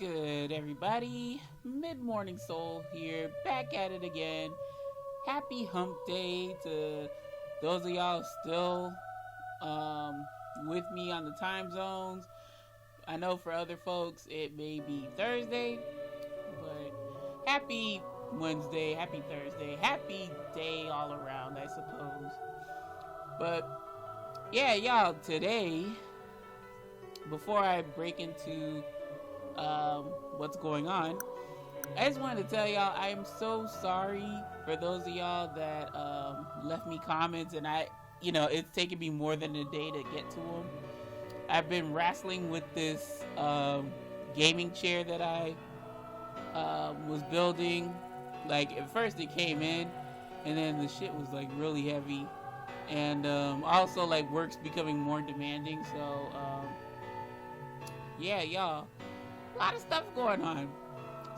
good, everybody? MidMorningSol here, back at it again. Happy hump day to those of y'all still with me on the time zones. I know for other folks it may be Thursday, but happy Wednesday, happy Thursday, happy day all around, I suppose. But yeah, y'all, today, before I break into what's going on, I just wanted to tell y'all I'm so sorry for those of y'all that left me comments, and it's taken me more than a day to get to them. I've been wrestling with this gaming chair that I was building. Like, at first it came in, and then the shit was like really heavy, and also like work's becoming more demanding. So yeah, y'all, a lot of stuff going on.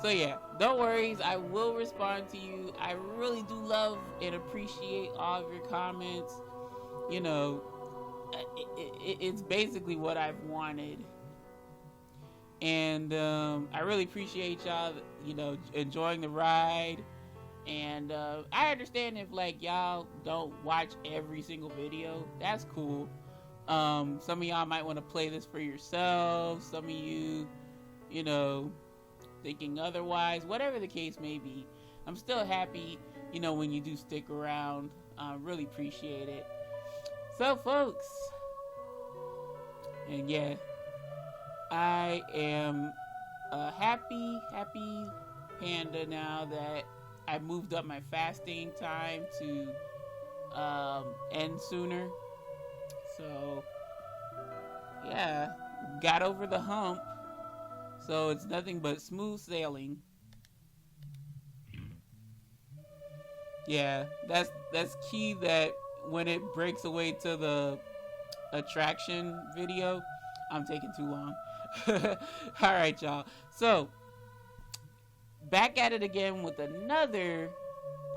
So yeah, don't worry, I will respond to you. I really do love and appreciate all of your comments. You know, it's basically what I've wanted. And I really appreciate y'all, enjoying the ride. And I understand if y'all don't watch every single video. That's cool. Some of y'all might want to play this for yourselves. Some of you, thinking otherwise. Whatever the case may be, I'm still happy, when you do stick around. Really appreciate it. So, folks, and yeah, I am a happy panda now that I moved up my fasting time to end sooner. So yeah, got over the hump. So it's nothing but smooth sailing. Yeah, that's key, that when it breaks away to the attraction video, I'm taking too long. Alright, y'all. So, back at it again with another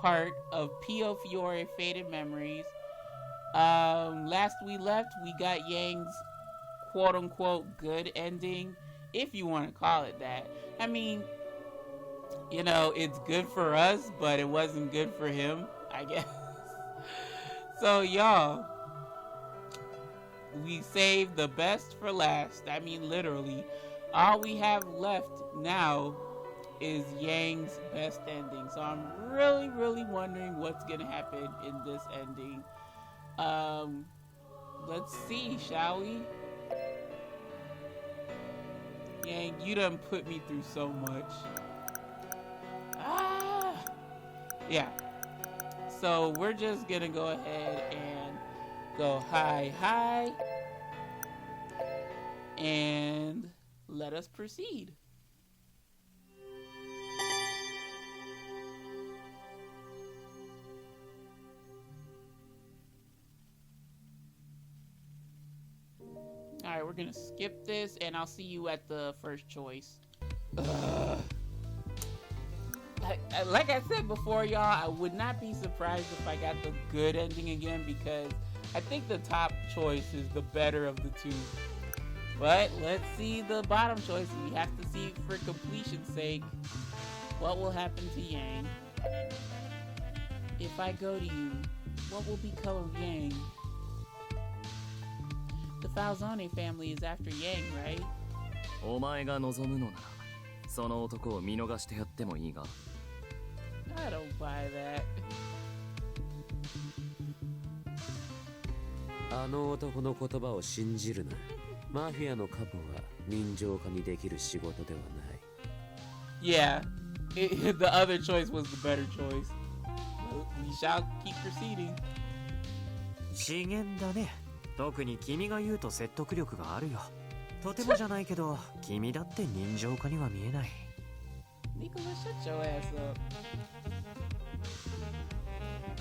part of Piofiore Faded Memories. Last we left, we got Yang's quote-unquote good ending, if you want to call it that. I mean, it's good for us, but it wasn't good for him, I guess. So, y'all, we saved the best for last. I mean, literally, all we have left now is Yang's best ending. So I'm really, really wondering what's gonna happen in this ending. Let's see, shall we? Yang, you done put me through so much. Yeah. So we're just gonna go ahead and go hi, and let us proceed. Alright, we're gonna skip this, and I'll see you at the first choice. Like I said before, y'all, I would not be surprised if I got the good ending again, because I think the top choice is the better of the two. But let's see the bottom choice. We have to see, for completion's sake, what will happen to Yang. If I go to you, what will become of Yang? The Falzone family is after Yang, right? お前が望むのなら、その男を見逃してやってもいいが。I don't buy that. あの男の言葉を信じるな。マフィアのカポは人情家にできる仕事ではない。Yeah, the other choice was the better choice. We shall keep proceeding. 資源だね。特に君が言うと説得力があるよ。とてもじゃないけど、君だって人情家には見えない。Nicholas, shut your ass up.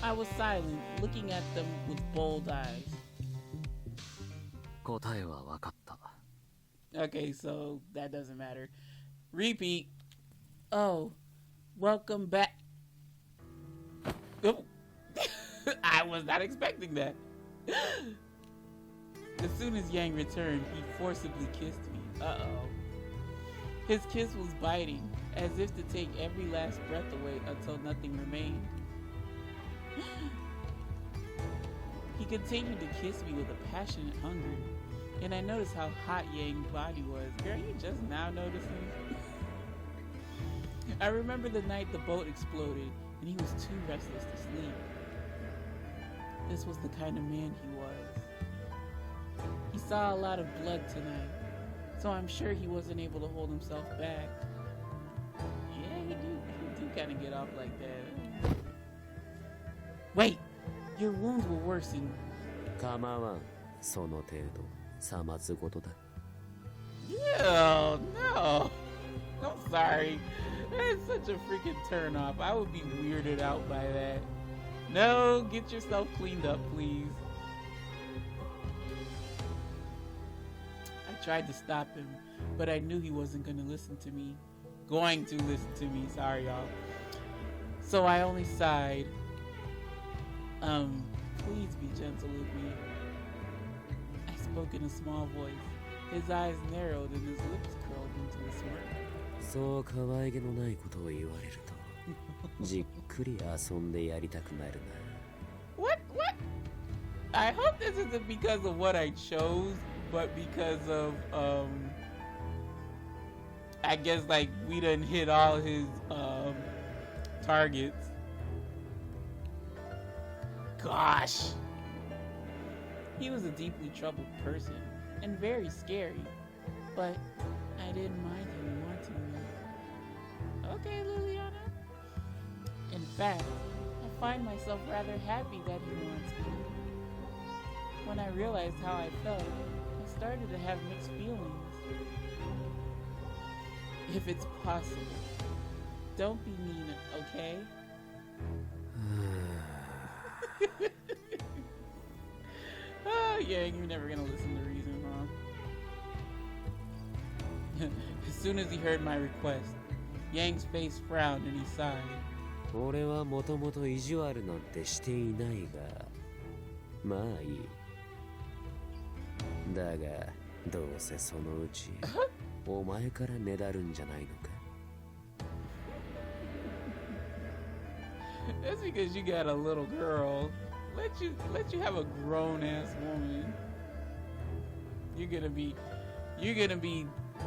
I was silent, looking at them with bold eyes. 答えは分かった。Okay, so that doesn't matter. Repeat. Oh, welcome back. Oh. I was not expecting that. As soon as Yang returned, he forcibly kissed me. Uh-oh. His kiss was biting, as if to take every last breath away until nothing remained. He continued to kiss me with a passionate hunger, and I noticed how hot Yang's body was. Girl, you just now noticing? I remember the night the boat exploded, and he was too restless to sleep. This was the kind of man he was. He saw a lot of blood tonight, so I'm sure he wasn't able to hold himself back. Yeah, he do kind of get off like that. Wait, your wounds will worsen. 構わん、その程度、さまつごとだ。Ew, no. I'm sorry. That's such a freaking turn off. I would be weirded out by that. No, get yourself cleaned up, please. I tried to stop him, but I knew he wasn't going to listen to me. Sorry, y'all. So I only sighed. Please be gentle with me. I spoke in a small voice. His eyes narrowed and his lips curled into a smirk. そう可愛げのないことを言われると、じっくり遊んでやりたくなるな。What? I hope this isn't because of what I chose, but because of, I guess like we done hit all his, targets. Gosh. He was a deeply troubled person and very scary, but I didn't mind him wanting me. Okay, Liliana. In fact, I find myself rather happy that he wants me. When I realized how I felt, I started to have mixed feelings. If it's possible, don't be mean, okay? Oh, Yang, you're never gonna listen to reason, huh? As soon as he heard my request, Yang's face frowned and he sighed. 俺はもともと意地悪なんてしていないが、まあいい。だが、どうせそのうち、お前からねだるんじゃないのか。That's because you got a little girl. Let you have a grown ass woman. You're gonna be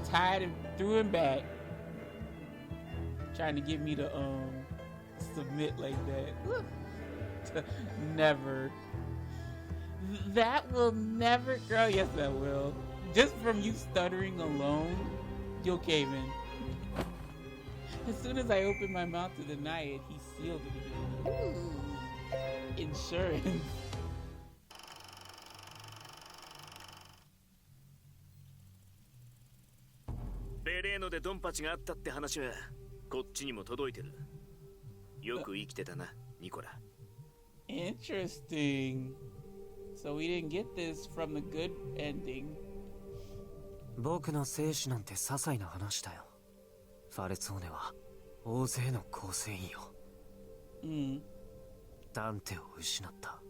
tied and through and back, trying to get me to submit like that. Never. That will never, girl. Yes, that will. Just from you stuttering alone, you'll cave in. As soon as I opened my mouth to deny it, he sealed it again. Ooh. Insurance. ベレーノでドンパチがあったって話はこっちにも届いてる。よく生きてたな、ニコラ。Interesting. So we didn't get this from the good ending. 僕の生死なんて些細な話だよ。ファレツオーネは大勢の構成員よ。ダンテを失った。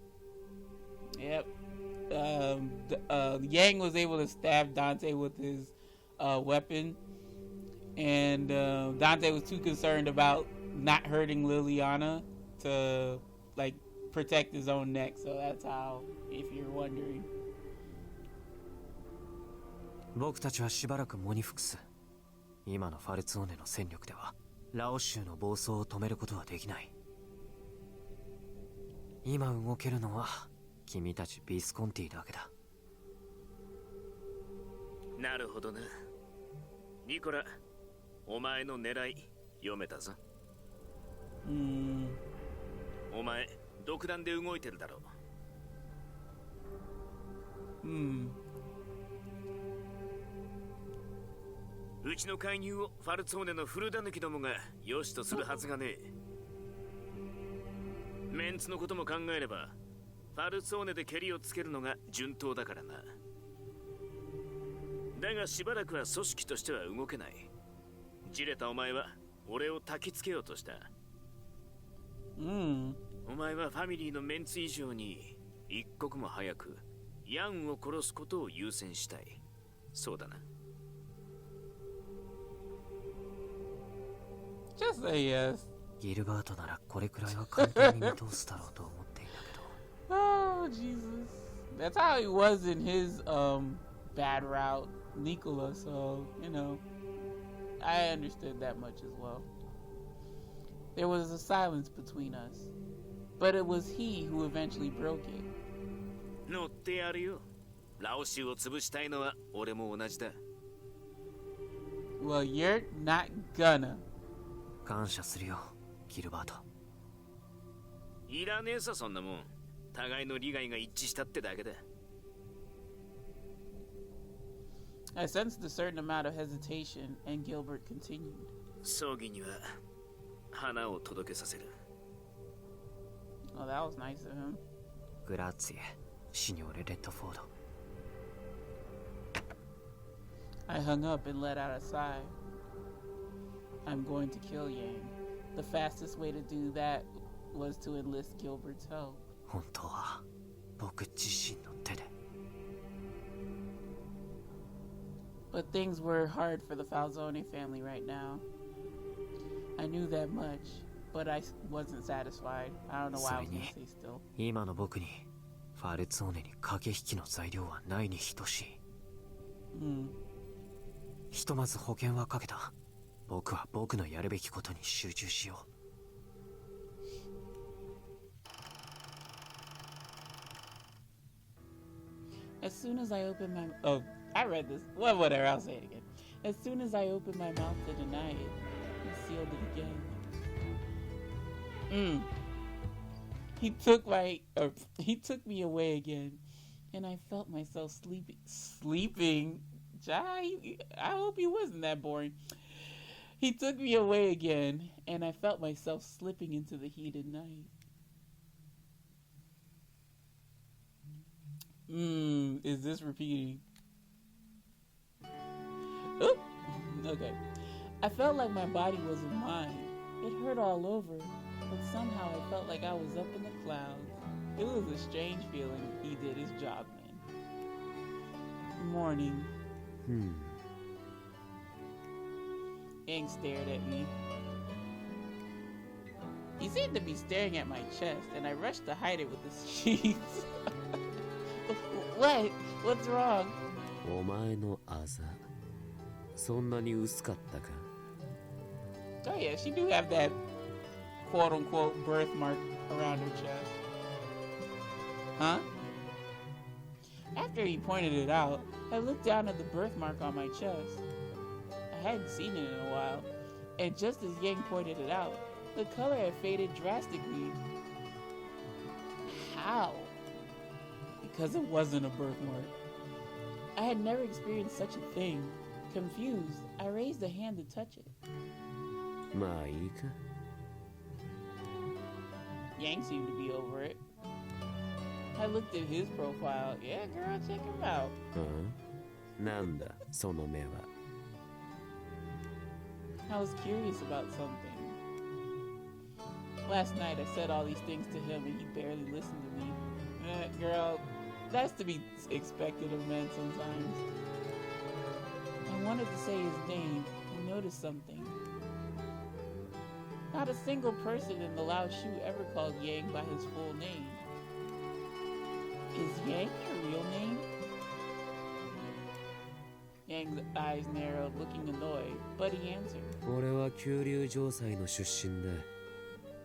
Yep. Yang was able to stab Dante with his weapon, and Dante was too concerned about not hurting Liliana to like protect his own neck. So that's how, if you're wondering. 僕たちはしばらく喪に服す。今のファレツオーネの戦力ではラオ州の暴走を止めることはできない。今動けるのは君たちビスコンティだけだ。なるほどな。ニコラ、お前の狙い読めたぞ。お前独断で動いてるだろう。うちの介入をファルツォーネのフルダヌキどもが良しとするはずがねえ。メンツのことも考えればファルツォーネでケリをつけるのが順当だからな。だがしばらくは組織としては動けない。じれたお前は俺を焚きつけようとした。お前はファミリーのメンツ以上に一刻も早くヤンを殺すことを優先したい。そうだな。Just say yes. ギルバートならこれくらいは簡単に見通すだろうと思っていたけど。Oh, Jesus. That's how he was in his bad route, Nicola, so, you know, I understood that much as well. There was a silence between us, but it was he who eventually broke it. 乗ってやるよ。ラオシュを潰したいのは俺も同じだ。Well, you're not gonna. 感謝するよ、ギルバート。いらねえさ、そんなもん。互いの利害が一致したってだけだ。I sensed a certain amount of hesitation, and Gilbert continued. 葬儀には花を届けさせる。Oh, that was nice of him. グラッツィエ、シニョーレ・レッドフォード。I hung up and let out a sigh. I'm going to kill Yang. The fastest way to do that was to enlist Gilbert's help. 本当は僕自身の手で。But things were hard for the Falzone family right now. I knew that much, but I wasn't satisfied. I don't know why I was going to say still. 今の僕にファルツォーネに駆け引きの材料はないに等しい。ひとまず保険はかけた。僕は僕のやるべきことに集中しよう。As soon as I opened my... Oh, I read this. Well, whatever, I'll say it again. As soon as I opened my mouth to deny it, he sealed it again. He took me away again, and I felt myself sleeping. I hope he wasn't that boring. He took me away again, and I felt myself slipping into the heated night. Is this repeating? Oop. Okay. I felt like my body wasn't mine. It hurt all over, but somehow I felt like I was up in the clouds. It was a strange feeling. He did his job, man. Morning. Yang stared at me. He seemed to be staring at my chest, and I rushed to hide it with the sheets. What? What's wrong? お前のあざ、そんなに薄かったか? Oh yeah, she do have that quote-unquote birthmark around her chest. Huh? After he pointed it out, I looked down at the birthmark on my chest. I hadn't seen it in a while, and just as Yang pointed it out, the color had faded drastically. How? Because it wasn't a birthmark. I had never experienced such a thing. Confused, I raised a hand to touch it. まあいいか。Yang seemed to be over it. I looked at his profile. Yeah, girl, check him out. なんだ、その目は。I was curious about something. Last night I said all these things to him and he barely listened to me. Girl, that's to be expected of men sometimes. I wanted to say his name and noticed something. Not a single person in the Lao Shu ever called Yang by his full name. Is Yang your real name? Yang's eyes narrowed, looking annoyed, but he answered. 俺は九龍城塞の出身で、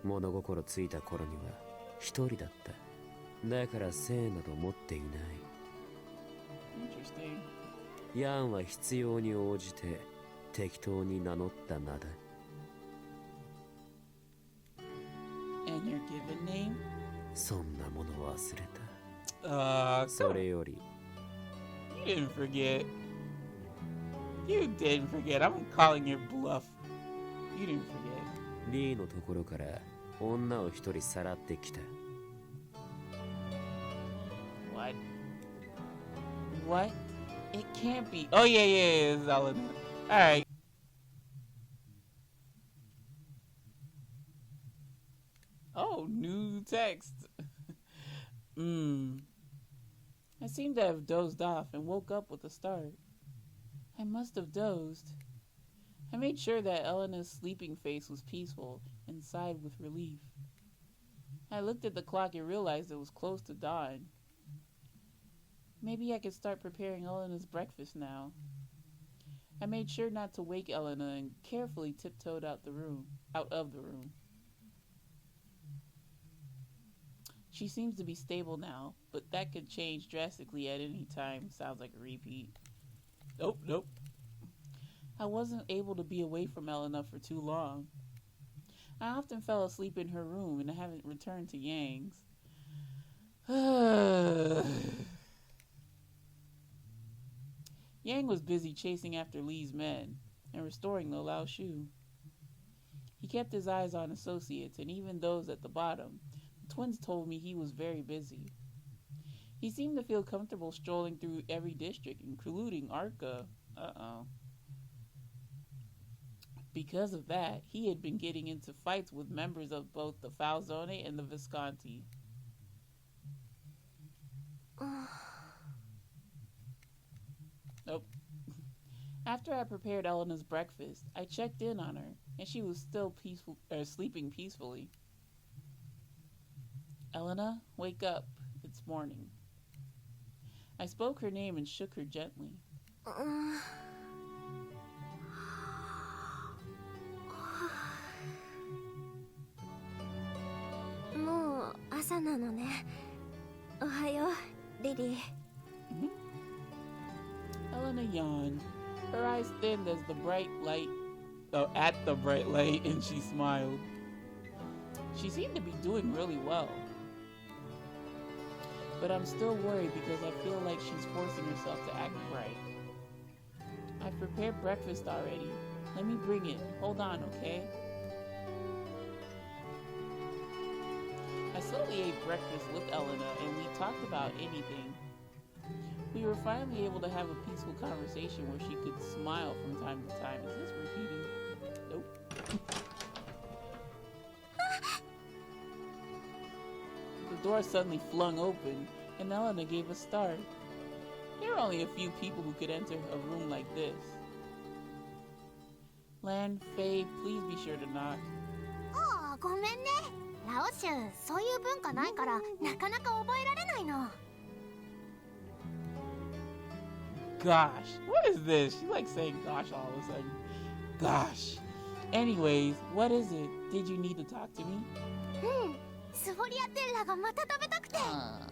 物心ついた頃には一人だった。だから姓など持っていない。Interesting. ヤンは必要に応じて適当に名乗った名だ。And your given name? そんなもの忘れた。それより。You didn't forget. You didn't forget. I'm calling your bluff. You didn't forget. リーのところから女を一人さらってきた。What? What? It can't be. Oh, yeah, it's all in there. Alright. Oh, new text. I seemed to have dozed off and woke up with a start. I must have dozed. I made sure that Elena's sleeping face was peaceful and sighed with relief. I looked at the clock and realized it was close to dawn. Maybe I could start preparing Elena's breakfast now. I made sure not to wake Elena and carefully tiptoed out of the room. She seems to be stable now, but that could change drastically at any time. Sounds like a repeat. Nope. I wasn't able to be away from Elena for too long. I often fell asleep in her room, and I haven't returned to Yang's. Yang was busy chasing after Lee's men and restoring the Lao Shu. He kept his eyes on associates and even those at the bottom. The twins told me he was very busy. He seemed to feel comfortable strolling through every district, including Arca. Because of that, he had been getting into fights with members of both the Falzone and the Visconti. Nope. After I prepared Elena's breakfast, I checked in on her, and she was still sleeping peacefully. Elena, wake up. It's morning. I spoke her name and shook her gently. Elena yawned. Her eyes thinned as the bright light, at the bright light, and she smiled. She seemed to be doing really well. But I'm still worried because I feel like she's forcing herself to act right. I've prepared breakfast already. Let me bring it. Hold on, okay? I slowly ate breakfast with Elena, and we talked about anything. We were finally able to have a peaceful conversation where she could smile from time to time. Is this repeating? Nope. The door suddenly flung open, and Elena gave a start. There are only a few people who could enter a room like this. Lan, Faye, please be sure to knock. Oh, ごめんね。ラオ州、そういう文化ないから、なかなか覚えられないの。Gosh, what is this? She likes saying gosh all of a sudden. Gosh. Anyways, what is it? Did you need to talk to me? スフォリアテッラがまた食べたくて。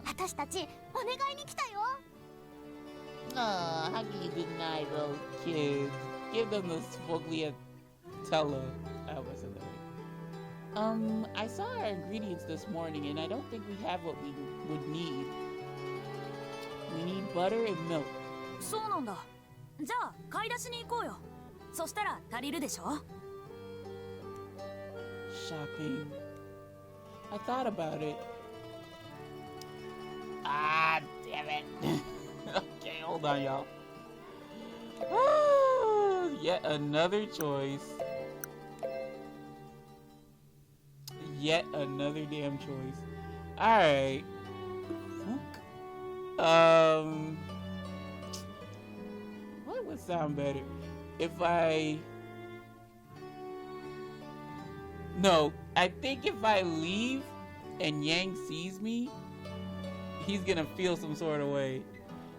私たち、お願いに来たよ。How can you deny those kids? Give them the sfogliatella. I almost said that right. I saw our ingredients this morning, and I don't think we have what we would need. We need butter and milk. そうなんだ。じゃあ買い出しに行こうよ。そしたら足りるでしょ。Shopping. I thought about it. Ah, damn it. Okay, hold on, y'all. Yet another choice. Yet another damn choice. Alright. What would sound better? If I... No, I think if I leave and Yang sees me, he's gonna feel some sort of way.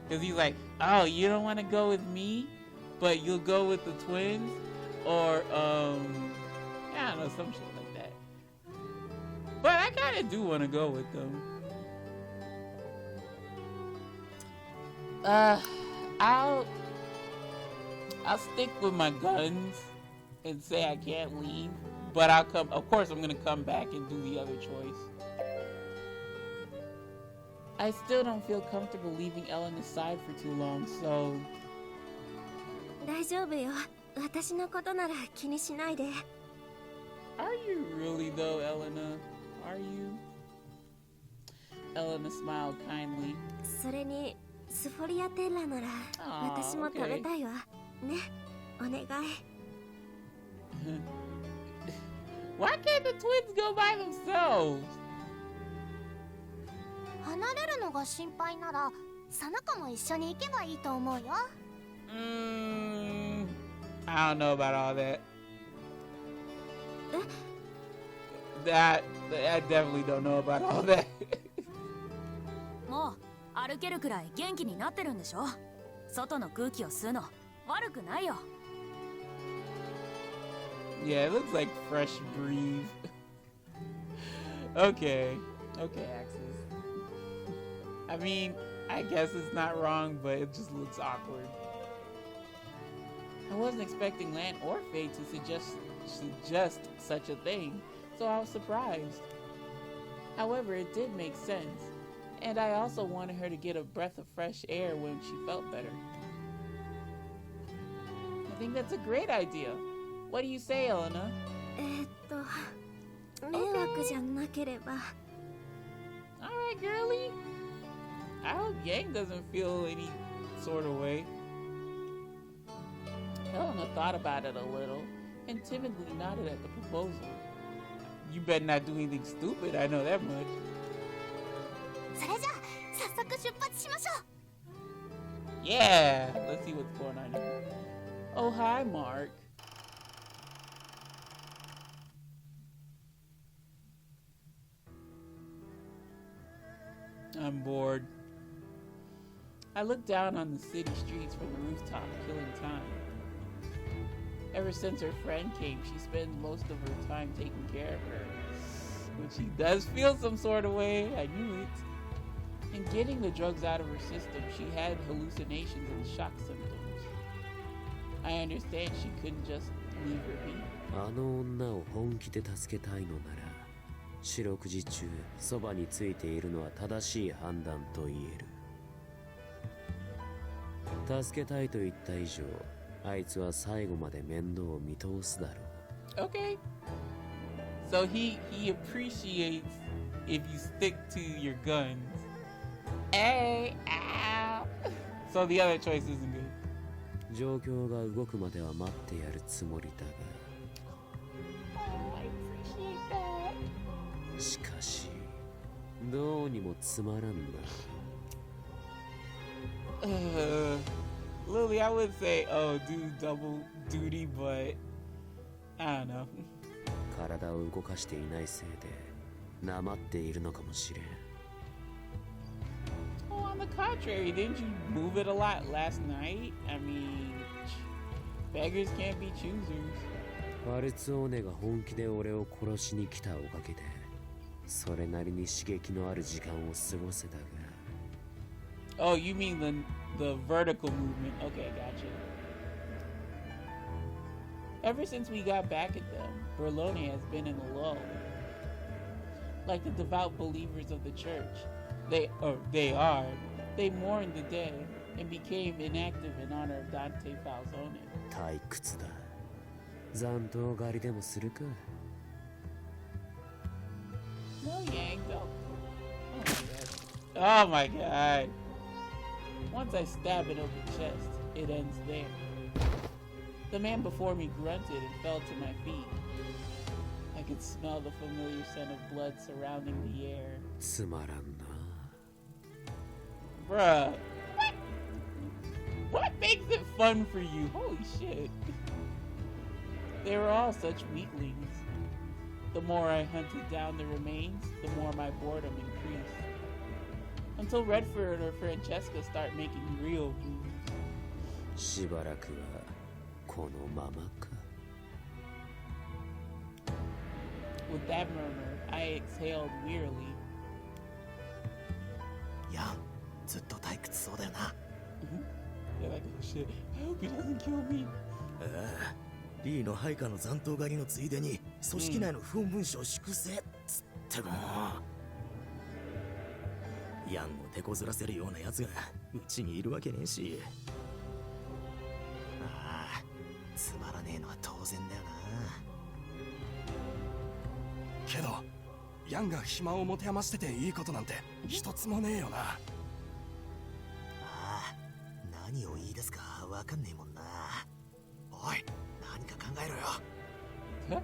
Because he's like, oh, you don't want to go with me, but you'll go with the twins? Or, I don't know, some shit like that. But I kind of do want to go with them. I'll stick with my guns and say I can't leave. But I'll come, of course I'm gonna come back and do the other choice. I still don't feel comfortable leaving Elena's side for too long, so... 大丈夫よ。私のことなら気にしないで。Are you really though, Elena? Are you? Elena smiled kindly. それに、スフォリアテッラなら私も食べたいわ。ね、お願い。Why can't the twins go by themselves? 離れるのが心配なら、サナカも一緒に行けばいいと思うよ。I don't know about all that. I definitely don't know about all that. もう歩けるくらい元気になってるんでしょ。外の空気を吸うの悪くないよ。 Yeah, it looks like fresh breeze. Okay, Aksys. I mean, I guess it's not wrong, but it just looks awkward. I wasn't expecting Lan or Faye to suggest such a thing, so I was surprised. However, it did make sense, and I also wanted her to get a breath of fresh air when she felt better. I think that's a great idea. What do you say, Elena? 迷惑じゃなければ。 Alright, girlie. I hope Yang doesn't feel any sort of way. Elena thought about it a little and timidly nodded at the proposal. You better not do anything stupid, I know that much. それじゃあ早速出発しましょう。 Yeah, let's see what's going on here. Oh, hi, Mark. I'm bored. I look down on the city streets from the rooftop, killing time. Ever since her friend came, she spends most of her time taking care of her. But she does feel some sort of way, I knew it. In getting the drugs out of her system, she had hallucinations and shock symptoms. I understand she couldn't just leave her be. あの女を本気で助けたいのなら、四六時中そばについているのは正しい判断と言える。助けたいと言った以上、あいつは最後まで面倒を見通すだろう。Okay. So he appreciates if you stick to your guns. Hey, ow. So the other choice isn't good. 状況が動くまでは待ってやるつもりだが。I appreciate that. しかし、どうにもつまらんな。Lily, I would say, oh, do double duty, but I don't know. 体を動かしていないせいで、なまっているのかもしれん。Oh, on the contrary, didn't you move it a lot last night? I mean, beggars can't be choosers. アルツオーネが本気で俺を殺しに来たおかげで、それなりに刺激のある時間を過ごせたが。Oh, you mean the vertical movement? Okay, gotcha. Ever since we got back at them, Berlone has been in a lull. Like the devout believers of the church, they mourned the dead and became inactive in honor of Dante Falzone. 退屈だ。残党狩りでもするか。No, Yang, don't. Oh my god. Once I stab it over the chest, it ends there. The man before me grunted and fell to my feet. I could smell the familiar scent of blood surrounding the air. つまらんな。Bruh. What makes it fun for you? Holy shit. They were all such weaklings. The more I hunted down the remains, the more my boredom increased. Until Redford or Francesca start making real moves. しばらくはこのままか。With that murmur, I exhaled wearily. いや、ずっと退屈そうだよな。They're like, oh shit, I hope he doesn't kill me. ああ、リーの配下の残党狩りのついでに組織内の不穏文書を粛清っつっても、ヤンを手こずらせるようなやつがうちにいるわけねえし。ああ、つまらねえのは当然だよな。けどヤンが暇を持て余してていいことなんて一つもねえよな。ああ、何を言い出すかわかんねえもんな。おい、何か考えろよ。Huh?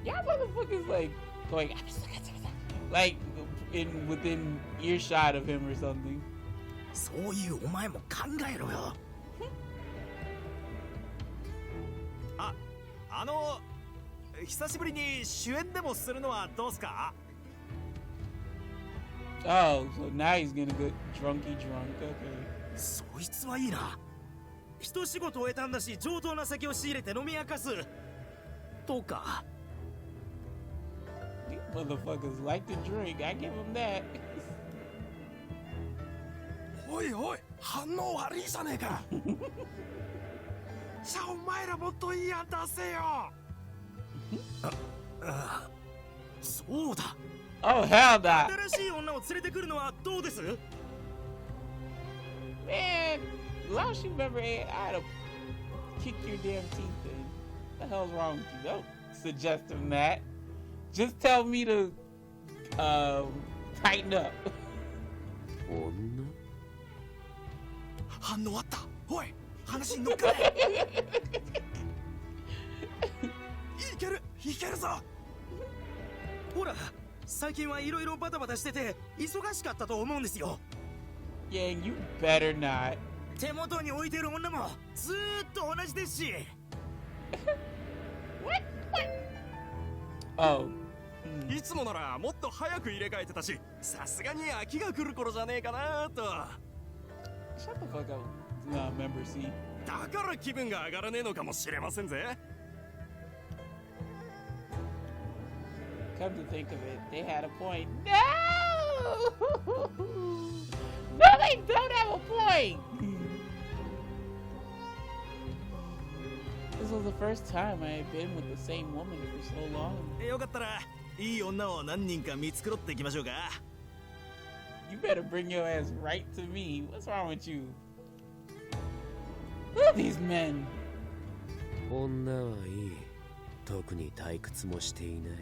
Y'all motherfuckers like going like within earshot of him or something. そういうお前も考えろよ。久しぶりに主演でもするのはどうすか? Oh, so now he's gonna get drunky drunk. Okay. そいつはいいな。一仕事終えたんだし、上等な酒を仕入れて飲み明かす。とか。These motherfuckers like to drink. I give them that. おいおい、反応悪いじゃねえか。じゃあお前らもっといい案出せよ。そうだ。Oh hell nah. 新しい女を連れてくるのはどうです? Man, last you remember, I'd have kicked your damn teeth in. What the hell's wrong with you? Don't suggest him that. Just tell me to tighten up. 女? 反応あった。おい、話に乗っかれ。いける、いけるぞ。ほら、最近はいろいろバタバタしてて忙しかったと思うんですよ。Yeah, you better not. 手元に置いてる女もずーっと同じですし。Oh. いつもならもっと早く入れ替えてたし、さすがに飽きが来る頃じゃねえかなと。Shut the fuck up, member C. だから気分が上がらねえのかもしれませんぜ。Come to think of it, they had a point. No! No, they don't have a point! This was the first time I had been with the same woman for so long. よかったらいい女を何人か見繕っていきましょうか。You better bring your ass right to me. What's wrong with you? Look at these men. 女はいい。特に退屈もしていない。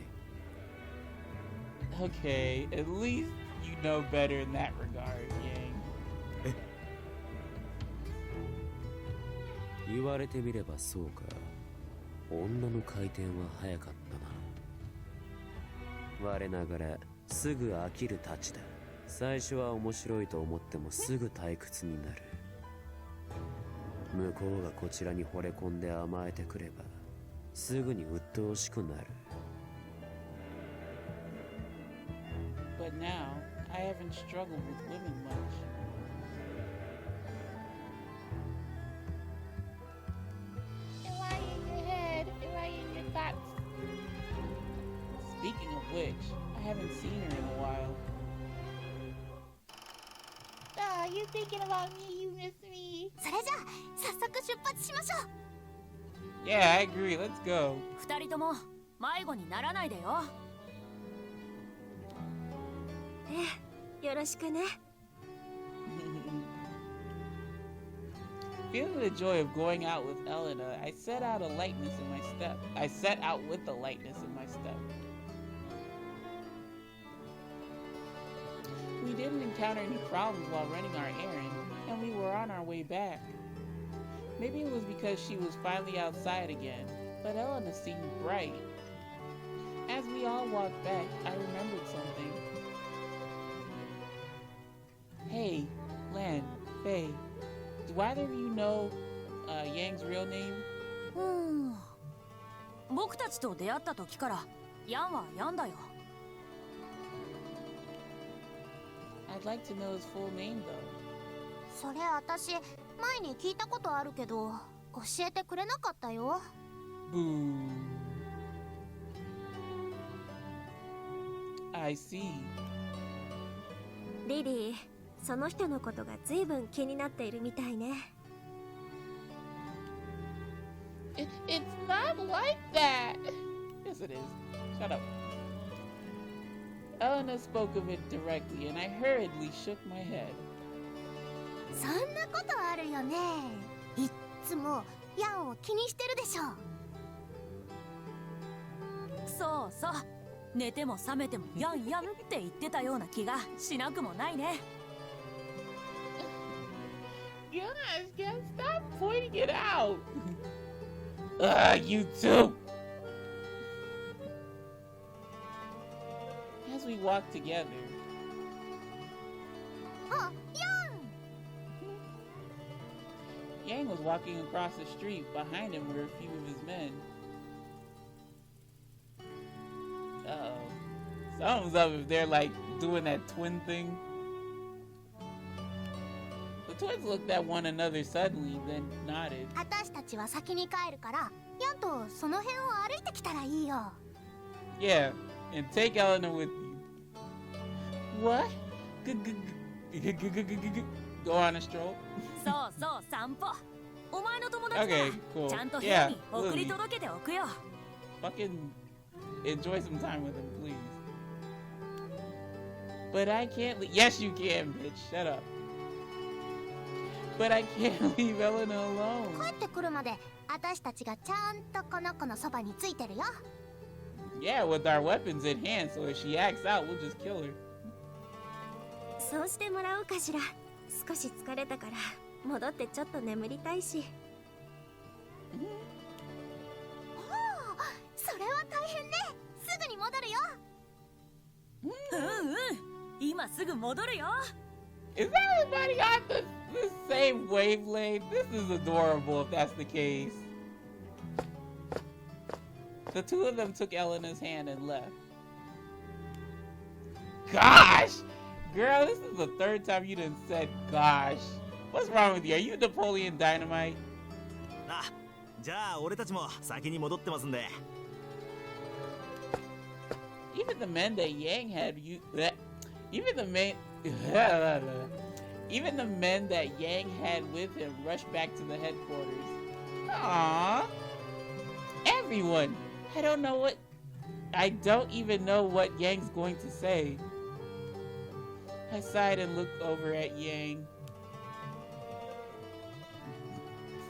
Okay, at least you know better in that regard, Yang. 言われてみればそうか。女の回転は早かったな。我ながらすぐ飽きるたちだ。最初は面白いと思ってもすぐ退屈になる。向こうがこちらに惚れ込んで甘えてくればすぐに鬱陶しくなる。But now, I haven't struggled with women much. Am I in your head? Am I in your thoughts? Speaking of which, I haven't seen her in a while. Ah, you thinking about me? You miss me? それじゃあ早速出発しましょう。 Yeah, I agree. Let's go. 二人とも迷子にならないでよ。よろしくね。Feeling the joy of going out with Elena, I set out with a lightness in my step. We didn't encounter any problems while running our errand, and we were on our way back. Maybe it was because she was finally outside again, but Elena seemed bright. As we all walked back, I remembered something. Hey, Lan, Faye, do either of you know Yang's real name? 僕たちと出会った時からヤンはヤンだよ。I'd like to know his full name though. それ私前に聞いたことあるけど教えてくれなかったよ。Boo. I see. リリー、その人のことが随分気になっているみたいね。It's not like that. Yes, it is. Shut up. Elena spoke of it directly, and I hurriedly shook my head. そんなことあるよね。いっつもヤンを気にしてるでしょ。そうそう。寝ても覚めてもヤンヤンって言ってたような気がしなくもないね。Guys, stop pointing it out. You too. As we walked together. あ、ヤン。Yang was walking across the street. Behind him were a few of his men. Uh-oh. Something's up if they're like doing that twin thing. The twins looked at one another suddenly, then nodded. 私たちは先に帰るから、ヤンとその辺を歩いてきたらいいよ。Yeah, and take Elena with you. What? Go on a stroll? そうそう、散歩。お前の友達だ。 Okay, cool. ちゃんと部屋 Yeah, に送り Lily. 届けておくよ。Fucking enjoy some time with him, please. But I can't leave. Yes, you can, bitch. Shut up. But I can't leave Elena alone. 帰ってくるまで、私たちがちゃんとこの子のそばについてるよ。Yeah, with our weapons in hand, so if she acts out, we'll just kill her. そうしてもらおうかしら。少し疲れたから戻ってちょっと眠りたいし。おお、それは大変ね。すぐに戻るよ。うんうん、今すぐ戻るよ。 Is everybody on the same wavelength? This is adorable if that's the case. The two of them took Elena's hand and left. Gosh! Girl, this is the third time you done said gosh. What's wrong with you? Are you Napoleon Dynamite? あ、じゃあ俺たちも先に戻ってますんで。 Even the men that Yang had even the men even the men that Yang had with him rushed back to the headquarters. Aww. Everyone. I don't even know what Yang's going to say. I sighed and looked over at Yang.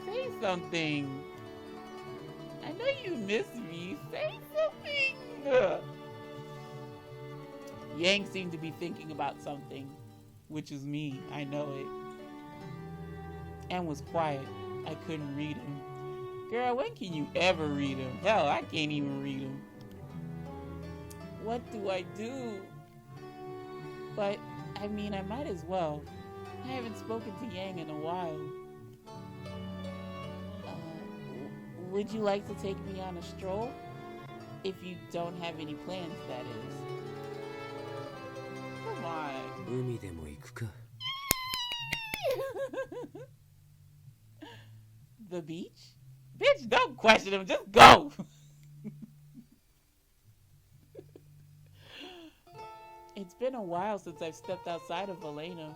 Say something. I know you miss me. Say something. Ugh. Yang seemed to be thinking about something, which is me. I know it. And was quiet. I couldn't read him. Girl, when can you ever read him? Hell, I can't even read him. What do I do? But, I mean, I might as well. I haven't spoken to Yang in a while. Would you like to take me on a stroll? If you don't have any plans, that is. Come on. 海でも行くか。 The beach? Bitch, don't question him, just go! It's been a while since I've stepped outside of Elena.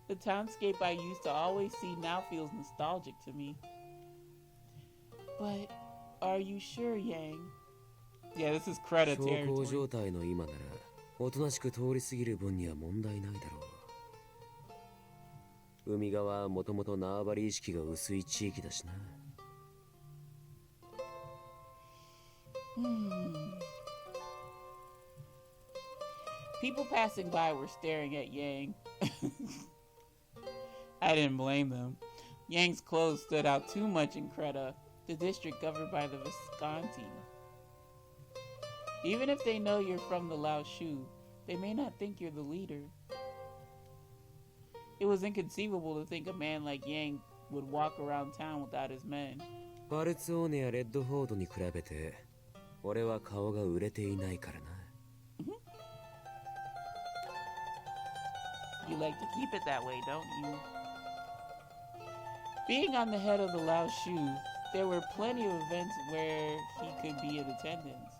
The townscape I used to always see now feels nostalgic to me. But, are you sure, Yang? Yeah, this is Creta 小康 territory. 状態の今ならおとなしく通り過ぎる分には問題ないだろう。海側はもともと縄張り意識が薄い地域だしな。People passing by were staring at Yang. I didn't blame them. Yang's clothes stood out too much in Creta, the district governed by the Visconti. Even if they know you're from the Lao Shu, they may not think you're the leader. It was inconceivable to think a man like Yang would walk around town without his men. パルツオーネやレッドフォードに比べて俺は顔が売れていないからな。You like to keep it that way, don't you? Being on the head of the Lao Shu, there were plenty of events where he could be in attendance.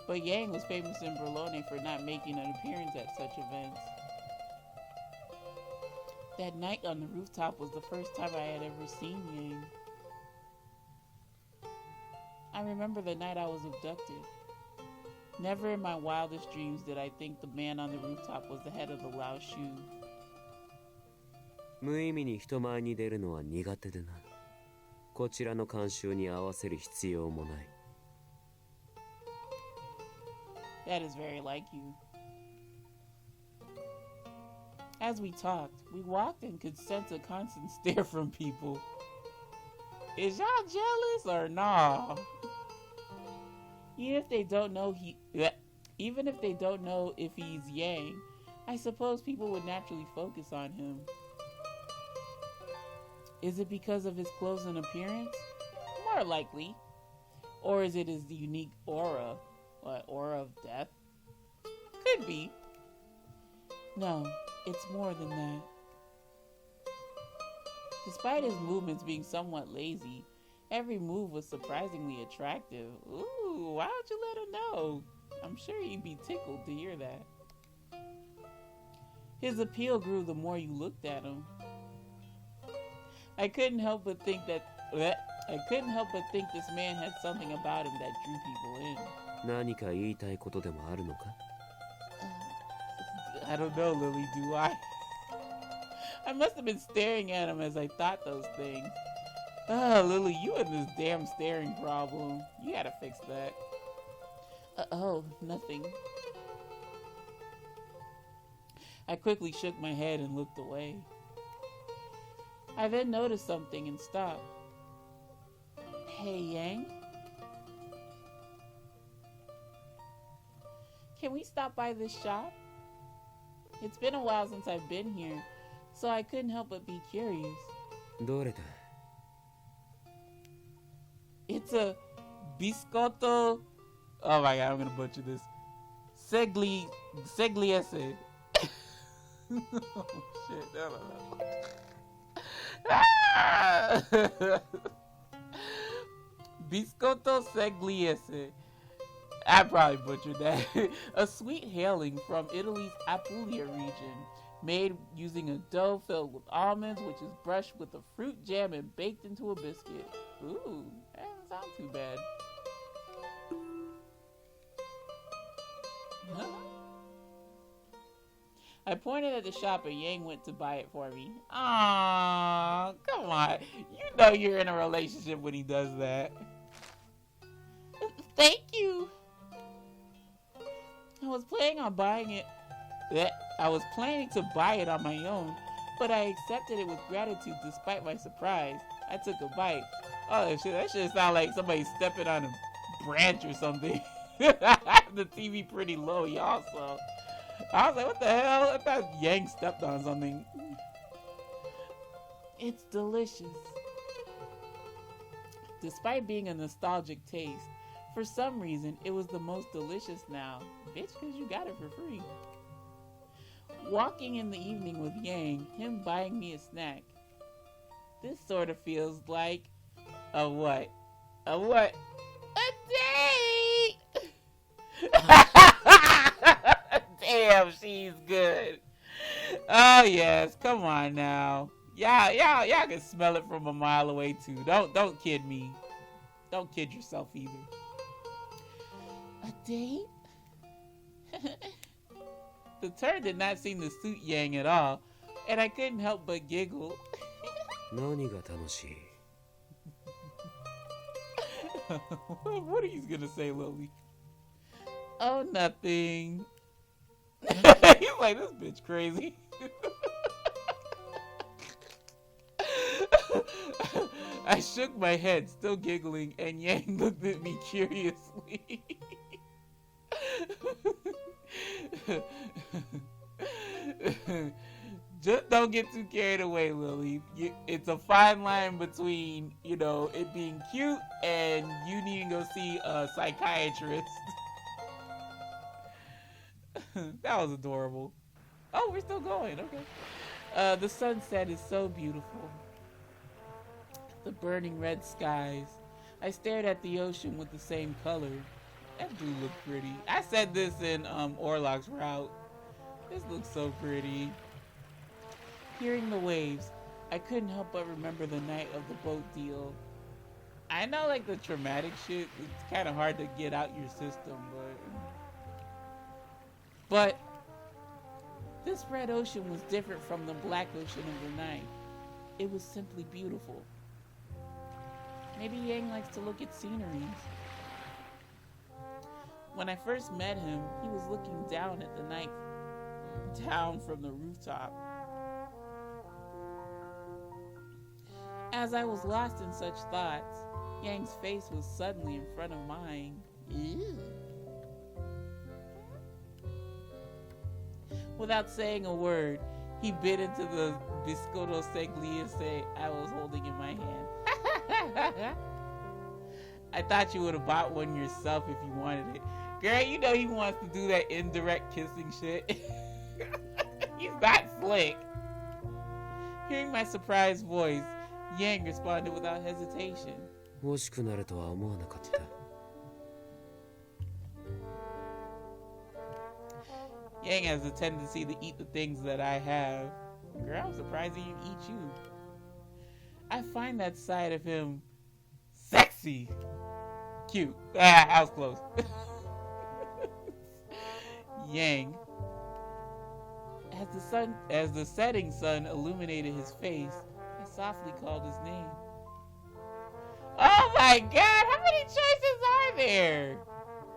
But Yang was famous in Berlone for not making an appearance at such events. That night on the rooftop was the first time I had ever seen Yang. I remember the night I was abducted. Never in my wildest dreams did I think the man on the rooftop was the head of the Lao Shu. 無意味に人前に出るのは苦手でな。こちらの慣習に合わせる必要もない。That is very like you. As we talked, we walked and could sense a constant stare from people. Is y'all jealous or nah? Even if they don't know if he's Yang, I suppose people would naturally focus on him. Is it because of his clothes and appearance? More likely. Or is it his unique aura? What, aura of death? Could be. No, it's more than that. Despite his movements being somewhat lazy, every move was surprisingly attractive. Ooh, why don't you let him know? I'm sure he'd be tickled to hear that. His appeal grew the more you looked at him. I couldn't help but think this man had something about him that drew people in. 何か言いたいことでもあるのか? I don't know, Lily, do I? I must have been staring at him as I thought those things. Ah, Lily, you and this damn staring problem. You gotta fix that. Oh, nothing. I quickly shook my head and looked away. I then noticed something and stopped. Hey, Yang? Can we stop by this shop? It's been a while since I've been here, so I couldn't help but be curious. どれだ? It's a biscotto. Oh my god, I'm gonna butcher this. Segliese. Oh shit, no. Biscotto segliese. I probably butchered that. A sweet hailing from Italy's Apulia region, made using a dough filled with almonds, which is brushed with a fruit jam and baked into a biscuit. Ooh, that doesn't sound too bad. Huh? I pointed at the shop and Yang went to buy it for me. Aww, come on. You know you're in a relationship when he does that. Thank you. I was planning to buy it on my own, but I accepted it with gratitude despite my surprise. I took a bite. Oh shit, that shit sound like somebody stepping on a branch or something. The TV pretty low, y'all, so I was like, what the hell? I thought Yang stepped on something. It's delicious. Despite being a nostalgic taste, for some reason, it was the most delicious now. Bitch, because you got it for free. Walking in the evening with Yang, him buying me a snack. This sort of feels like a what? A what? A date! Damn, she's good. Oh yes, come on now. Y'all can smell it from a mile away too. Don't kid me. Don't kid yourself either. A date? The turn did not seem to suit Yang at all, and I couldn't help but giggle. 何が楽しい? What are you gonna say, Lily? Oh, nothing. He's like, this bitch crazy. I shook my head, still giggling, and Yang looked at me curiously. Just don't get too carried away, Lily. It's a fine line between, it being cute and you needing to go see a psychiatrist. That was adorable. Oh, we're still going. Okay. The sunset is so beautiful. The burning red skies. I stared at the ocean with the same color. That do look pretty. I said this in Orlok's route. This looks so pretty. Hearing the waves, I couldn't help but remember the night of the boat deal. I know, like, the traumatic shit, it's kind of hard to get out your system, but this red ocean was different from the black ocean of the night. It was simply beautiful. Maybe Yang likes to look at sceneries. When I first met him, he was looking down at the night, down from the rooftop. As I was lost in such thoughts, Yang's face was suddenly in front of mine. Ew. Without saying a word, He bit into the biscotto segliese I was holding in my hand. I thought you would have bought one yourself if you wanted it. Girl, you know he wants to do that indirect kissing shit. He's not slick. Hearing my surprised voice, Yang responded without hesitation. 欲しくなるとは思わなかった。 Yang has a tendency to eat the things that I have. Girl, I'm surprised he didn't eat you. I find that side of him sexy. Cute. Ah, I was close. Yang. As the setting sun illuminated his face, I softly called his name. Oh my god, how many choices are there?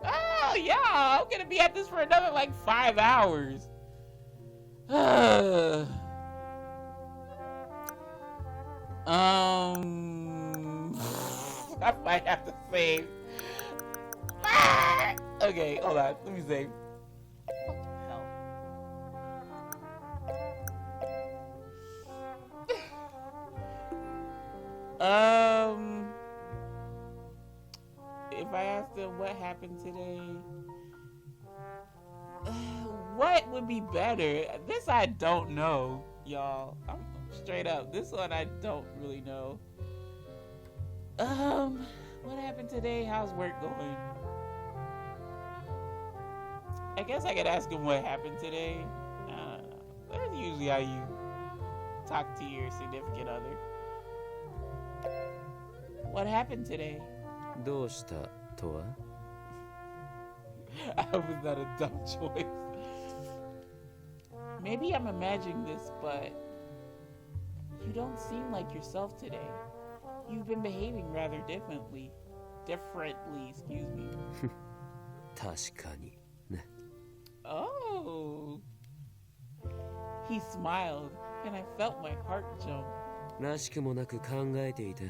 Oh, yeah, I'm gonna be at this for another like 5 hours. I might have to save. Okay, hold on, let me save. If I asked him what happened today, what would be better? This I don't know, y'all. I'm straight up. This one I don't really know. What happened today? How's work going? I guess I could ask him what happened today. That's usually how you talk to your significant other. What happened today? どうしたとは? I was not a dumb choice. Maybe I'm imagining this, but you don't seem like yourself today. You've been behaving rather differently. Excuse me. 確かにね。 Oh. He smiled, and I felt my heart jump. らしくもなく考えていた。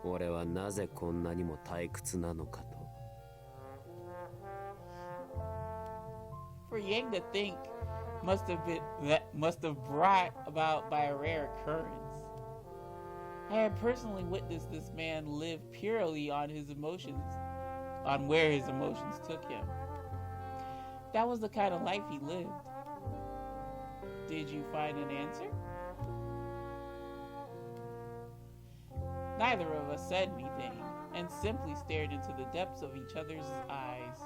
俺はなぜこんなにも退屈なのかと。 For Yang to think must have brought about by a rare occurrence. I had personally witnessed this man live purely on his emotions, on where his emotions took him. That was the kind of life he lived. Did you find an answer? Neither of us said anything, and simply stared into the depths of each other's eyes.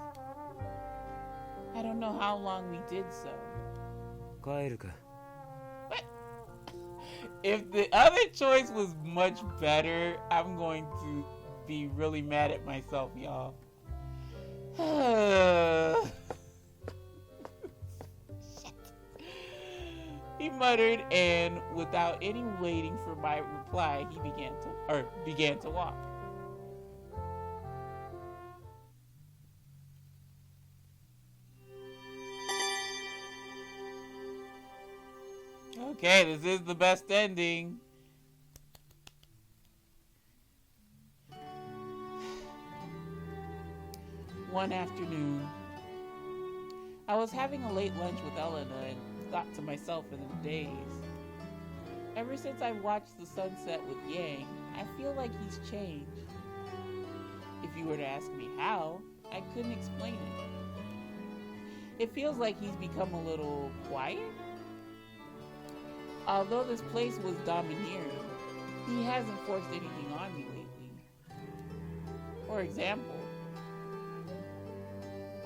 I don't know how long we did so. 帰るか。 What? If the other choice was much better, I'm going to be really mad at myself, y'all. Shit. He muttered, and without any waiting for my reply, he began to walk. Okay, this is the best ending. One afternoon, I was having a late lunch with Elena and thought to myself in a daze. Ever since I watched the sunset with Yang, I feel like he's changed. If you were to ask me how, I couldn't explain it. It feels like he's become a little quiet. Although this place was domineering, he hasn't forced anything on me lately. For example,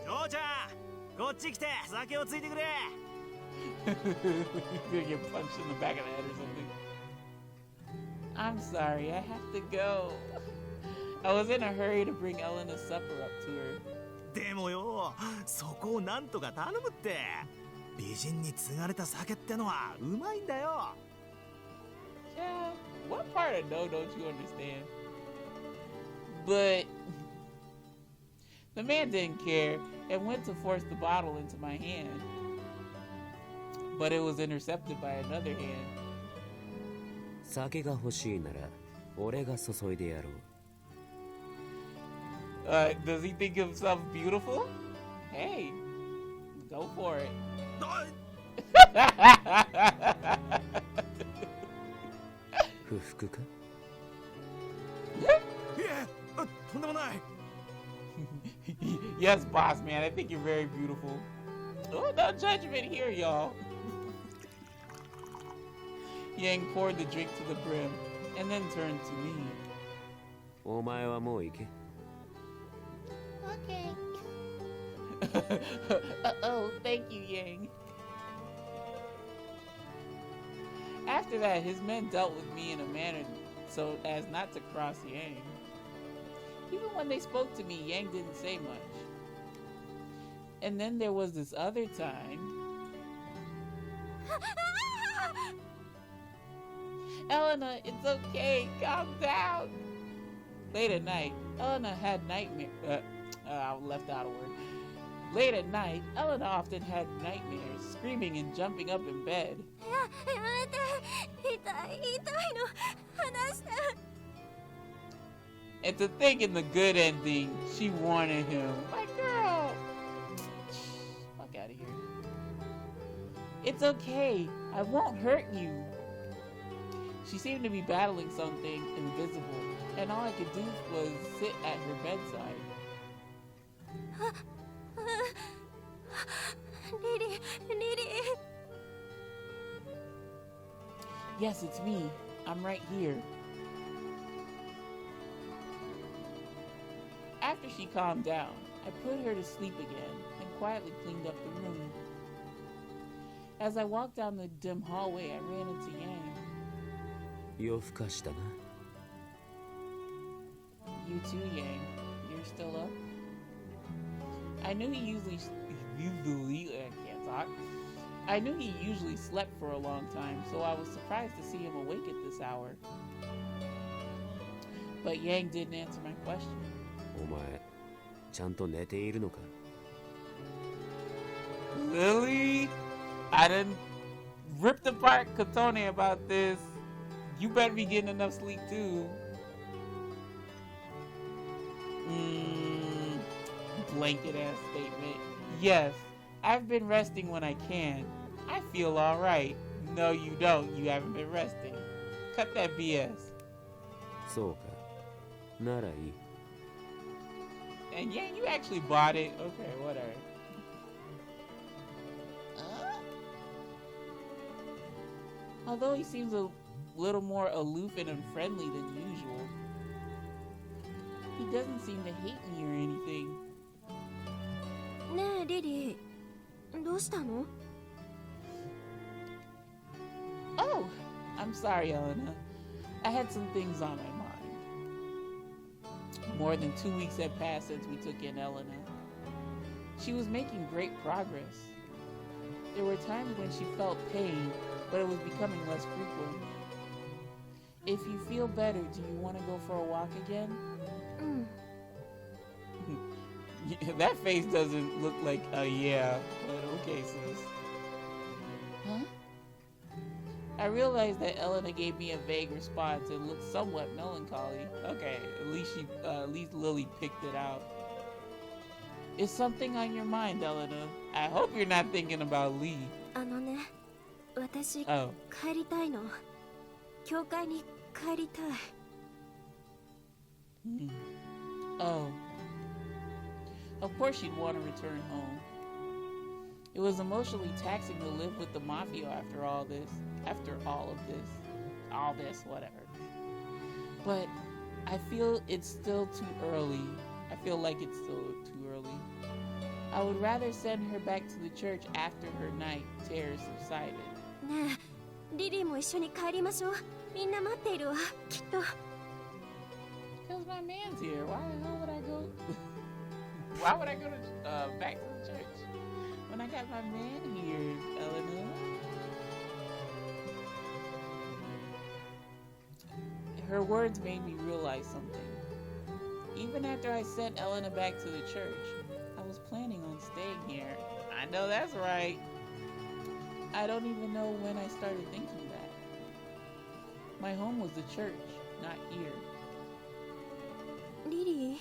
嬢ちゃん、こっち来て酒をついてくれ。 You're gonna get punched in the back of the head or something. I'm sorry, I have to go. I was in a hurry to bring Elena's supper up to her. でもよ、そこをなんとか頼むって。美人に継がれた酒ってのはうまいんだよ。Yeah, what part of no don't you understand? But the man didn't care and went to force the bottle into my hand. But it was intercepted by another hand. 酒が欲しいなら俺が注いでやろう。Does he think himself beautiful? Hey, go for it. 不服か？ Yes, boss man. I think you're very beautiful. Oh, no judgment here, y'all. Yang poured the drink to the brim and then turned to me. お前はもう行け。Okay. Oh, thank you, Yang. After that, his men dealt with me in a manner so as not to cross Yang. Even when they spoke to me, Yang didn't say much. And then there was this other time. Elena, it's okay. Calm down. Late at night, Elena had nightmares. I left out a word. Late at night, Elena often had nightmares, screaming and jumping up in bed. And to think in the good ending, she wanted him. My girl! Fuck out of here. It's okay. I won't hurt you. She seemed to be battling something invisible, and all I could do was sit at her bedside. Lily. Yes, it's me. I'm right here. After she calmed down, I put her to sleep again and quietly cleaned up the room. As I walked down the dim hallway, I ran into Yang. 夜更かしだな。 You too, Yang. You're still up? I knew he usually slept for a long time, so I was surprised to see him awake at this hour. But Yang didn't answer my question. お前、ちゃんと寝ているのか？ Lily, I done ripped apart Otome about this. You better be getting enough sleep too. Blanket ass statement. Yes, I've been resting when I can. I feel alright. No, you don't. You haven't been resting. Cut that BS. そうか。ならいい。 And yeah, you actually bought it. Okay, whatever. Although he seems a little more aloof and unfriendly than usual, he doesn't seem to hate me or anything. ねえリリー、どうしたの？ Oh, I'm sorry, Elena. I had some things on my mind. More than 2 weeks had passed since we took in Elena. She was making great progress. There were times when she felt pain, but it was becoming less frequent. If you feel better, do you want to go for a walk again? That face doesn't look like a yeah, but okay, sis. Huh? I realized that Elena gave me a vague response and looked somewhat melancholy. Okay, at least Lily picked it out. Is something on your mind, Elena? I hope you're not thinking about Lee. あのね、私、 Oh. 帰りたいの。教会に帰りたい。Oh. Of course she'd want to return home. It was emotionally taxing to live with the mafia after all this. After all of this. All this, whatever. But I feel it's still too early. I feel like it's still too early. I would rather send her back to the church after her night terror subsided. ねえ、リリーも一緒に帰りましょう。みんな待っているわ、きっと。Because my man's here. Why the hell would I go? Why would I go to back to the church when I got my man here, Elena? Her words made me realize something. Even after I sent Elena back to the church, I was planning on staying here. I know that's right. I don't even know when I started thinking that. My home was the church, not here. リリ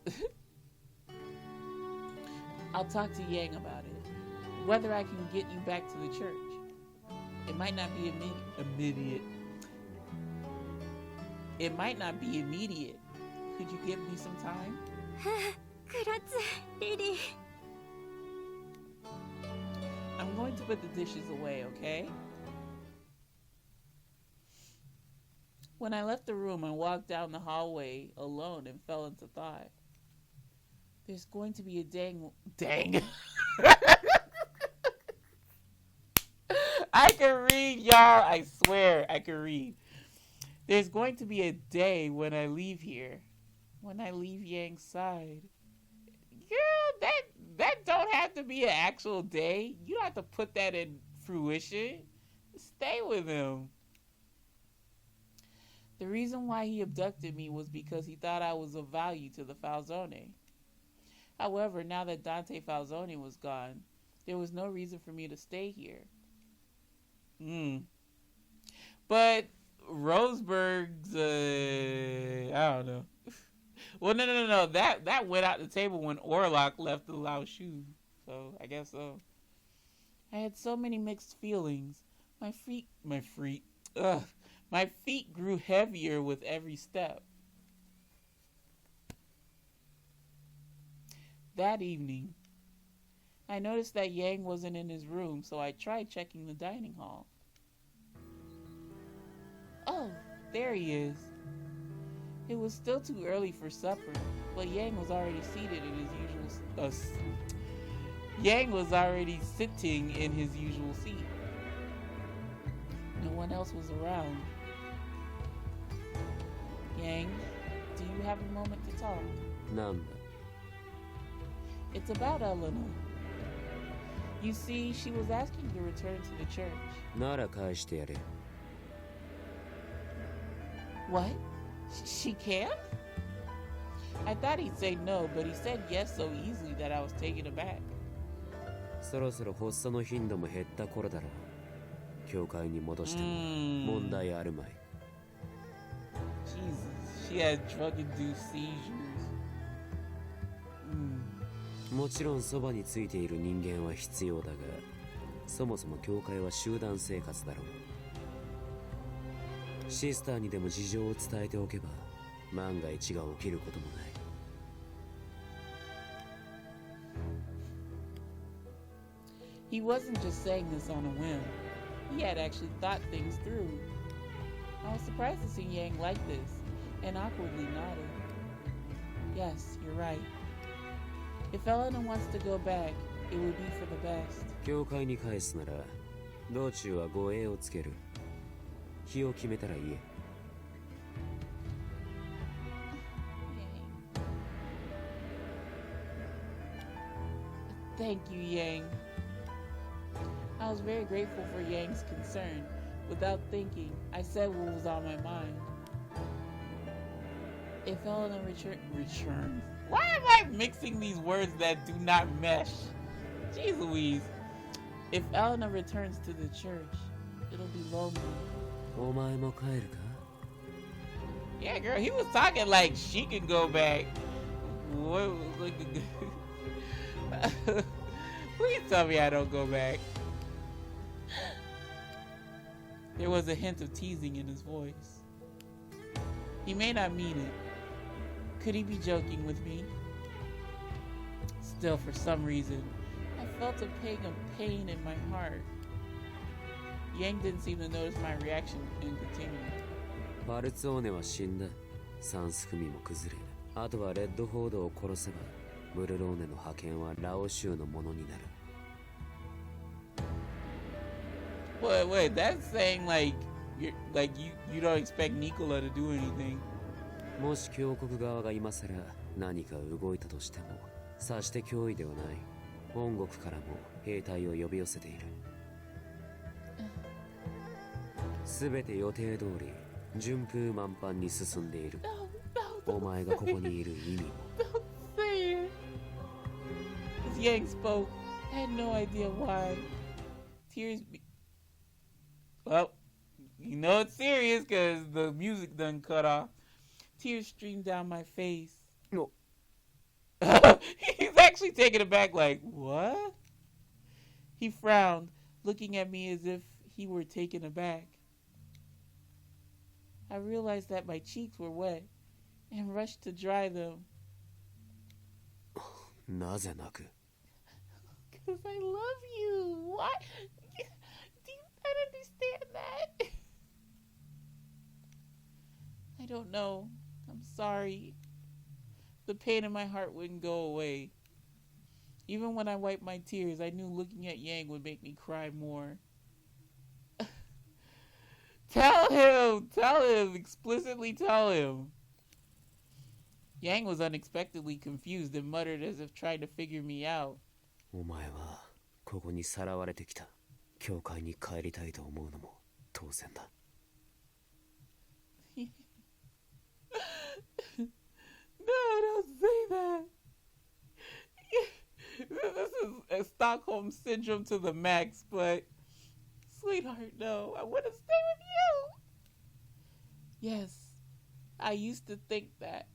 ー。 I'll talk to Yang about it. whether I can get you back to the church. It might not be immediate. It might not be immediate. Could you give me some time? クラツ、リリー。 I'm going to put the dishes away, okay? When I left the room, I walked down the hallway alone and fell into thought. There's going to be a dang. I can read, y'all. I swear I can read. There's going to be a day when I leave here. When I leave Yang's side. Girl, that don't have to be an actual day. You don't have to put that in fruition. Stay with him. The reason why he abducted me was because he thought I was of value to the Falzone. However, now that Dante Falzone was gone, there was no reason for me to stay here. But Roseburg's, I don't know. Well, no. That went out the table when Orlok left the Lao Shu. So, I guess so. I had so many mixed feelings. My feet grew heavier with every step. That evening, I noticed that Yang wasn't in his room, so I tried checking the dining hall. Oh, there he is. It was still too early for supper, but Yang was already seated in his usual Yang was already sitting in his usual seat. No one else was around. Yang, do you have a moment to talk? None. It's about Elena. You see, she was asking to return to the church. なら返してやれ。 What? She can't? I thought he'd say no, but he said yes so easily that I was taken aback. そろそろ発作の頻度も減った頃だろう。教会に戻しても問題あるまい。Jesus, she had drug-induced seizures. もちろんそばについている人間は必要だが、そもそも教会は集団生活だろう。シスターにでも事情を伝えておけば、万が一が起きることもない。He wasn't just saying this on a whim. He had actually thought things through. I was surprised to see Yang like this, and awkwardly nodded. Yes, you're right. If Elena wants to go back, it would be for the best. 教会に返すなら、道中は護衛をつける。日を決めたら言え。Thank you, Yang. I was very grateful for Yang's concern. Without thinking, I said what was on my mind. If Elena returns. Why am I mixing these words that do not mesh? Jeez Louise. If Elena returns to the church, it'll be lonely. お前も帰るか? Yeah, girl, he was talking like she can go back. What, like, please tell me I don't go back. There was a hint of teasing in his voice. He may not mean it. Could he be joking with me? Still, for some reason, I felt a pang of pain in my heart. Yang didn't seem to notice my reaction and continued. パルツォーネは死んだ。サンス組も崩れ。あとはレッドフォードを殺せば、ブルローネの覇権はラオ州のものになる。Wait, that's saying like you don't expect Nicola to do anything. もし教国側が今さら何か動いたとしても、さして脅威ではない。本国からも兵隊を呼び寄せている。すべて予定通り順風満帆に進んでいる。お前がここにいる意味も。Don't say it. As Yang spoke, I had no idea why. Well, you know it's serious because the music done cut off. Tears streamed down my face. No. He's actually taken aback like, what? He frowned, looking at me as if he were taken aback. I realized that my cheeks were wet and rushed to dry them. なぜ泣く? Because I love you. Why? Do you not understand that? I don't know. I'm sorry. The pain in my heart wouldn't go away. Even when I wiped my tears, I knew looking at Yang would make me cry more. Tell him, explicitly tell him. Yang was unexpectedly confused and muttered as if trying to figure me out. お前はここにさらわれてきた。教会に帰りたいと思うのも当然だ。No, don't say that. This is a Stockholm syndrome to the max, but sweetheart, no, I want to stay with you. Yes, I used to think that.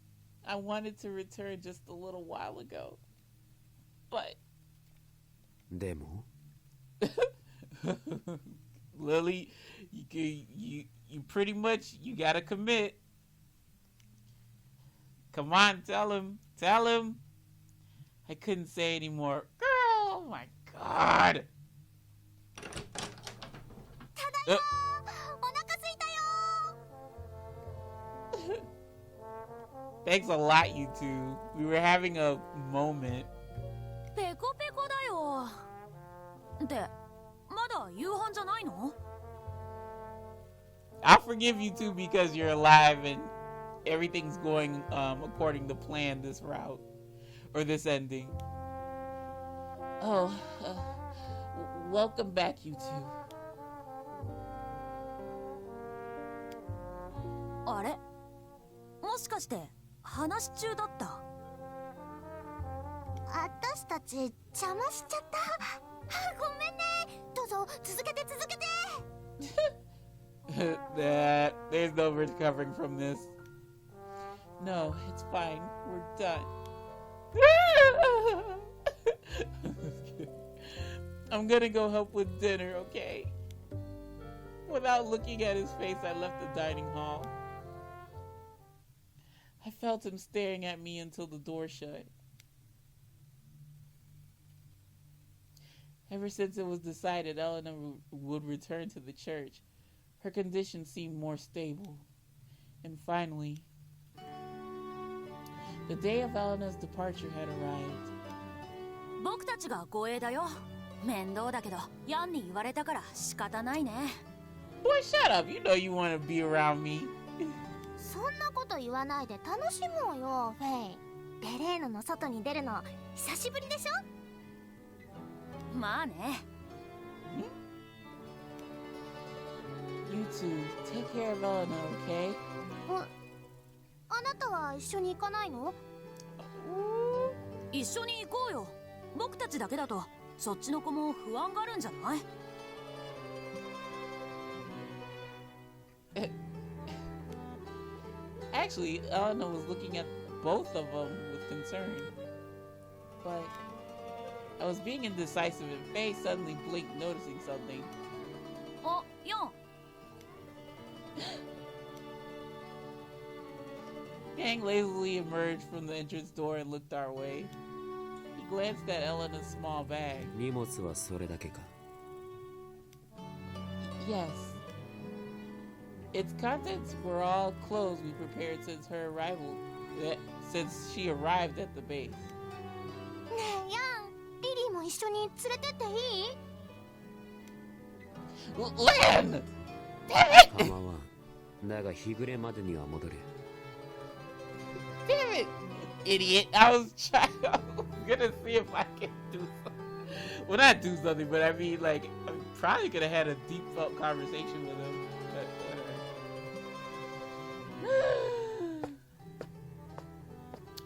I wanted to return just a little while ago, but でも Lily, you pretty much, you gotta commit. Come on, tell him. I couldn't say anymore. Girl, oh my god. Thanks a lot, you two. We were having a moment. ペコペコだよ。ってまだ夕飯じゃないの？ I'll forgive you two because you're alive and everything's going according to plan this route or this ending. Oh, welcome back, you two. あれ？もしかして話中だった？私たち邪魔しちゃった。ごめんね。どうぞ続けて。There's no recovering from this. No, it's fine. We're done. I'm gonna go help with dinner, okay? Without looking at his face, I left the dining hall. I felt him staring at me until the door shut. Ever since it was decided Elena would return to the church, her condition seemed more stable. And finally, the day of Elena's departure had arrived. 僕たちが護衛だよ。面倒だけど、ヤンに言われたから仕方ないね。Boy, shut up. You know you want to be around me. そんなこと言わないで楽しもうよ、フェイ。ベレーヌの外に出るの久しぶりでしょ？まあね。You two, take care of Elena, okay? あなたは一緒に行かないの？一緒に行こうよ。僕たちだけだとそっちの子も不安があるんじゃない？ Actually, Elena was looking at both of them with concern. But I was being indecisive and Faye suddenly blinked, noticing something. あ、ヤン。Yang lazily emerged from the entrance door and looked our way. He glanced at Elena's small bag. 荷物はそれだけか? Yes. Its contents were all clothes we prepared since her arrival, since she arrived at the base. ねえ、ヤン、リリーも一緒に連れてっていい？ Lan! Damn it! 構わん。だが日暮れまでには戻る。Damn it, idiot! I was gonna see if I can do something. Well, not do something, but I mean, like, I probably could have had a deep felt conversation with him. But whatever.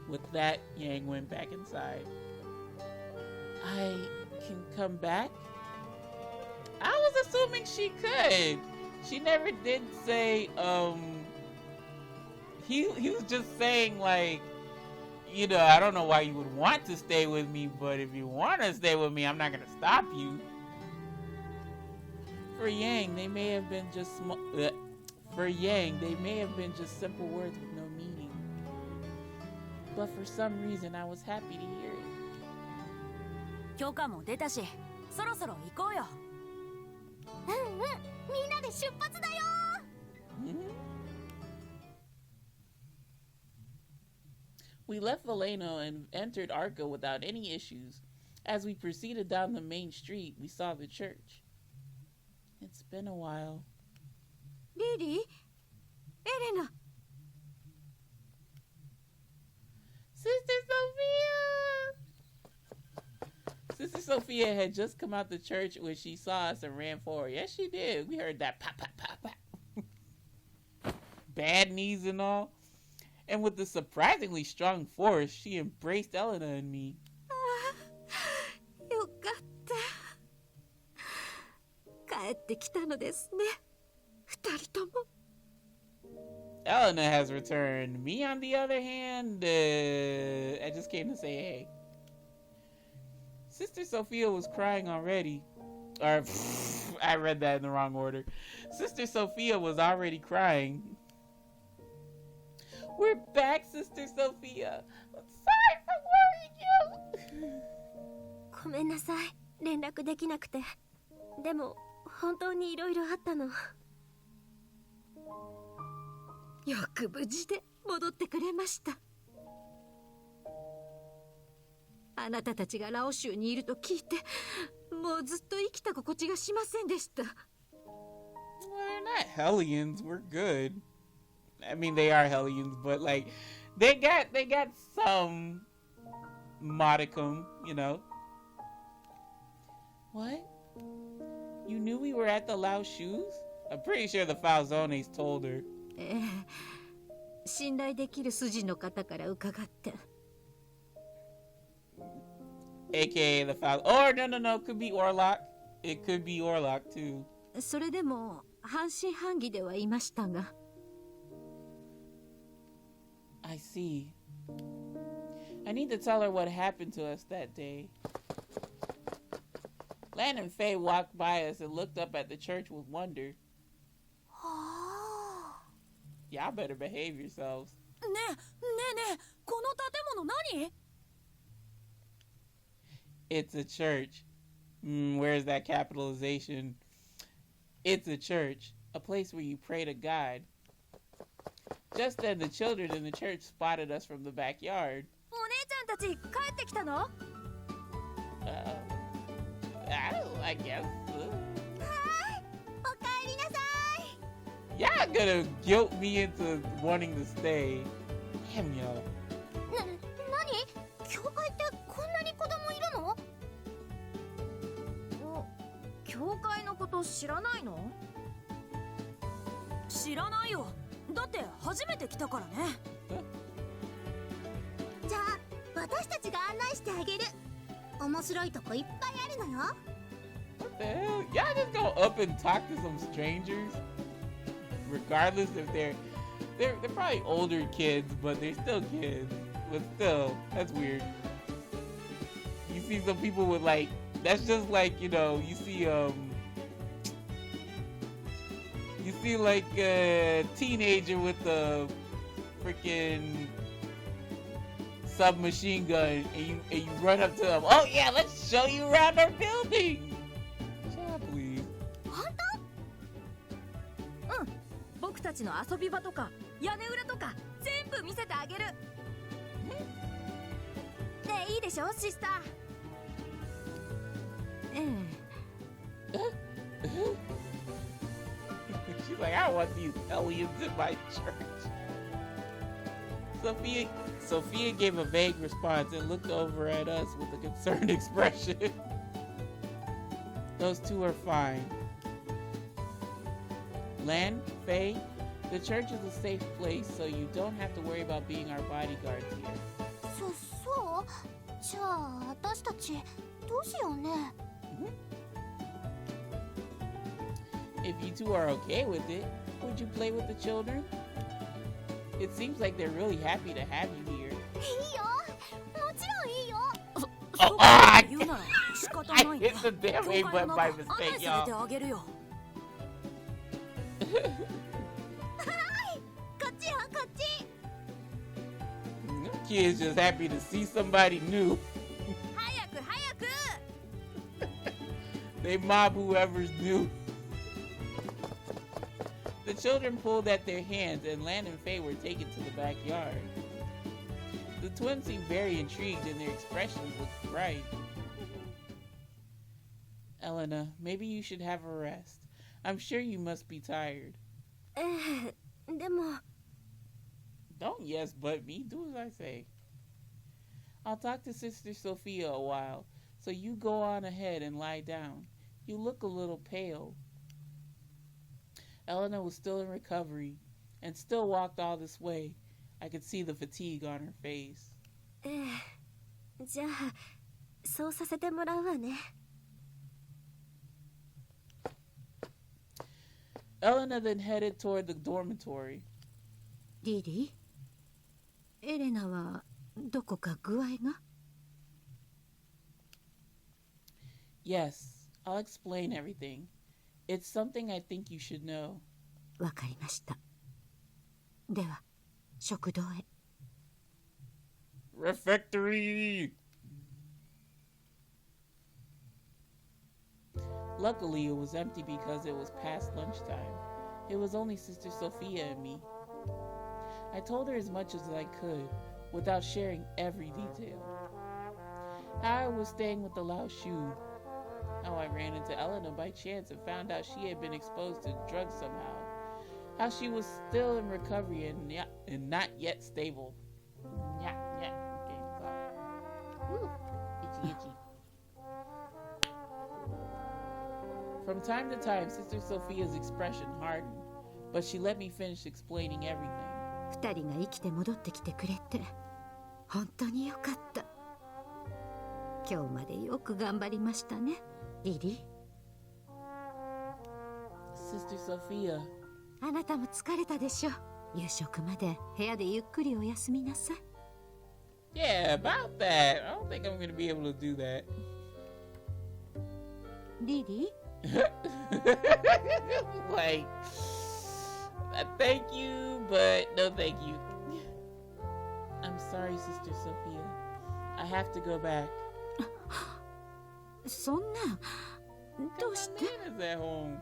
With that, Yang went back inside. I can come back? I was assuming she could. She never did say, he was just saying, like, you know, I don't know why you would want to stay with me, but if you want to stay with me, I'm not going to stop you. For Yang, they may have been just for Yang, they may have been just simple words with no meaning. But for some reason, I was happy to hear it. 許可も出たし、そろそろ行こうよ。うんうん、みんなで出発だよ。We left Valeno and entered Arca without any issues. As we proceeded down the main street, we saw the church. It's been a while. リリー、エレナ。Sister Sophia! Sister Sophia had just come out the church when she saw us and ran forward. Yes, she did. We heard that pop, pop, pop, pop. Bad knees and all. And with the surprisingly strong force, she embraced Elena and me. よかった。帰ってきたのですね。二人とも。Elena has returned. Me, on the other hand, I just came to say hey. Sister Sophia was crying already. Or, I read that in the wrong order. Sister Sophia was already crying. We're back, Sister Sophia. I'm sorry for worrying you. ごめんなさい。連絡できなくて。でも、本当にいろいろあったの。よく無事で戻ってくれました。あなたたちがラオ州にいると聞いて、もうずっと生きた心地がしませんでした。We're not Hellions. We're good. I mean, they are Hellions, but like, they got some modicum, you know. What? You knew we were at the Lao shoes? I'm pretty sure the Falzones told her. ええ、信頼できる筋の方から伺って。AKA the Fal. Or no, could be Orlok. It could be Orlok too. それでも半信半疑ではいましたが。I see. I need to tell her what happened to us that day. Lan and Faye walked by us and looked up at the church with wonder. Y'all better behave yourselves. ねえ、この建物何？ It's a church. Where's that capitalization? It's a church. A place where you pray to God. Just then, the children in the church spotted us from the backyard. お姉ちゃんたち帰ってきたの？ I guess. おかえりなさい。 Y'all gonna guilt me into wanting to stay. Damn y'all. 何？教会ってこんなに子供いるの？教会のこと知らないの？知らないよ。だって初めて来たからね。じゃあ私たちが案内してあげる。面白いとこいっぱいあるのよ。What the hell? Y'all just go up and talk to some strangers? Regardless if they're probably older kids, but they're still kids. But still, that's weird. You see some people with like, that's just like, you know, you see like a teenager with a freaking submachine gun and you run up to them. Oh yeah, let's show you around our building. Shut up, please. 本うん、僕たちの遊び場とか屋根裏とか全部見せてあげる。ねえ、いいでしょ、シスター。She's like, I don't want these aliens in my church. Sophia gave a vague response and looked over at us with a concerned expression. Those two are fine. Lan, Faye, the church is a safe place, so you don't have to worry about being our bodyguards here. そう？じゃあ私たちどうしようね。If you two are okay with it, would you play with the children? It seems like they're really happy to have you here. いいよ。もちろんいいよ。I 言うなら仕方 I ないね。 hit the damn A button by mistake, 案内されて y'all. あげるよ。Kids just happy to see somebody new. They mob whoever's new. The children pulled at their hands, and Lan and Faye were taken to the backyard. The twins seemed very intrigued, and their expressions looked bright. Elena, maybe you should have a rest. I'm sure you must be tired. でも Don't yes but me. Do as I say. I'll talk to Sister Sophia a while, so you go on ahead and lie down. You look a little pale. Elena was still in recovery and still walked all this way. I could see the fatigue on her face. じゃあそうさせてもらうわね。 Elena then headed toward the dormitory. リリー、エレナはどこか具合が？ Yes, I'll explain everything. It's something I think you should know. わかりました。では、食堂へ。Refectory! Luckily, it was empty because it was past lunchtime. It was only Sister Sophia and me. I told her as much as I could, without sharing every detail. How I was staying with the Lao Shu, how I ran into Elena by chance and found out she had been exposed to drugs somehow, how she was still in recovery and not yet stable. Okay, stop. Woo, itchy. From time to time, Sister Sophia's expression hardened, but she let me finish explaining everything. 二人が生きて戻ってきてくれて本当によかった。今日までよく頑張りましたね、リリー。Sister Sophia. あなたも疲れたでしょ。夕食まで部屋でゆっくりお休みなさい。Yeah, about that. I don't think I'm gonna be able to do that. リリー like, thank you, but no thank you. I'm sorry, Sister Sophia. I have to go back. そんな、どうして？ My man is at home.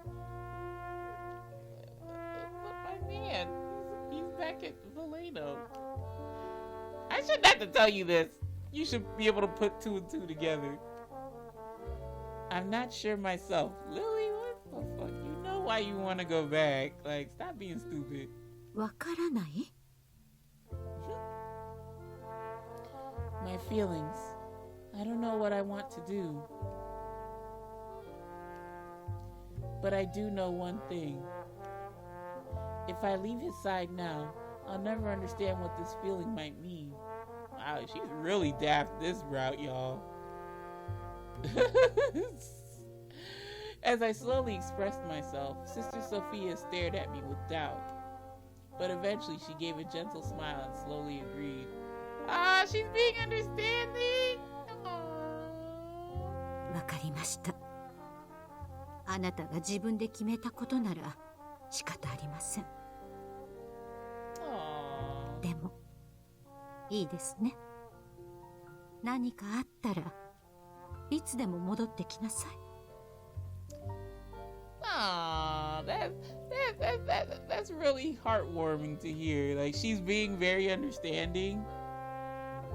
But my man, he's back at Valeno. I shouldn't have to tell you this. You should be able to put two and two together. I'm not sure myself. Lily, what the fuck? You know why you want to go back. Like, stop being stupid. わからない？ My feelings. I don't know what I want to do. But I do know one thing. If I leave his side now, I'll never understand what this feeling might mean. Wow, she's really daft this route, y'all. As I slowly expressed myself, Sister Sophia stared at me with doubt. But eventually she gave a gentle smile and slowly agreed. Ah, she's being understanding! Aww. わかりました。あなたが自分で決めたことなら仕方ありません。Aww. でも、いいですね。何かあったらいつでも戻ってきなさい。Aw, that's really heartwarming to hear. Like, she's being very understanding,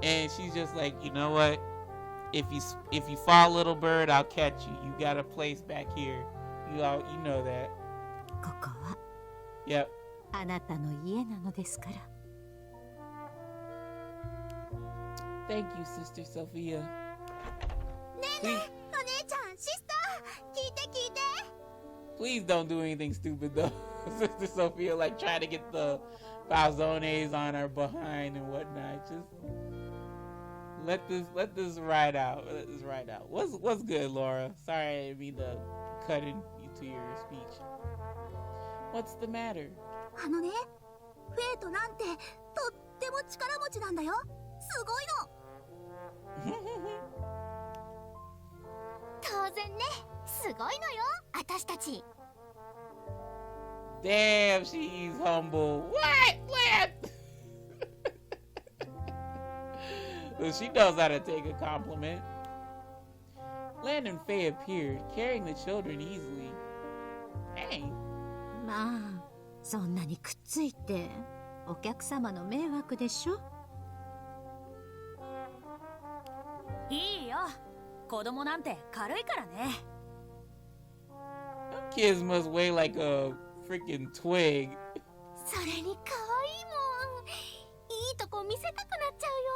and she's just like, you know what? If you fall, little bird, I'll catch you. You got a place back here. You know that. ここは Yep. あなたの家なのですから。Thank you, Sister Sophia. ねえねえ、お姉ちゃん、シスター、聞いて聞いて。 Please don't do anything stupid though. Sister Sophia, like, try to get the Falzones on her behind and whatnot. Just let this ride out. Let this ride out. What's good, Laura? Sorry I didn't mean to cut into your speech. What's the matter? あのね、フェイトなんてとっても力持ちなんだよ。すごいの。当然ね、すごいのよ、私たち。Damn, she's humble. What? What? Well, she knows how to take a compliment. Land and Faye appeared, carrying the children easily. Dang. まあ、そんなにくっついてお客様の迷惑でしょ。いいよ。子供なんて軽いからね。Kids must weigh like a freaking twig. それに可愛いもん。いいとこ見せたくなっちゃうよ。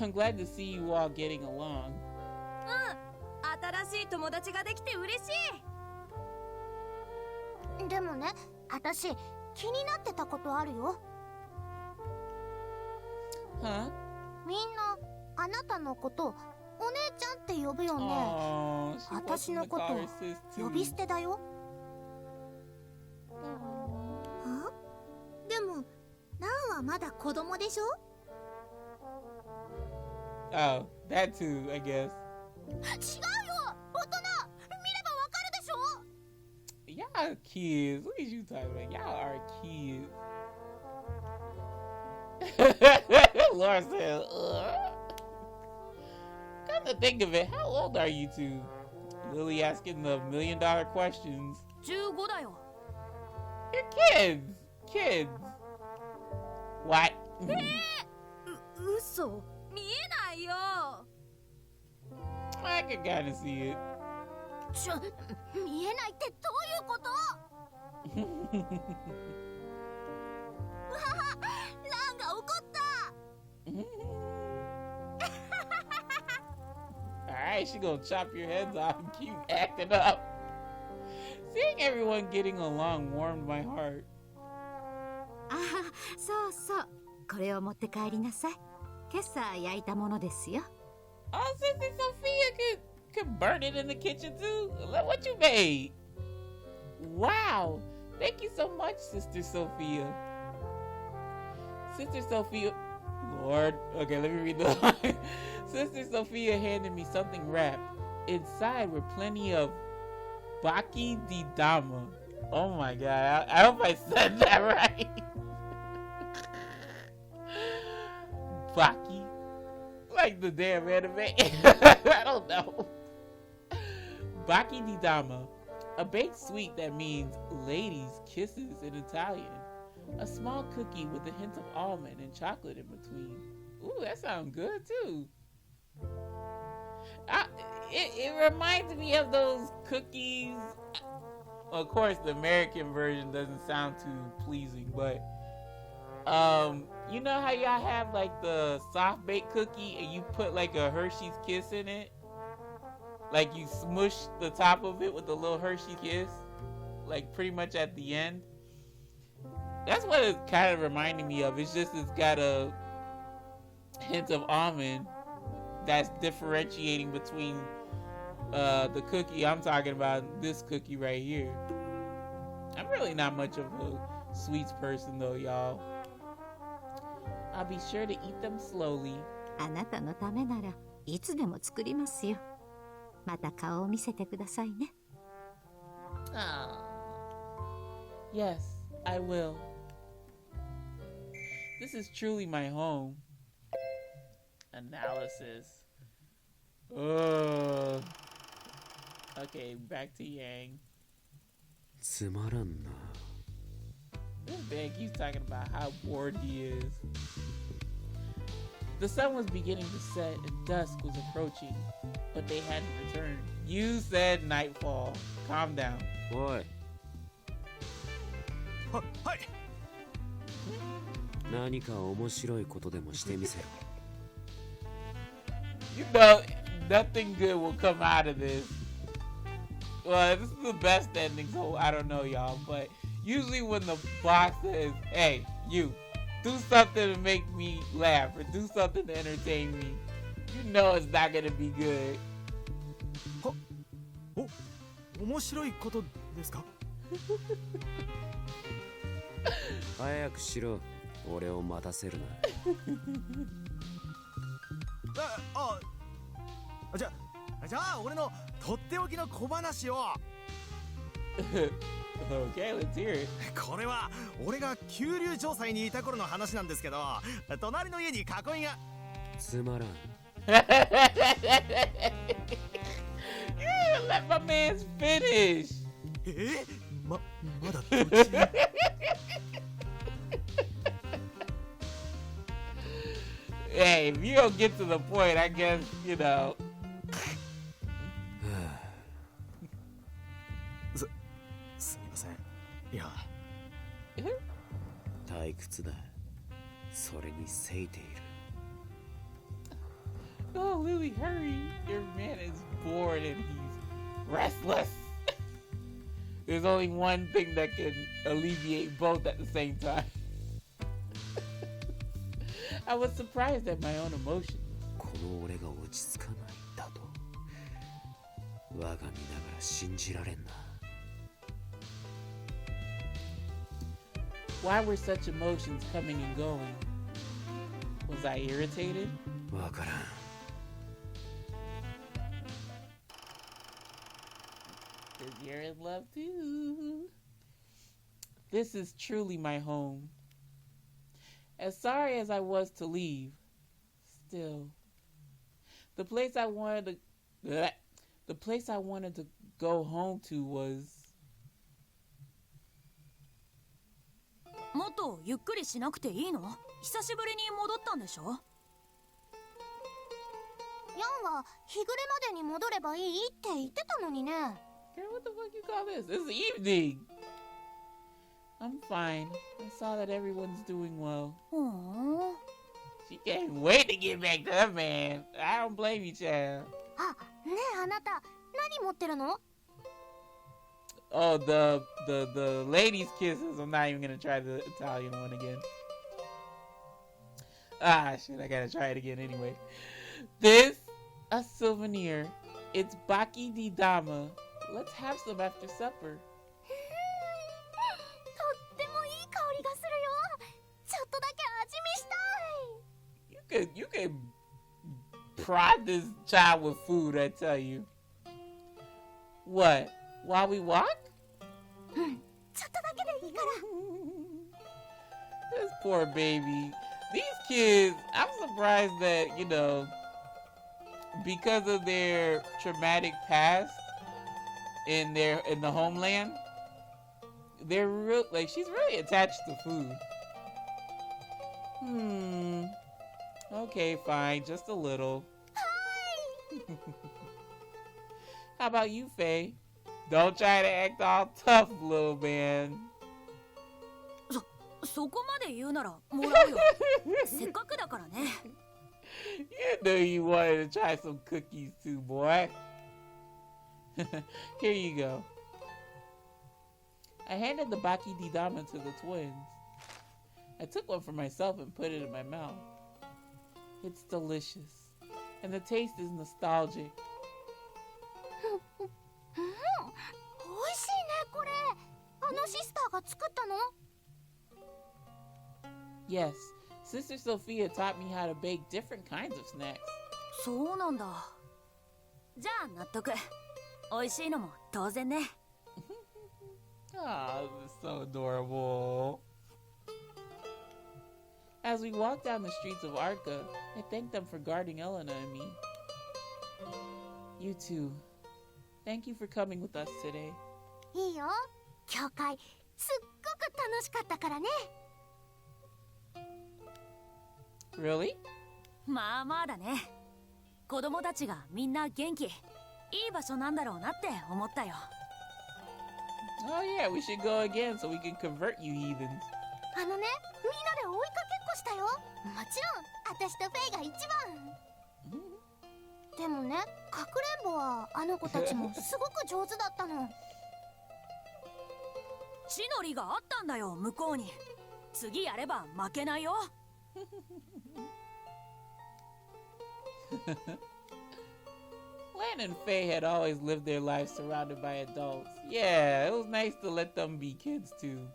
I'm glad to see you all getting along. 新しい友達ができて嬉しい。でもね、私気になってたことあるよ。Huh? みんなあなたのことお姉ちゃんって呼ぶよね。 Oh, she wants 私 to のこ call と her sis 呼 too. び捨てだよ。でもナンはまだ子供でしょ。 Oh, that too, I guess. 違うよ、大人。見ればわかるでしょ。 Y'all are kids. What are you talking about? Y'all are kids. Laura said, Come to think of it, how old are you two? Lily asking the $1 million questions. 15だよ。 You're kids. Kids. What? 嘘。見えないよ。I can kind of see it. 見えないってどういうこと。わあ、ランが怒った。Alright, she gonna chop your heads off and keep acting up. Seeing everyone getting along warmed my heart. ああ、そうそう。これを持って帰りなさい。今朝焼いたものですよ。 Oh, Sister Sophia could burn it in the kitchen too. Look what you made. Wow. Thank you so much, Sister Sophia. Sister Sophia. Lord. Okay, let me read the line. Sister Sophia handed me something wrapped. Inside were plenty of baki di dama. Oh my god. I hope I said that right. Baki? Like the damn anime? I don't know. Baki di dama. A baked sweet that means ladies' kisses in Italian. A small cookie with a hint of almond and chocolate in between. Ooh, that sounds good too. It reminds me of those cookies. Of course, the American version doesn't sound too pleasing, but you know how y'all have like the soft baked cookie and you put like a Hershey's Kiss in it? Like you smush the top of it with a little Hershey Kiss, like pretty much at the end. That's what it's kind of reminding me of. It's just it's got a hint of almond that's differentiating between the cookie I'm talking about, this cookie right here. I'm really not much of a sweets person though, y'all. I'll be sure to eat them slowly. あなたのためならいつでも作りますよ。また顔を見せてくださいね。Yes, I will. This is truly my home. Analysis. Okay, back to Yang. つまらんな。 This man keeps talking about how bored he is. The sun was beginning to set and dusk was approaching, but they hadn't returned. You said nightfall. Calm down. おい、はい。何か面白いことでもしてみせろ。You know, nothing good will come out of this. Well, this is the best ending, so I don't know, y'all. But usually when the boss says, hey, you, do something to make me laugh or do something to entertain me, you know it's not going to be good. 面白いことですか。早くしろ。俺を待たせるな。じゃあ俺のとっておきの小話を。Okay, let's hear it. これは俺が急流調査にいた頃の話なんですけど、隣の家に囲いが。つまらん。You didn't let my man finish. まだ途中。Hey, if you don't get to the point, I guess, you know. すみません。いや。退屈だ。それにせいている。Oh, Lily, hurry. Your man is bored and he's restless. There's only one thing that can alleviate both at the same time. I was surprised at my own emotions. この俺が落ち着かないだと。我が身ながら信じられんな。Why were such emotions coming and going? Was I irritated? わからん。Cause you're in love too. This is truly my home. As sorry as I was to leave, still, the place I wanted to go home to was. もっとゆっくりしなくていいの？久しぶりに戻ったんでしょ？ヤンは日暮れまでに戻ればいいって言ってたのにね。Girl, what the fuck you call this? It's evening. I'm fine. I saw that everyone's doing well. Aww. She can't wait to get back to her man. I don't blame you, child. あ、ねえあなた、何持ってるの？ Oh, the ladies' kisses. I'm not even gonna try the Italian one again. Ah, shit, I gotta try it again anyway. This, a souvenir. It's Baki di Dama. Let's have some after supper. とってもいい香りがするよ。ちょっとだけ味見したい。You could prod this child with food, I tell you. What? While we walk? ちょっとだけでいいから。This poor baby. These kids, I'm surprised that, you know, because of their traumatic past in the homeland, they're real, like, she's really attached to food. Okay, fine, just a little. How about you, Faye? Don't try to act all tough, little man. そこまで言うならもらうよ。せっかくだからね。You knew you wanted to try some cookies too, boy. Here you go. I handed the Baki di Dama to the twins. I took one for myself and put it in my mouth. It's delicious, and the taste is nostalgic. 美味しいねこれ。あのシスターが作ったの？ Yes, Sister Sophia taught me how to bake different kinds of snacks. そうなんだ。じゃあ納得。美味しいのも当然ね。Ah, this is so adorable. As we walked down the streets of Arca, I thanked them for guarding Elena and me. You too. Thank you for coming with us today. いいよ。教会すっごく楽しかったからね。Really? まあまあだね。子供たちがみんな元気。いい場所なんだろうなって思ったよ。Oh yeah, we should go again so we can convert you heathens. あのね、みんなで追いかけっこしたよ。もちろん、私とフェイが一番。でもね、かくれんぼはあの子たちもすごく上手だったの。地の利があったんだよ、向こうに。次やれば負けないよ。Lan and Faye had always lived their lives surrounded by adults. Yeah, it was nice to let them be kids too.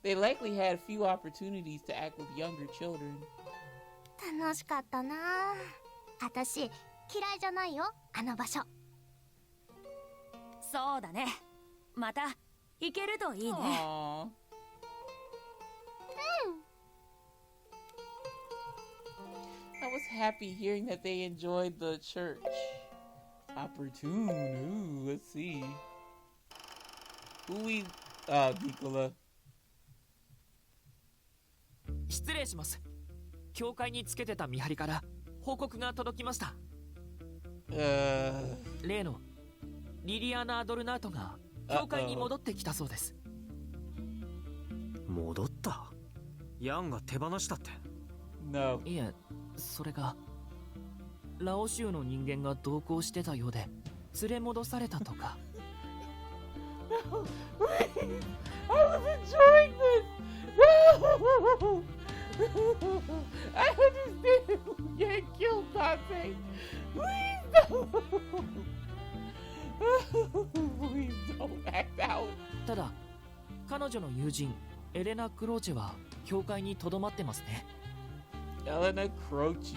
They likely had few opportunities to act with younger children. 楽しかったな。私、嫌いじゃないよ、あの場所。そうだね。また行けるといいね。Aww. I was happy hearing that they enjoyed the church. Opportune. Ooh, let's see. Who we... Nicola. 失礼します。教会につけてた見張りから報告が届きました。例のリリアナ・ドルナートが教会に戻ってきたそうです。戻った？ヤンが手放したって？ No. いえ、それがラオ州の人間が同行してたようで連れ戻されたとか。No, please. I was enjoying this. No. I understand. Yang killed Dante. Please don't. Please don't act out. ただ、彼女の友人エレナ・クローチェは教会にとどまってますね。Elena Croce.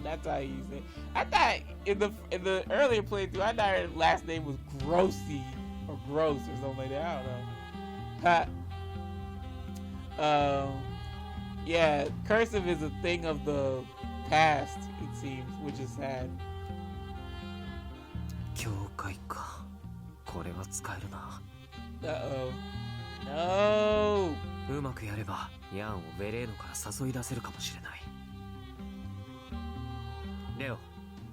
That's how you say it. I thought in the earlier playthrough, I thought her last name was Grossy or Gross or something like that. I don't know. Yeah, cursive is a thing of the past, it seems, which is sad. 教会か。これは使えるな。No. うまくやればヤンをベレーノから誘い出せるかもしれない。レオ、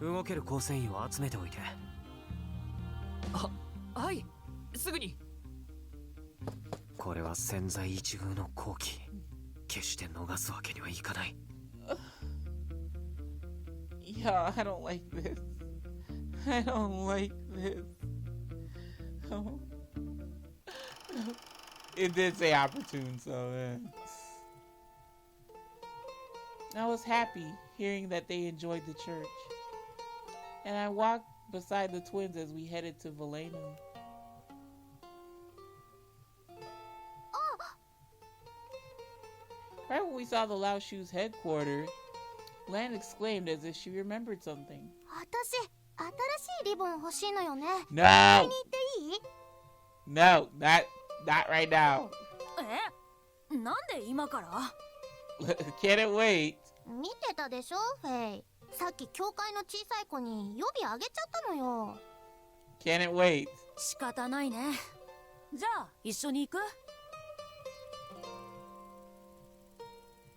動ける構成員を集めておいて。はい、すぐに。これは千載一遇の好機。決して逃すわけにはいかない。Yeah, I don't like this. I don't like this. Oh. It did say opportune, so I was happy hearing that they enjoyed the church. And I walked beside the twins as we headed to Valeno. Right when we saw the Lao Shu's headquarters, Lan exclaimed as if she remembered something. 私、新しいリボン欲しいのよね。 No! 買いに行っていい？ No, not right now. なんで今から？ Can it wait? 見てたでしょ、フェイ。さっき教会の小さい子に予備あげちゃったのよ。 Can it wait? 仕方ないね。じゃあ一緒に行く？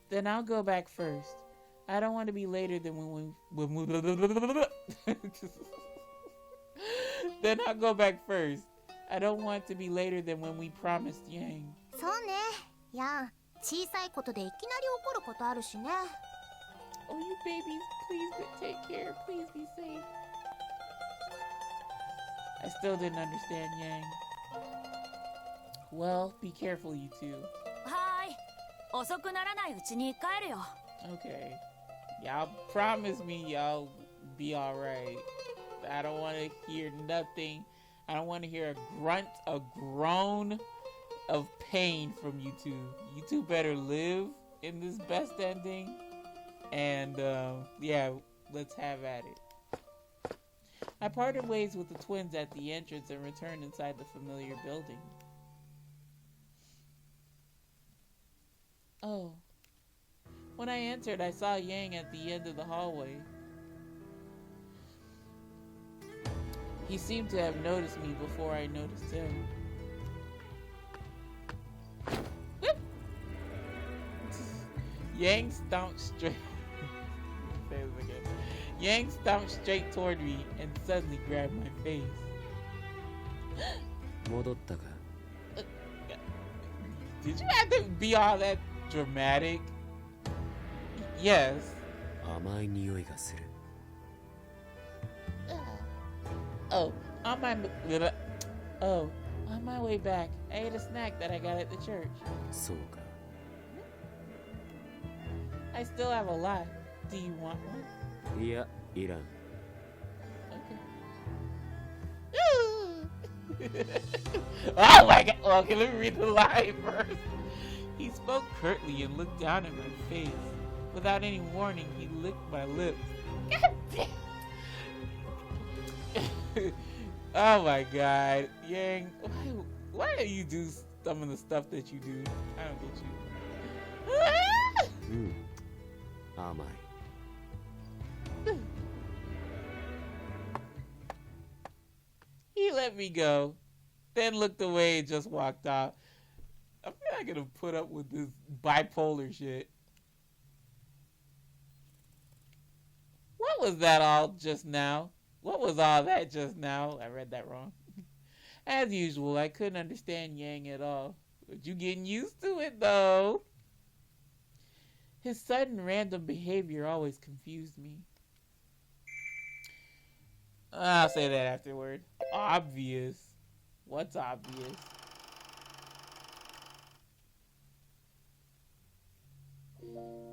Then I'll go back first. I don't want to be later than when we... Then I'll go back first. I don't want to be later than when we promised Yang. そうね。やん、小さいことでいきなり怒ることあるしね。Oh, you babies, please take care. Please be safe. I still didn't understand Yang. Well, be careful, you two. はーい。遅くならないうちに帰るよ。Okay. Y'all promise me y'all be alright. I don't want to hear nothing. I don't want to hear a grunt, a groan of pain from you two. You two better live in this best ending. And, yeah, let's have at it. I parted ways with the twins at the entrance and returned inside the familiar building. Oh. When I entered, I saw Yang at the end of the hallway. He seemed to have noticed me before I noticed him. Whoop! Yang stomped straight. Say this again. Yang stomped straight toward me and suddenly grabbed my face. 戻ったか? Did you have to be all that dramatic? Yes. 甘い匂いがする. Oh, on my way back, I ate a snack that I got at the church. そうか. I still have a lot. Do you want one? いや、いらん. Okay. Oh my god! Okay, let me read the line first. He spoke curtly and looked down at my face. Without any warning, he licked my lips. God damn. Oh my god. Yang, why do you do some of the stuff that you do? I don't get you. 甘い。 He let me go, then looked away and just walked off. I'm not gonna put up with this bipolar shit. What was that all just now? What was all that just now? I read that wrong. As usual, I couldn't understand Yang at all. But you getting used to it though. His sudden random behavior always confused me. I'll say that afterward. Obvious. What's obvious?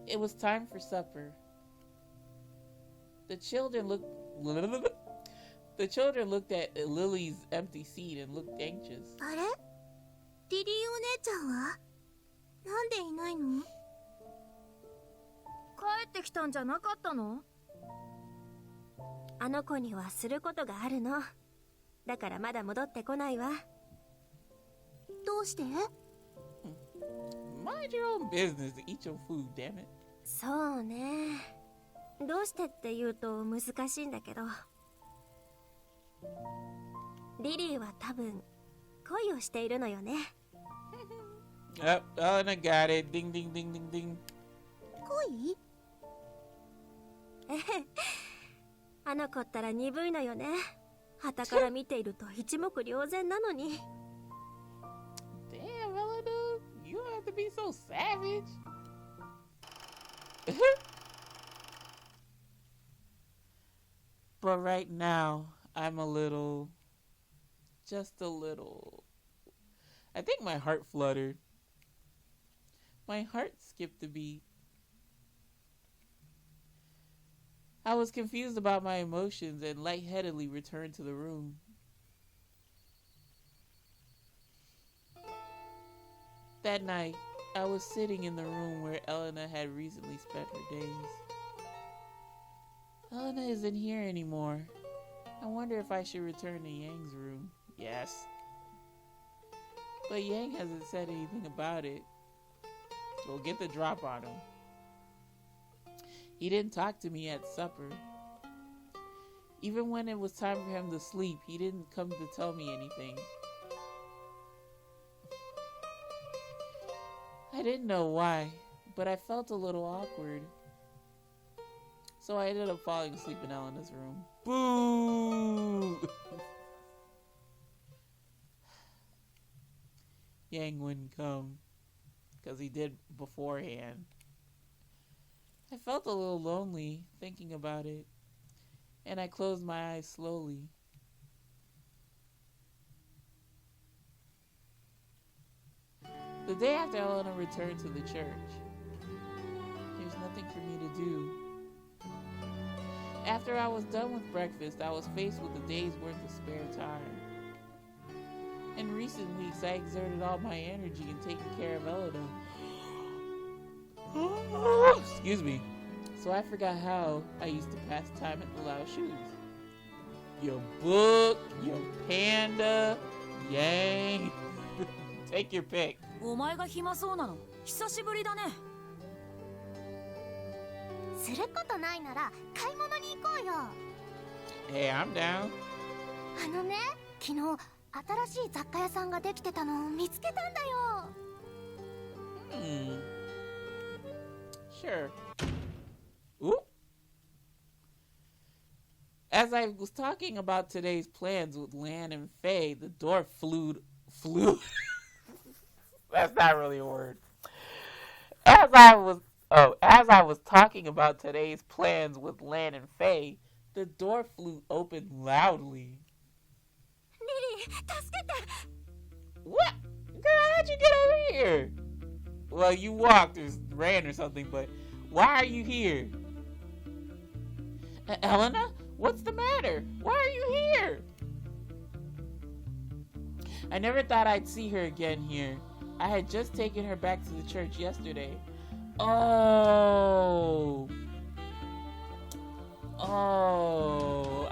It was time for supper. The children looked at Lily's empty seat and looked anxious. あれ？リリーお姉ちゃんは？なんでいないの？帰ってきたんじゃなかったの？あの子にはすることがあるの。だからまだ戻ってこないわ。どうして？ Mind your own business and eat your food, damn it. そうね。どうしてって言うと難しいんだけど。リリーは多分恋をしているのよね。Yep, Elena got it. Ding, ding, ding, ding, ding. 恋？えへ、あの子ったら鈍いのよね。傍から見ていると一目瞭然なのに。Damn, Elena, you don't have to be so savage. But right now, I'm a little, just a little. I think my heart fluttered. My heart skipped a beat. I was confused about my emotions and lightheadedly returned to the room. That night, I was sitting in the room where Elena had recently spent her days. Elena isn't here anymore. I wonder if I should return to Yang's room. Yes. But Yang hasn't said anything about it. We'll get the drop on him. He didn't talk to me at supper. Even when it was time for him to sleep, he didn't come to tell me anything. I didn't know why, but I felt a little awkward. So I ended up falling asleep in Elena's room. Boo! Yang wouldn't come, because he did beforehand. I felt a little lonely thinking about it, and I closed my eyes slowly. The day after Elena returned to the church, there's nothing for me to do. After I was done with breakfast, I was faced with a day's worth of spare time. In recent weeks, I exerted all my energy in taking care of Elena. Excuse me. So I forgot how I used to pass time at the Lao Shoes. Your book, your panda, Yang. Take your pick. お前が暇そうなの久しぶりだね。することないなら買い物に行こうよ。 Hey, I'm down. あのね、昨日新しい雑貨屋さんができてたのを見つけたんだよ。Sure. Ooh. As I was talking about today's plans with Lan and Faye, the door flew. That's not really a word. As I was talking about today's plans with Lan and Faye, the door flew open loudly. Lily, 助けて! What? Girl, how'd you get over here? Well, you walked or ran or something, but why are you here? Elena? What's the matter? Why are you here? I never thought I'd see her again here. I had just taken her back to the church yesterday. Oh. Oh,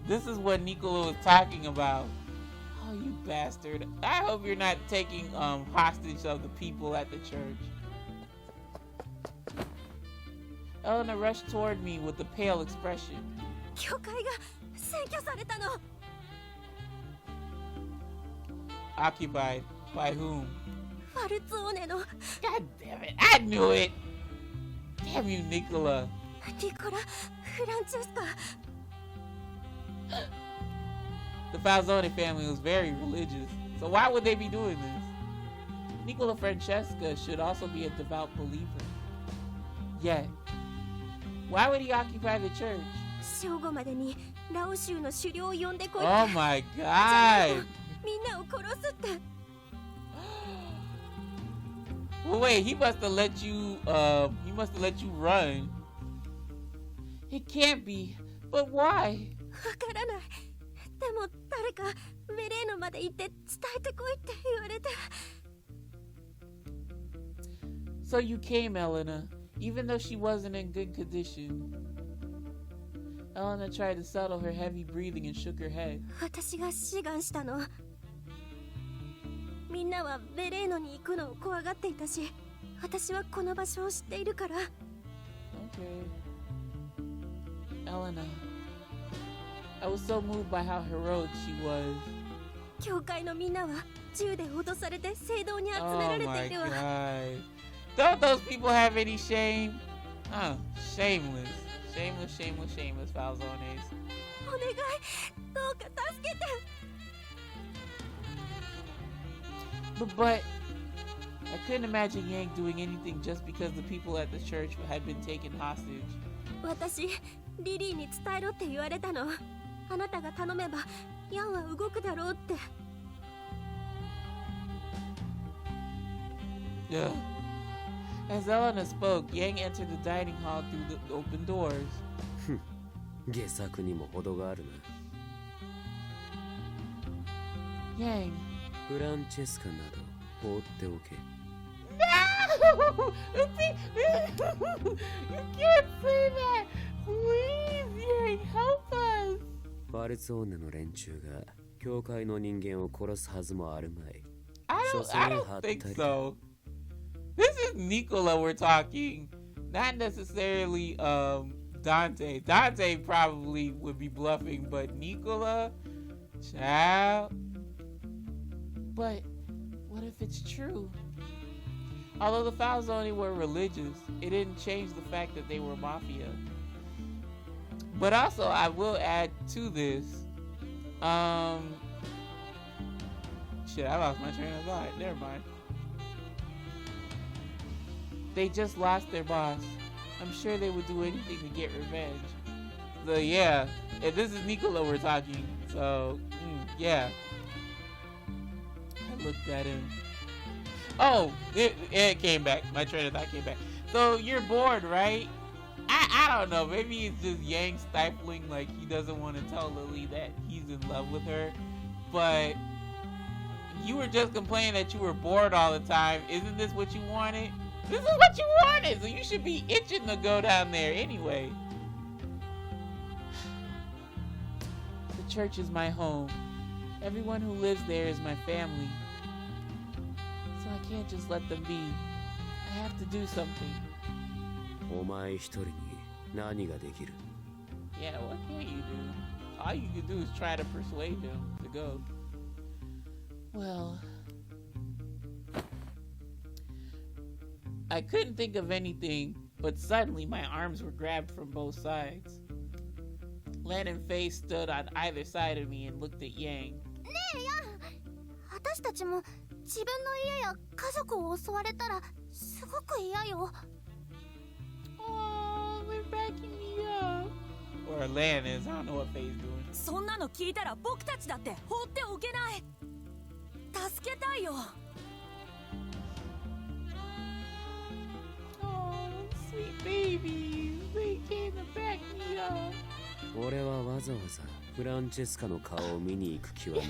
this is what Nicola was talking about. Oh, you bastard. I hope you're not taking hostage of the people at the church. Elena rushed toward me with a pale expression. 教会が占拠されたの。 Occupied by whom? ファルツォーネの。 God damn it! I knew it! Damn you, Nicola. ニコラ・フランチェスカ。 The Falzone family was very religious, so why would they be doing this? Nicola Francesca should also be a devout believer. Yet, why would he occupy the church? 正午までにラオ州の首領を呼んでこいって。 Oh my god! みんなを殺すって。 Well, wait, he must have let you run. It can't be, but why? わからない。でも誰かベレーノまで行って伝えてこいって言われて。 So you came, Elena, even though she wasn't in good condition. Elena tried to settle her heavy breathing and shook her head. 私が志願したの。みんなはベレーノに行くのを怖がっていたし、私はこの場所を知っているから。 Okay. Elena, I was so moved by how heroic she was. 教会のみんなは銃で脅されて聖堂に集められているわ。 Oh my god. Don't those people have any shame? Shameless. Shameless, shameless, shameless Falzones. お願い、どうか助けて。 But I couldn't imagine Yang doing anything just because the people at the church had been taken hostage. 私、リリーに伝えろって言われたの。あなたが頼めば、ヤンは動くだろうって。 Yeah. As Elena spoke, Yang entered the dining hall through the open doors. 下作にも程があるな。 Yang. フランチェスカなど放っておけ。 No! You can't say that! Please, Yang, help us! ファルツォーネの連中が教会の人間を殺すはずもあるまい。 I don't think so. This is Nicola we're talking, not necessarily Dante. Dante probably would be bluffing, but Nicola, Ciao. But what if it's true? Although the Falzoni were religious, it didn't change the fact that they were mafia. But also, I will add to this. Shit, I lost my train of thought. Never mind. They just lost their boss. I'm sure they would do anything to get revenge. So yeah, if this is Nicola we're talking. So yeah. I looked at him. Oh, it came back. My train of thought came back. So you're bored, right? I don't know. Maybe it's just Yang stifling, like he doesn't want to tell Lily that he's in love with her. But you were just complaining that you were bored all the time. Isn't this what you wanted? This is what you wanted, so you should be itching to go down there anyway. The church is my home. Everyone who lives there is my family. So I can't just let them be. I have to do something. お前一人に何ができる？ Yeah, what can you do? All you can do is try to persuade him to go. Well, I couldn't think of anything, but suddenly my arms were grabbed from both sides. Len and Faye stood on either side of me and looked at Yang. ねえヤン、私たちも自分の家や家族を襲われたらすごく嫌よ。 Oh, they're backing me up. Or Len is. I don't know what Faye's doing. そんなの聞いたら僕たちだって放っておけない。助けたいよ。 Oh, sweet babies. They came to back me up. 俺はわざわざフランチェスカの顔を見に行く気はない。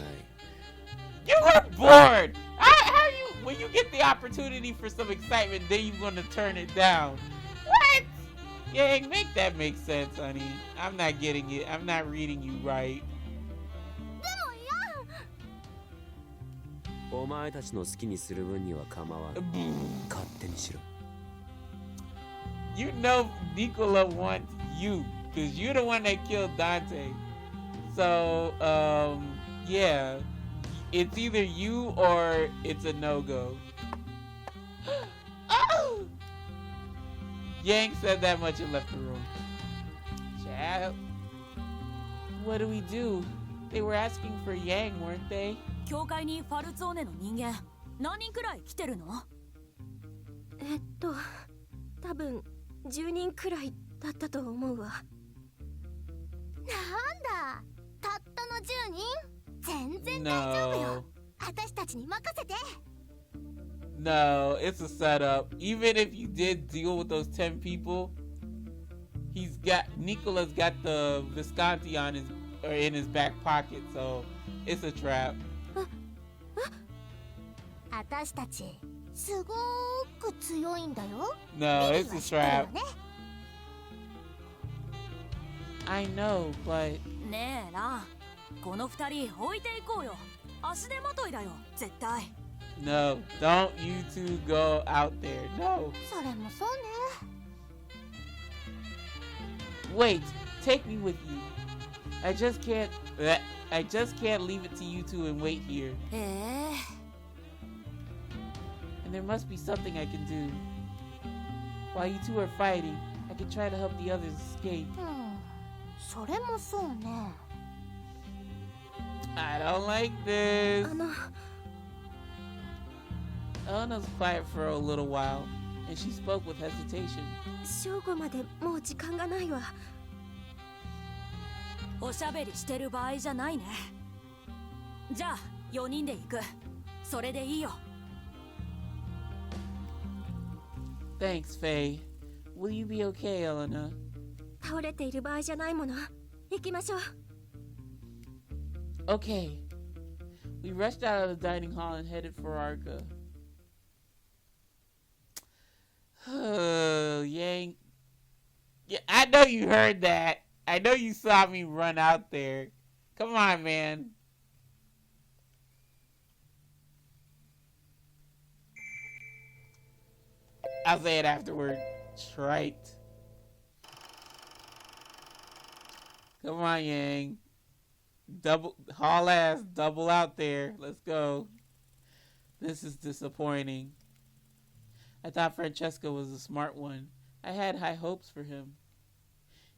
You were bored. How you when you get the opportunity for some excitement, then you're gonna turn it down? What? Yang, make that make sense, honey. I'm not getting it. I'm not reading you right. お前たちの好きにする分には構わん。勝手にしろ。You know Nicola wants you, because you're the one that killed Dante. So, yeah. It's either you or it's a no-go. Oh! Yang said that much and left the room. Ciao. What do we do? They were asking for Yang, weren't they? 教会にファルツォーネの人間何人くらい来てるの？多分10人くらいだったと思うわ。なんだ、たったの10人？全然大丈夫よ。私たちに任せて。No, it's a setup. Even if you did deal with those 10 people, Nicola's got the Visconti on in his back pocket, so it's a trap. 私たちすごーく強いんだよ。 No, it's a trap. I know, but ねえラン、この二人置いていこうよ。足手まといだよ、絶対。no, don't you two go out there. No. それもそうね。Wait, take me with you. I just can't leave it to you two and wait here. And there must be something I can do. While you two are fighting, I can try to help the others escape. それもそうね。I don't like this. Elena's quiet for a little while, and she spoke with hesitation. 正午までもう時間がないわ。おしゃべりしてる場合じゃないね。じゃあ4人で行く。それでいいよ。Thanks, Faye. Will you be okay, Elena? 倒れている場合じゃないもの。行きましょう。Okay. We rushed out of the dining hall and headed for Arca. Yang. Yeah, I know you heard that. I know you saw me run out there. Come on, man. I'll say it afterward. Trite. Come on, Yang. Haul ass, double out there. Let's go. This is disappointing. I thought Francesco was a smart one. I had high hopes for him.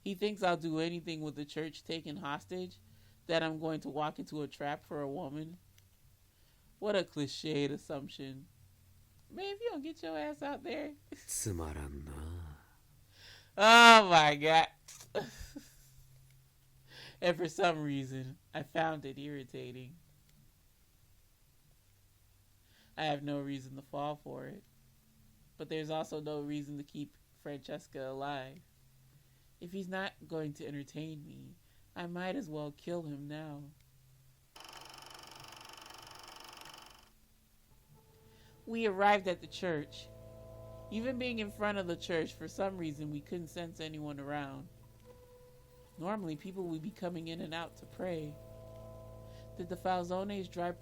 He thinks I'll do anything with the church taken hostage, that I'm going to walk into a trap for a woman. What a cliched assumption. Man, if you don't get your ass out there. Oh my god. And for some reason, I found it irritating. I have no reason to fall for it. But there's also no reason to keep Francesca alive. If he's not going to entertain me, I might as well kill him now. We arrived at the church. Even being in front of the church, for some reason we couldn't sense anyone around. Normally people would be coming in and out to pray. Did the Falzones drive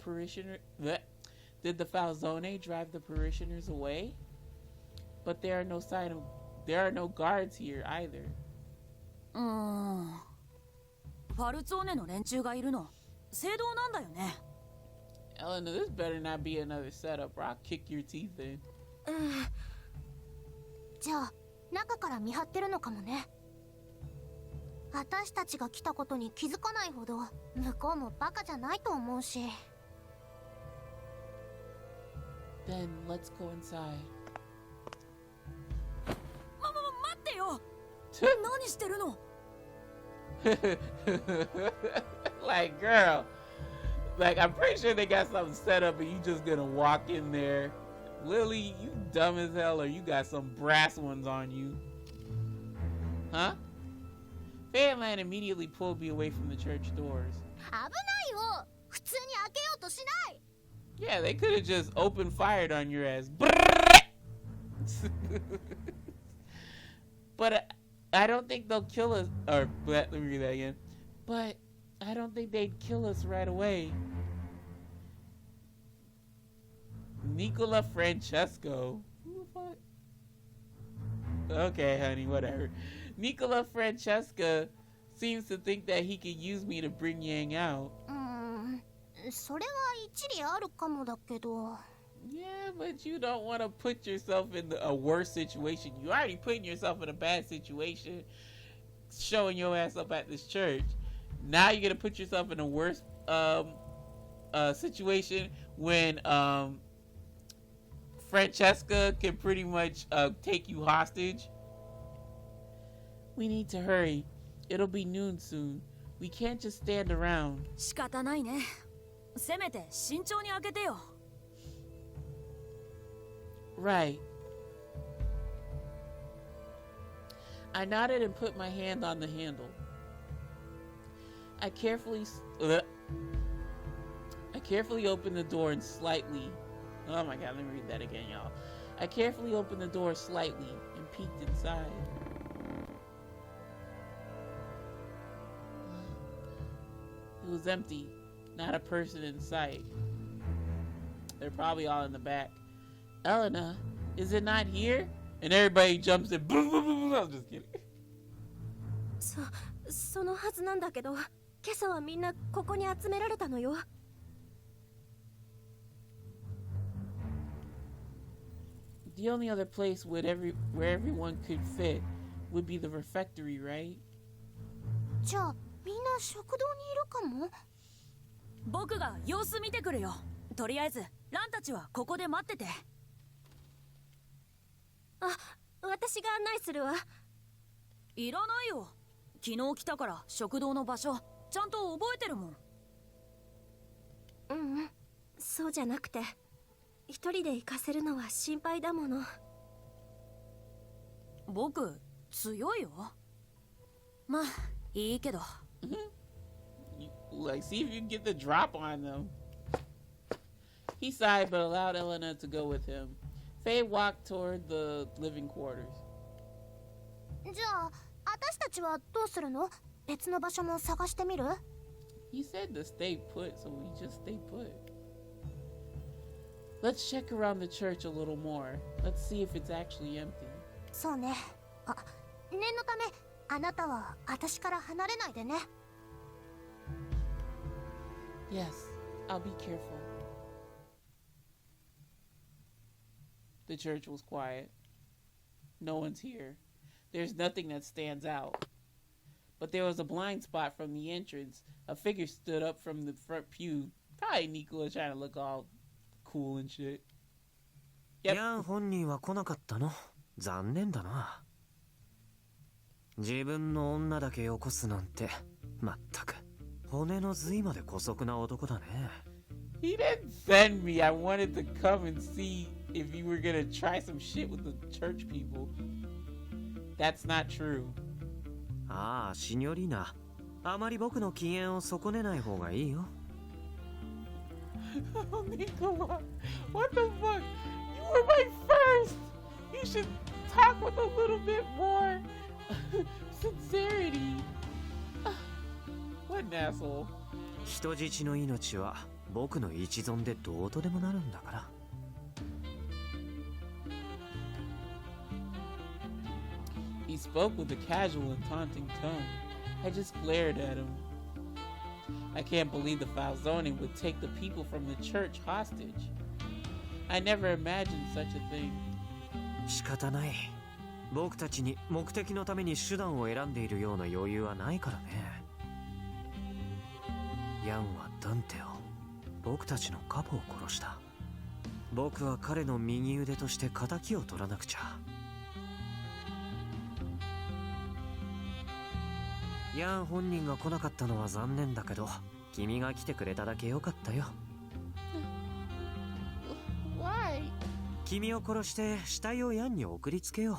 the parishioners away? But there are no guards here either. ファルツォーネの連中がいるの聖堂なんだよね。 Elena, this better not be another setup or I'll kick your teeth in. じゃあ中から見張ってるのかもね。私たちが来たことに気づかないほど向こうもバカじゃないと思うし。Then let's go inside. 待ってよ。何してるの？ Like, girl, like, I'm pretty sure they got something set up and you just gonna walk in there. Lily, you dumb as hell, or you got some brass ones on you. Huh? Fairland immediately pulled me away from the church doors. 危ないよ。普通に開けようとしない。 Yeah, they could have just open fired on your ass. But I don't think they'll kill us. Or let me read that again. But I don't think they'd kill us right away. Nicola Francesco. Who the fuck? Okay, honey, whatever. Nicola Francesca seems to think that he could use me to bring Yang out. それは一理あるかもだけど。 Yeah, but you don't want to put yourself in a worse situation. You already putting yourself in a bad situation, showing your ass up at this church. Now you're gonna put yourself in a worse situation when Francesca can pretty much take you hostage. We need to hurry. It'll be noon soon. We can't just stand around. 仕方ないね。せめて慎重に開けてよ。Right. I nodded and put my hand on the handle. I carefully opened the door and slightly... Oh my god, let me read that again, y'all. I carefully opened the door slightly and peeked inside. It was empty. Not a person in sight. They're probably all in the back. Elena, is it not here? And everybody jumps in. Boom, boom, boom, boom. I was just kidding. そのはずなんだけど、今朝はみんなここに集められたのよ。The only other place where everyone could fit would be the refectory, right? じゃあみんな食堂にいるかも。僕が様子見てくるよ。とりあえずランたちはここで待ってて。あ、私が案内するわ。いらないよ。昨日来たから食堂の場所ちゃんと覚えてるもん。そうじゃなくて、一人で行かせるのは心配だもの。僕強いよ。まあいいけど。Like, see if you can get the drop on them. He sighed but allowed Elena to go with him. Faye walked toward the living quarters. じゃあ私たちはどうするの？別の場所も探してみる？ He said to stay put, so we just stay put. Let's check around the church a little more. Let's see if it's actually empty. そうね。あ、念のためあなたは私から離れないでね。Yes, I'll be careful. The church was quiet. No one's here. There's nothing that stands out. But there was a blind spot from the entrance. A figure stood up from the front pew. Probably Nicola trying to look all cool and shit. Yep. いや、本人は来なかったの。残念だな。自分の女だけよこすなんて、まったく。骨の髄まで姑息な男だね。He didn't send me. I wanted to come and see if you were gonna try some shit with the church people. That's not true. ああ、シニョリーナ。あまり僕の機嫌を損ねない方がいいよ。Oh, Nicola, what the fuck? You were my first. You should talk with a little bit more sincerity. What an asshole. 人質の命は僕の一存でどうとでもなるんだから。He spoke with a casual and taunting tone. I just glared at him. I can't believe the Falzoni would take the people from the church hostage. I never imagined such a thing. 仕方ない。僕たちに目的のために手段を選んでいるような余裕はないからね。ヤンはダンテを、僕たちのカポを殺した。僕は彼の右腕として仇を取らなくちゃ。ヤン本人が来なかったのは残念だけど、君が来てくれただけよかったよ。Why? 君を殺して死体をヤンに送りつけよう。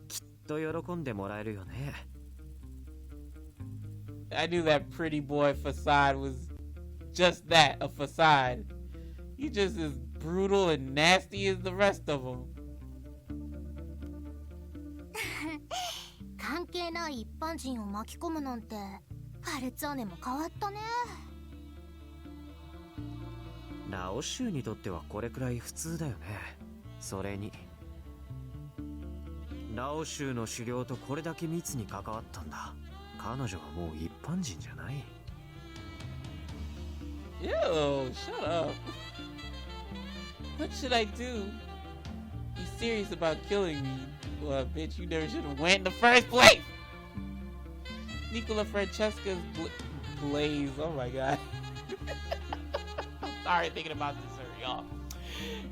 きっと喜んでもらえるよね。I knew that pretty boy facade was just that, a facade. He just as brutal and nasty as the rest of them. 可関係ない一般人を巻き込むなんてハルツォーネも変わったね。ラオ州にとってはこれくらい普通だよね。それにラオ州の狩猟とこれだけ密に関わったんだ。彼女はもう一般人じゃない。Ew, shut up. What should I do? He's serious about killing me. Well, bitch, you never should have went in the first place. Nicola Francesca's blaze. Oh my god. I'm sorry thinking about this, sorry, y'all.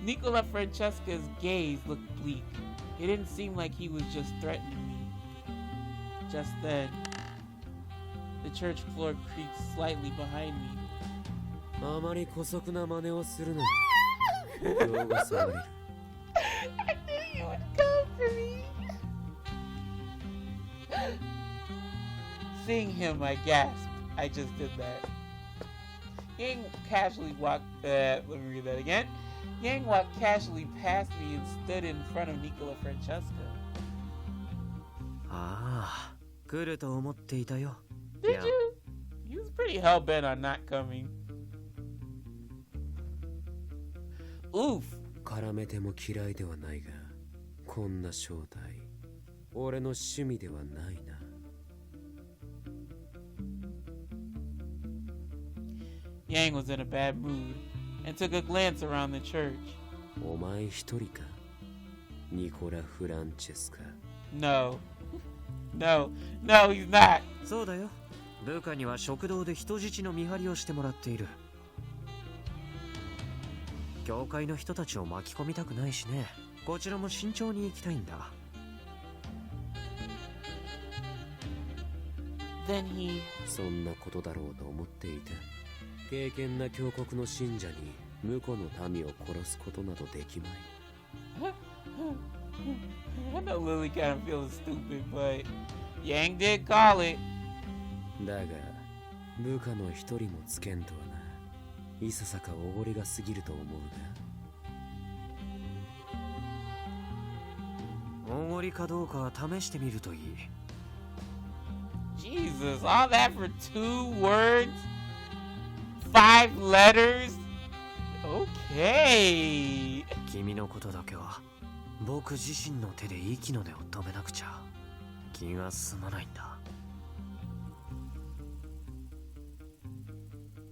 Nicola Francesca's gaze looked bleak. It didn't seem like he was just threatening me. Just then, the church floor creaked slightly behind me. あまり姑息な真似をするな。用がされる。I knew you would come for me. Seeing him, I gasped. I just did that. Yang casually walked. Let me read that again. Yang walked casually past me and stood in front of Nicola Francesca. ああ、来ると思っていたよ。 Did you? He was pretty hell bent on not coming. Oof. 絡めても嫌いではないが、こんな正体、俺の趣味ではないな。Yang was in a bad mood and took a glance around the church. お前一人か、ニコラ・フランチェスカ。No. No, no, he's not. そうだよ。部下には食堂で人質の見張りをしてもらっている。教会の人たちを巻き込みたくないしね。こちらも慎重に行きたいんだ。Then he... そんなことだろうと思っていた。敬虔な教国の信者に向こうの民を殺すことなどできまい。I know Lily kind of feels stupid, but Yang did call it. だが、部下の一人もつけんとはな。いささかおごりが過ぎると思うが。おごりかどうかは試してみるといい。Jesus, all that for 2 words? 5 letters? Okay. 君のことだけは僕自身の手で息の根を止めなくちゃ気が済まないんだ。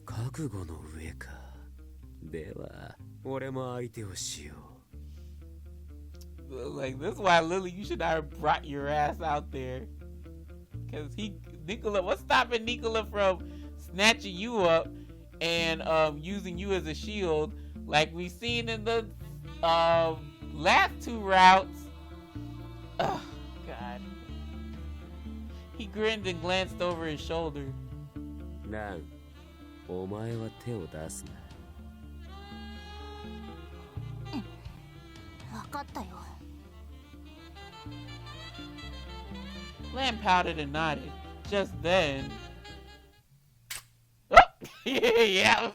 覚悟の上か。では、俺も相手をしよう。Like, this is why, Lily, you should not have brought your ass out there. Because Nicola, what's stopping Nicola from snatching you up and using you as a shield like we've seen in the last 2 routes? Oh, God. He grinned and glanced over his shoulder. なあ、お前は手を出すな。分かったよ。Lamb pouted and nodded. Just then... Oh! Yeah!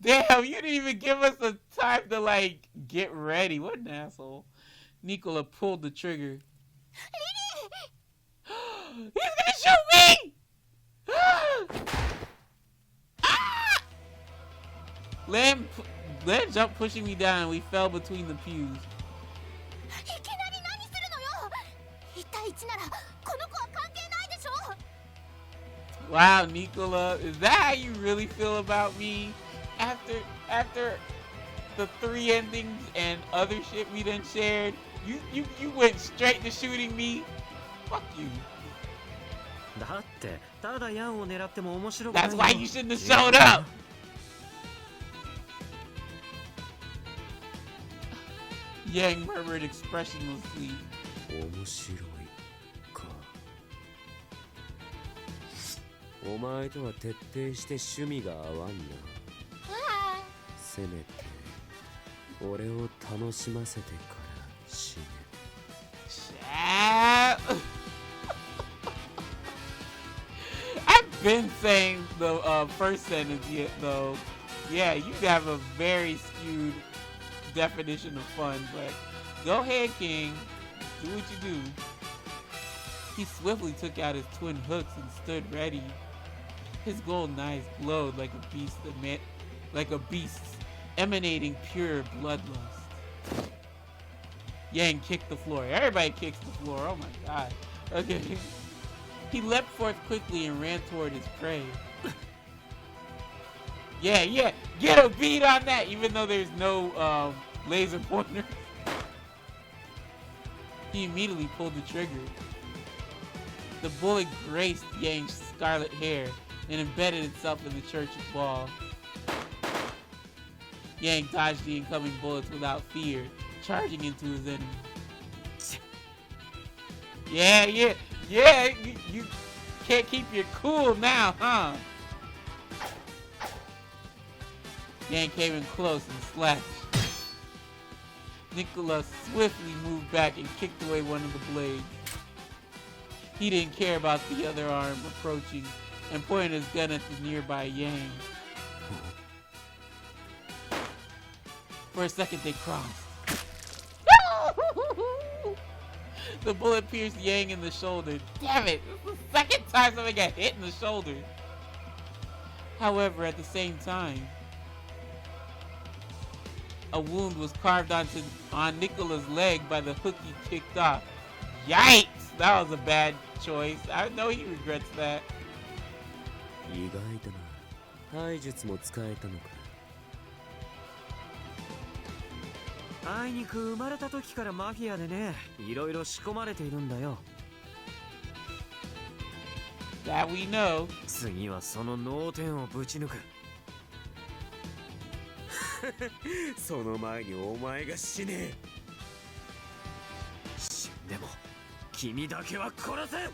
Damn, you didn't even give us the time to, like, get ready. What an asshole. Nicola pulled the trigger. He's gonna shoot me! Ah! Lamb jumped, pushing me down, and we fell between the pews. Wow, Nicola, is that how you really feel about me? After the 3 endings and other shit we done shared, you went straight to shooting me? Fuck you. だってただヤンを狙っても面白くないよ。 That's why you shouldn't have showed up. Yang murmured expressionlessly. 面白いか。お前とは徹底して趣味が合わんな。せめて俺を楽しませてから死ね。I've been saying the first sentence yet though. Yeah, you have a very skewed definition of fun, but go ahead, King. Do what you do. He swiftly took out his twin hooks and stood ready. His golden eyes glowed like a beast's, emanating pure bloodlust. Yang kicked the floor. Everybody kicks the floor. Oh my god. Okay. He leapt forth quickly and ran toward his prey. Yeah. Get a beat on that, even though there's no laser pointer. He immediately pulled the trigger. The bullet grazed Yang's scarlet hair and embedded itself in the church's wall. Yang dodged the incoming bullets without fear, charging into his enemy. Yeah, you can't keep your cool now, huh? Yang came in close and slashed. Nicola swiftly moved back and kicked away one of the blades. He didn't care about the other arm approaching and pointed his gun at the nearby Yang. For a second they crossed. The bullet pierced Yang in the shoulder. Damn it! This is the second time somebody got hit in the shoulder. However, at the same time, a wound was carved on Nicola's leg by the hook he kicked off. Yikes! That was a bad choice. I know he regrets that. 意外だな。体術も使えたのか。あいにく生まれた時からマフィアでね、いろいろ仕込まれているんだよ。That we know. 次はその脳天をぶち抜く。その前にお前が死ねえ。死んでも君だけは殺せん。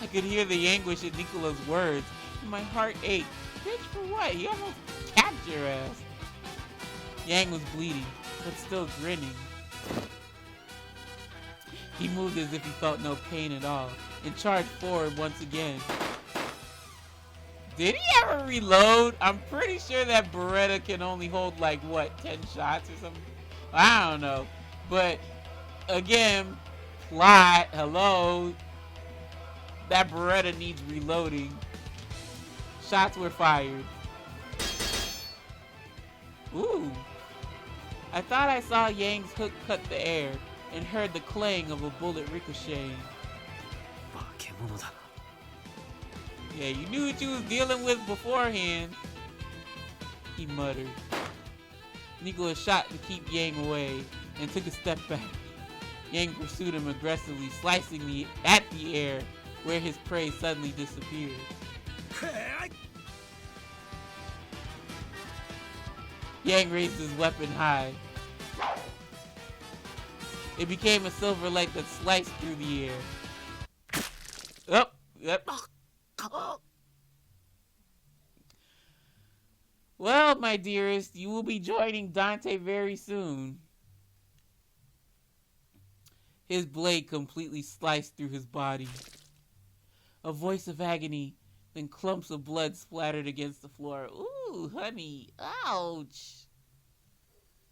I could hear the anguish in Nicola's words, and my heart ached. Bitch, for what? He almost capped your ass. Yang was bleeding, but still grinning. He moved as if he felt no pain at all, and charged forward once again. Did he ever reload? I'm pretty sure that Beretta can only hold like, what, 10 shots or something? I don't know. But, again, plot, hello. That Beretta needs reloading. Shots were fired. Ooh. I thought I saw Yang's hook cut the air and heard the clang of a bullet ricocheting. Yeah, you knew what you was dealing with beforehand, he muttered. Nicola shot to keep Yang away and took a step back. Yang pursued him aggressively, slicing at the air where his prey suddenly disappeared. Yang raised his weapon high. It became a silver light that sliced through the air. Oh, yep. Well, my dearest, you will be joining Dante very soon. His blade completely sliced through his body. A voice of agony, then clumps of blood splattered against the floor. Ooh, honey, ouch.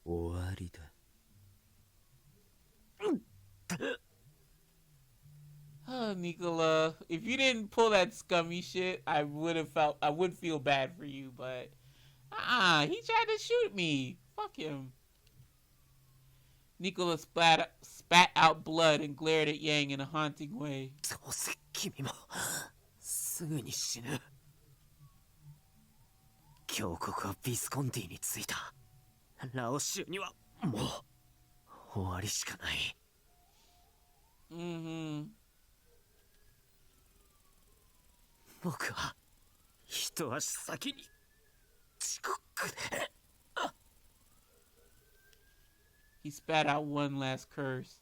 終わりだ。Oh, Nicola, if you didn't pull that scummy shit, I would feel bad for you, but he tried to shoot me. Fuck him. Nicola spat out blood and glared at Yang in a haunting way. どうせ君もすぐに死ぬ。峡谷はビスコンティに着いた。ラオ州にはもう終わりしかない。僕は一足先に遅刻で。He spat out one last curse.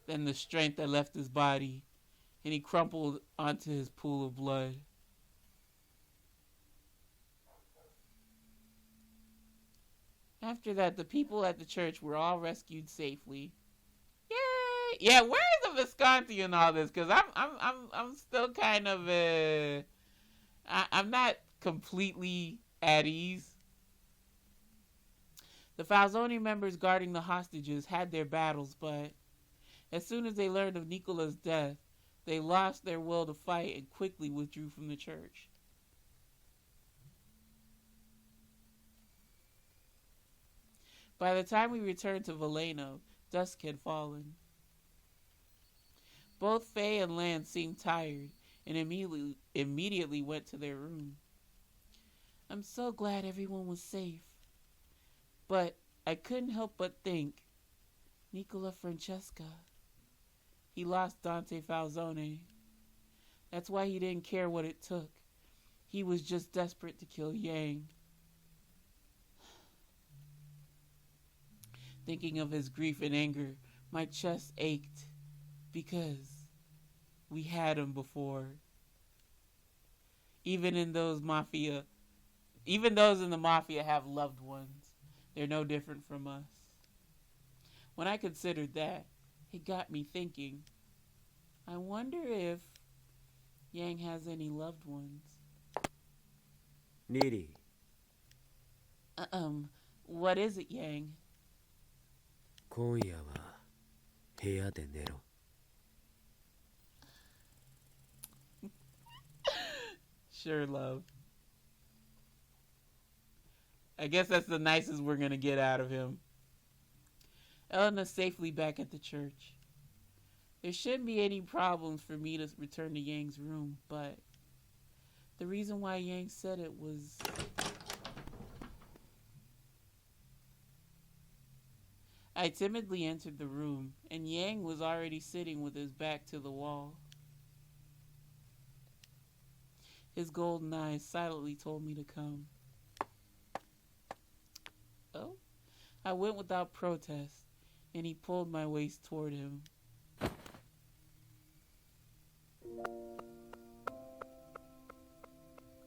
Then the strength that left his body, and he crumpled onto his pool of blood. After that, the people at the church were all rescued safely. Yay! Yeah, where is the Visconti in all this? Because I'm still kind of I'm not completely at ease. The Falzone members guarding the hostages had their battles, but as soon as they learned of Nicola's death, they lost their will to fight and quickly withdrew from the church. By the time we returned to Veleno, dusk had fallen. Both Faye and Lan seemed tired and immediately went to their room. I'm so glad everyone was safe. But I couldn't help but think, Nicola Francesca. He lost Dante Falzone. That's why he didn't care what it took. He was just desperate to kill Yang. Thinking of his grief and anger, my chest ached because we had him before. Even those in the mafia have loved ones. They're no different from us. When I considered that, it got me thinking, I wonder if Yang has any loved ones. Niri. What is it, Yang? 今夜は部屋で寝ろ。Sure, love. I guess that's the nicest we're gonna get out of him. Elena's safely back at the church. There shouldn't be any problems for me to return to Yang's room, but the reason why Yang said it was... I timidly entered the room, and Yang was already sitting with his back to the wall. His golden eyes silently told me to come. Oh? I went without protest, and he pulled my waist toward him.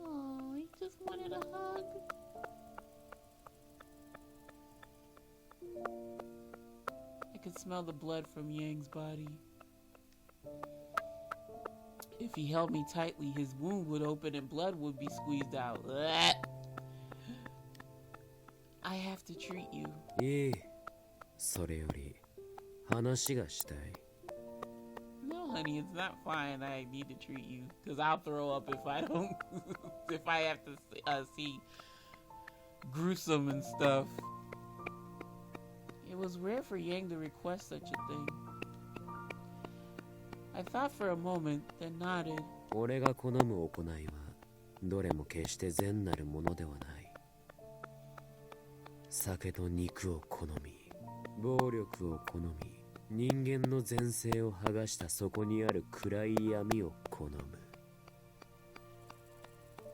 Oh, he just wanted a hug. I could smell the blood from Yang's body. If he held me tightly, his wound would open and blood would be squeezed out. Blech. I have to treat you. いい。それより話がしたい。 No, honey, it's not fine. I need to treat you, cause I'll throw up if I don't. If I have to see gruesome and stuff. It was rare for Yang to request such a thing. I thought for a moment, then nodded. 俺が好む行いはどれも決して善なるものではない。酒と肉を好み、暴力を好み、人間の前世を剥がしたそこにある暗い闇を好む。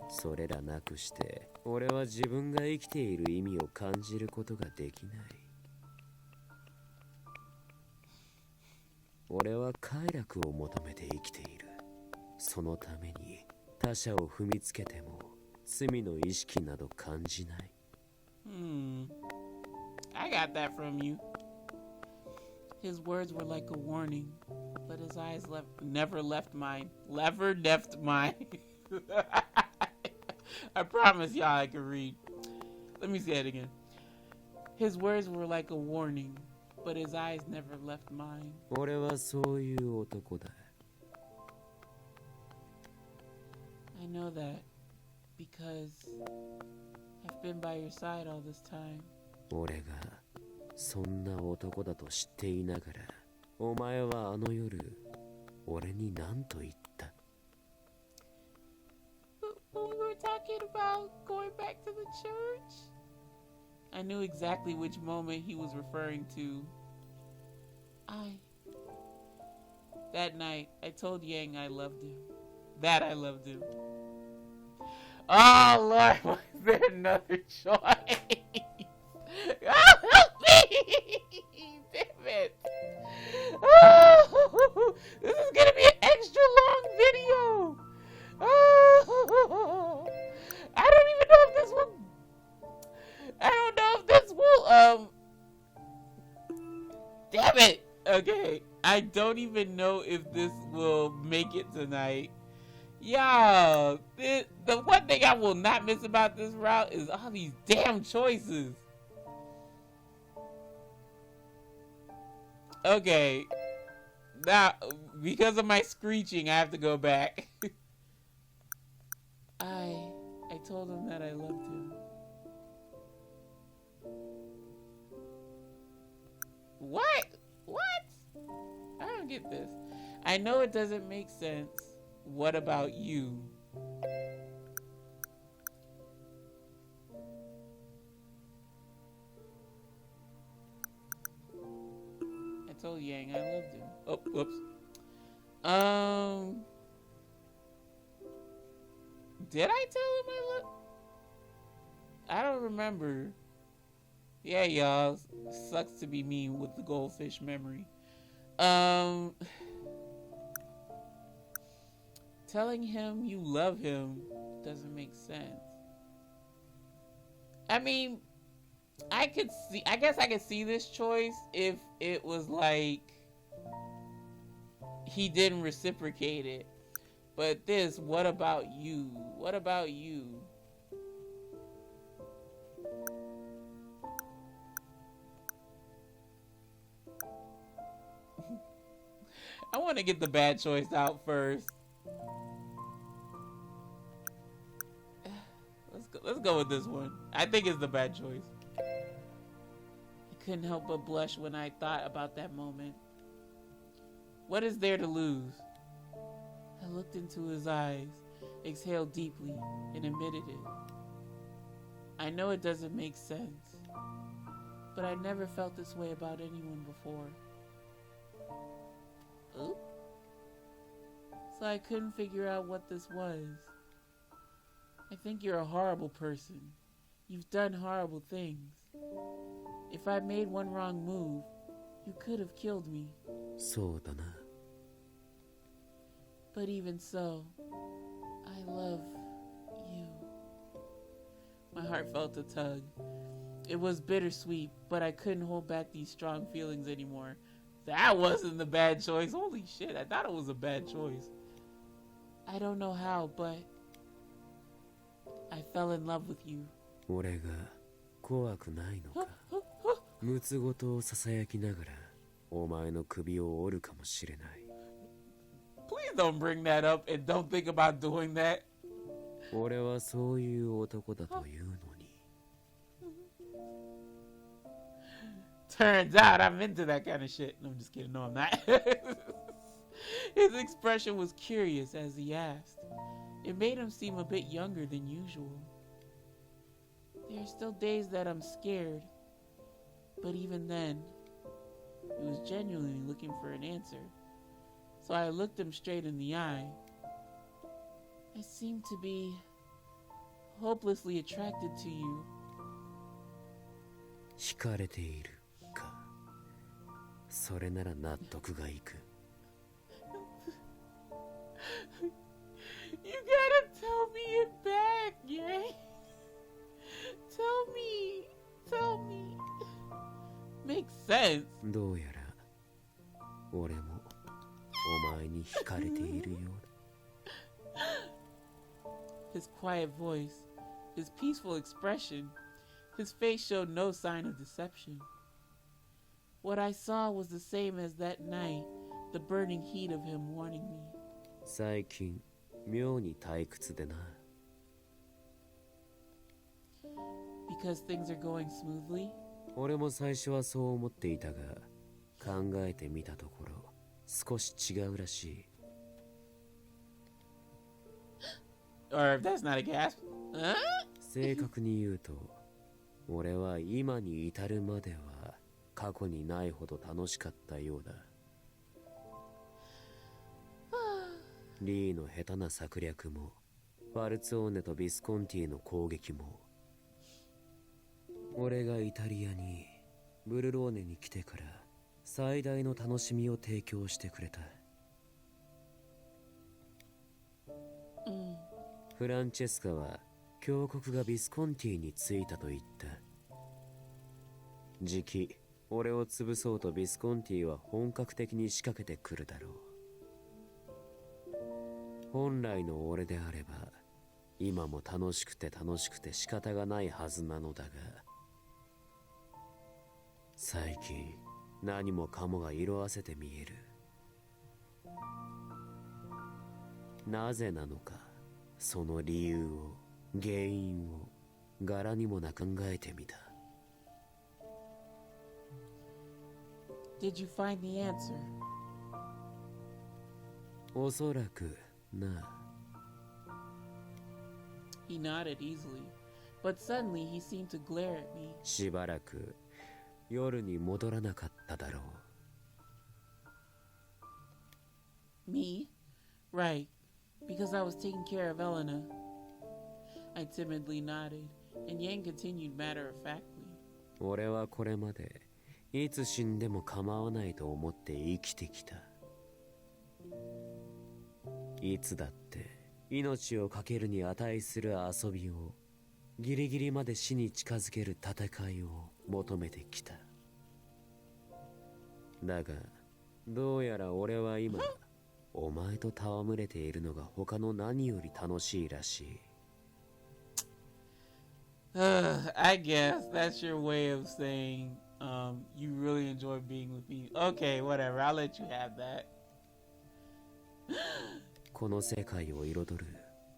それらなくして俺は自分が生きている意味を感じることができない。俺は快楽を求めて生きている。そのために他者を踏みつけても罪の意識など感じない。I got that from you. His words were like a warning, but his eyes never left mine. Never left mine. I promise y'all I can read. Let me say it again. His words were like a warning, but his eyes never left mine. 俺はそういう男だ。I know that because I've been by your side all this time. 俺がそんな男だと知っていながら、お前はあの夜、俺に何と言った？ When we were talking about going back to the church, I knew exactly which moment he was referring to. That night, I told Yang I loved him. That I loved him. Oh, Lord, was there another choice? Oh, help me! Damn it. Oh, this is going to be an extra long video. Oh, I don't even know if this will... I don't know if this will, Damn it. Okay, I don't even know if this will make it tonight. Yo, the one thing I will not miss about this route is all these damn choices. Okay. Now, because of my screeching, I have to go back. I told him that I loved him. What? What? I don't get this. I know it doesn't make sense. What about you? I told Yang I loved him. Oh, whoops. Did I tell him I loved? I don't remember. Yeah, y'all. Sucks to be me with the goldfish memory. Telling him you love him doesn't make sense. I mean, I guess I could see this choice if it was like he didn't reciprocate it. But this, what about you? What about you? I want to get the bad choice out first. Let's go with this one. I think it's the bad choice. I couldn't help but blush when I thought about that moment. What is there to lose? I looked into his eyes, exhaled deeply, and admitted it. I know it doesn't make sense, but I never felt this way about anyone before. Oop. So I couldn't figure out what this was. I think you're a horrible person. You've done horrible things. If I made one wrong move, you could have killed me. そうだな。 But even so, I love you. My heart felt a tug. It was bittersweet, but I couldn't hold back these strong feelings anymore. That wasn't the bad choice. Holy shit, I thought it was a bad choice. I don't know how, but I fell in love with you. 俺が怖くないのか。むつごとをささやきながらお前の首を折るかもしれない。 Please don't bring that up and don't think about doing that. 俺はそういう男だというのに。 Turns out I'm into that kind of shit. No, I'm just kidding. No, I'm not. His expression was curious as he asked. It made him seem a bit younger than usual. There are still days that I'm scared. But even then, he was genuinely looking for an answer. So I looked him straight in the eye. I seem to be hopelessly attracted to you. 惹かれているか。それなら納得がいく。 You gotta tell me it back, Yang. Tell me. Makes sense. どうやら俺もお前に惹かれているようだ。 His quiet voice, his peaceful expression, his face showed no sign of deception. What I saw was the same as that night, the burning heat of him warning me. 最近妙に退屈でな。 Because things are going smoothly? 俺も最初はそう思っていたが、考えてみたところ少し違うらしい。 Or if that's not a gasp. Huh? 正確に言うと、俺は今に至るまでは過去にないほど楽しかったようだ。リーの下手な策略も、ファルツォーネとビスコンティの攻撃も、俺がイタリアにブルローネに来てから最大の楽しみを提供してくれた。フランチェスカは峡谷がビスコンティに着いたと言った。じき俺を潰そうとビスコンティは本格的に仕掛けてくるだろう。本来の俺であれば今も楽しくて仕方がないはずなのだが、最近何もかもが色あせて見える。なぜなのか、その理由を、原因を柄にもなく考えてみた。Did you find the answer? おそらくな。He nodded easily, but suddenly he seemed to glare at me. しばらく夜に戻らなかっただろう。Me? Right, because I was taking care of Elena. I timidly nodded, and Yang continued matter-of-factly. 俺はこれまでいつ死んでも構わないと思って生きてきた。いつだって命を懸けるに値する遊びを、ギリギリまで死に近づける戦いを求めてきた。だがどうやら俺は今お前と戯れているのが他の何より楽しいらしい。I guess that's your way of saying you really enjoy being with me. Okay, whatever. I'll let you have that. この世界を彩る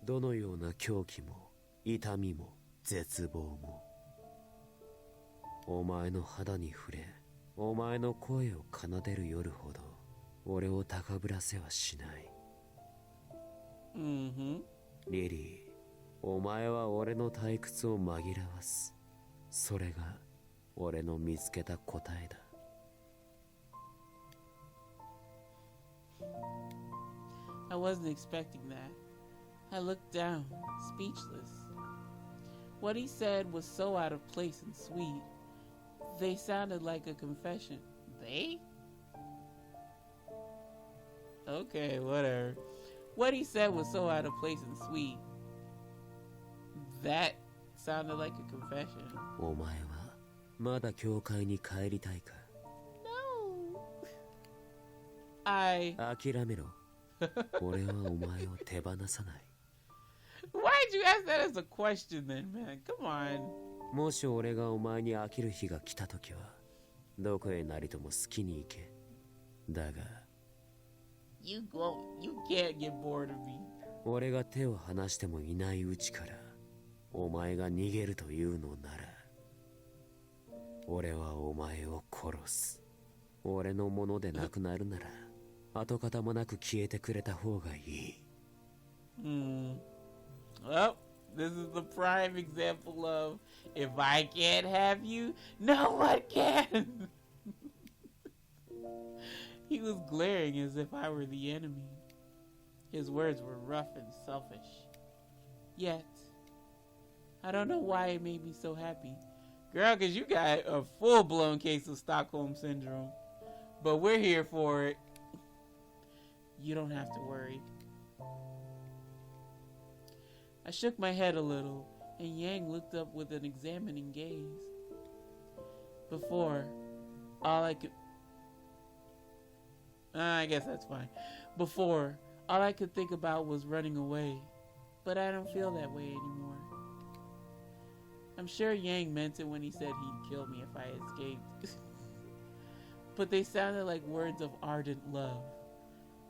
どのような狂気も痛みも絶望も、お前の肌に触れ、お前の声を奏でる夜ほど俺を高ぶらせはしない。リリー、お前は俺の退屈を紛らわす。それが俺の見つけた答えだ。I wasn't expecting that. I looked down, speechless. What he said was so out of place and sweet. They sounded like a confession. They? Okay, whatever. What he said was so out of place and sweet. That sounded like a confession. お前はまだ教会に帰りたいか？ No. 諦めろ。俺はお前を手放さない。Why'd you ask that as a question then, man? Come on. もし俺がお前に飽きる日が来たときは、どこへなりとも好きに行け。だが、You can't get bored of me. 俺が手を離してもいないうちから、お前が逃げるというのなら、俺はお前を殺す。俺のものでなくなるなら、跡形もなく消えてくれた方がいい。Well, this is the prime example of if I can't have you, no one can. He was glaring as if I were the enemy. His words were rough and selfish. Yet, I don't know why it made me so happy. Girl, because you got a full-blown case of Stockholm Syndrome. But we're here for it. You don't have to worry. I shook my head a little, and Yang looked up with an examining gaze. Before, all I could... I guess that's fine. Before, all I could think about was running away. But I don't feel that way anymore. I'm sure Yang meant it when he said he'd kill me if I escaped. But they sounded like words of ardent love.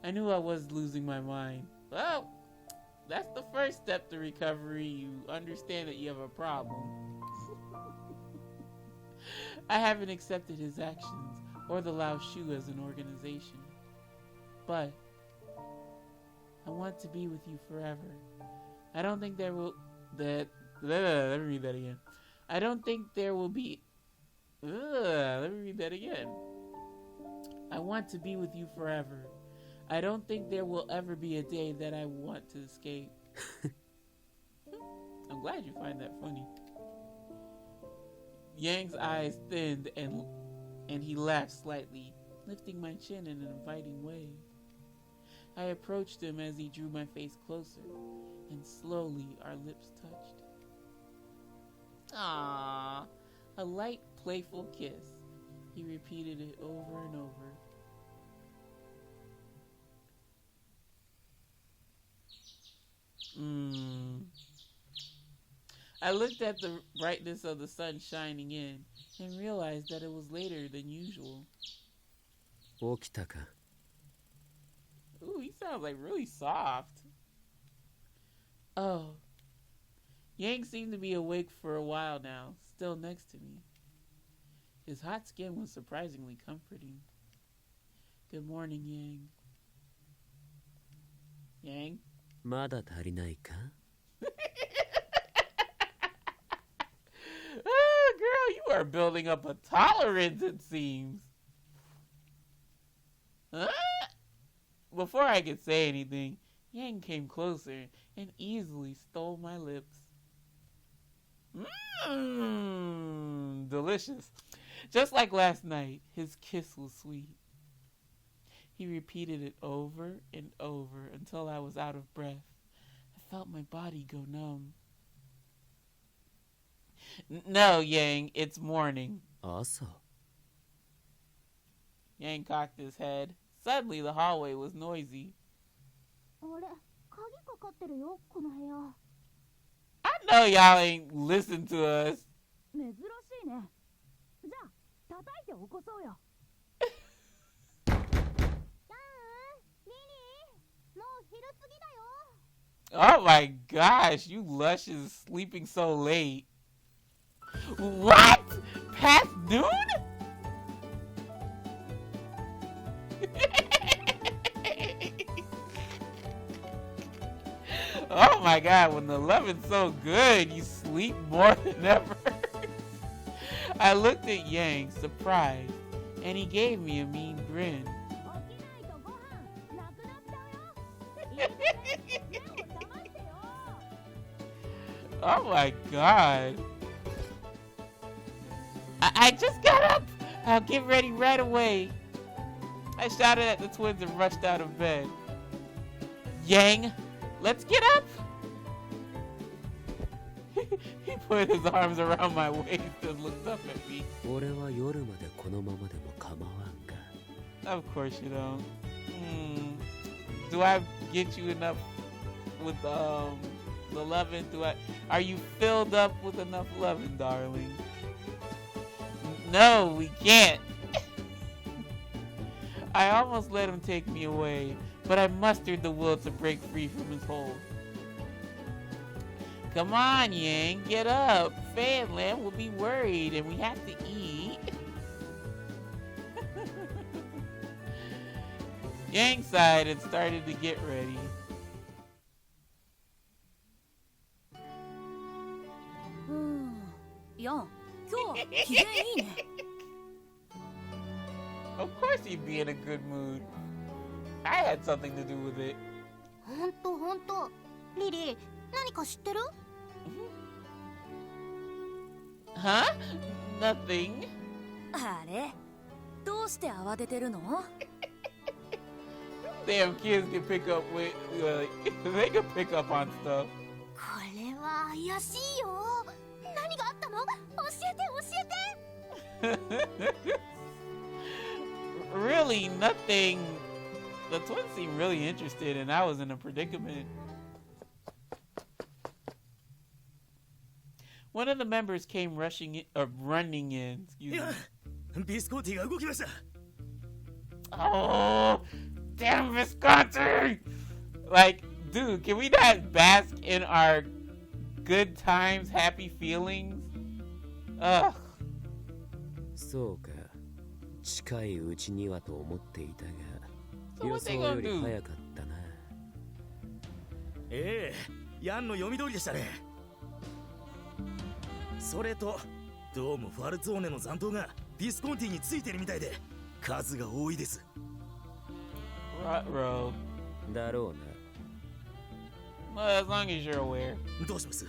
I knew I was losing my mind. Well, that's the first step to recovery. You understand that you have a problem. I haven't accepted his actions or the Lao Shu as an organization. But I want to be with you forever. I don't think there will... let me read that again. I don't think there will be... let me read that again. I want to be with you forever. I don't think there will ever be a day that I want to escape. I'm glad you find that funny. Yang's eyes thinned and he laughed slightly, lifting my chin in an inviting way. I approached him as he drew my face closer, and slowly our lips touched. Ah, a light, playful kiss. He repeated it over and over. I looked at the brightness of the sun shining in and realized that it was later than usual. 起きたか? Ooh, he sounds like really soft. Oh. Yang seemed to be awake for a while now, still next to me. His hot skin was surprisingly comforting. Good morning, Yang. Yang? まだ足りないか? Oh, girl, you are building up a tolerance, it seems. Huh? Before I could say anything, Yang came closer and easily stole my lips. Delicious. Just like last night, his kiss was sweet. He repeated it over and over until I was out of breath. I felt my body go numb. No, Yang, it's morning. Asa. Yang cocked his head. Suddenly, the hallway was noisy. I know y'all ain't listen to us. Oh my gosh, you lush is sleeping so late. What? Past noon? Oh my god, when the lovin's so good, you sleep more than ever. I looked at Yang, surprised, and he gave me a mean grin. Oh my god. I just got up. I'll get ready right away. I shouted at the twins and rushed out of bed. Yang, let's get up. He put his arms around my waist and looked up at me. Of course you don't. Do I get you enough with the loving? Are you filled up with enough loving, darling? No, we can't. I almost let him take me away, but I mustered the will to break free from his hold. Come on, Yang, get up. Faye and Lamb will be worried, and we have to eat. Yang sighed and started to get ready. Of course he'd be in a good mood. I had something to do with it. ほんと。リリー、何か知ってる? Huh? Nothing. あれ? どうして慌ててるの? Damn kids can pick up with, they can pick up on stuff. これは怪しいよ。何があったの? 教えて。Really, nothing. The twins seemed really interested, and I was in a predicament. One of the members came running in. Excuse me. Oh, damn Visconti! Like, dude, can we not bask in our good times, happy feelings? Ugh. そうか。近いうちにはと思っていたが、予想より早かったな。ヤンの読み通りでしたね。それと、どうもファルツォーネの残党がビスコンティについてるみたいで、数が多いです。だろうな。Well, as long as you're aware. どうします？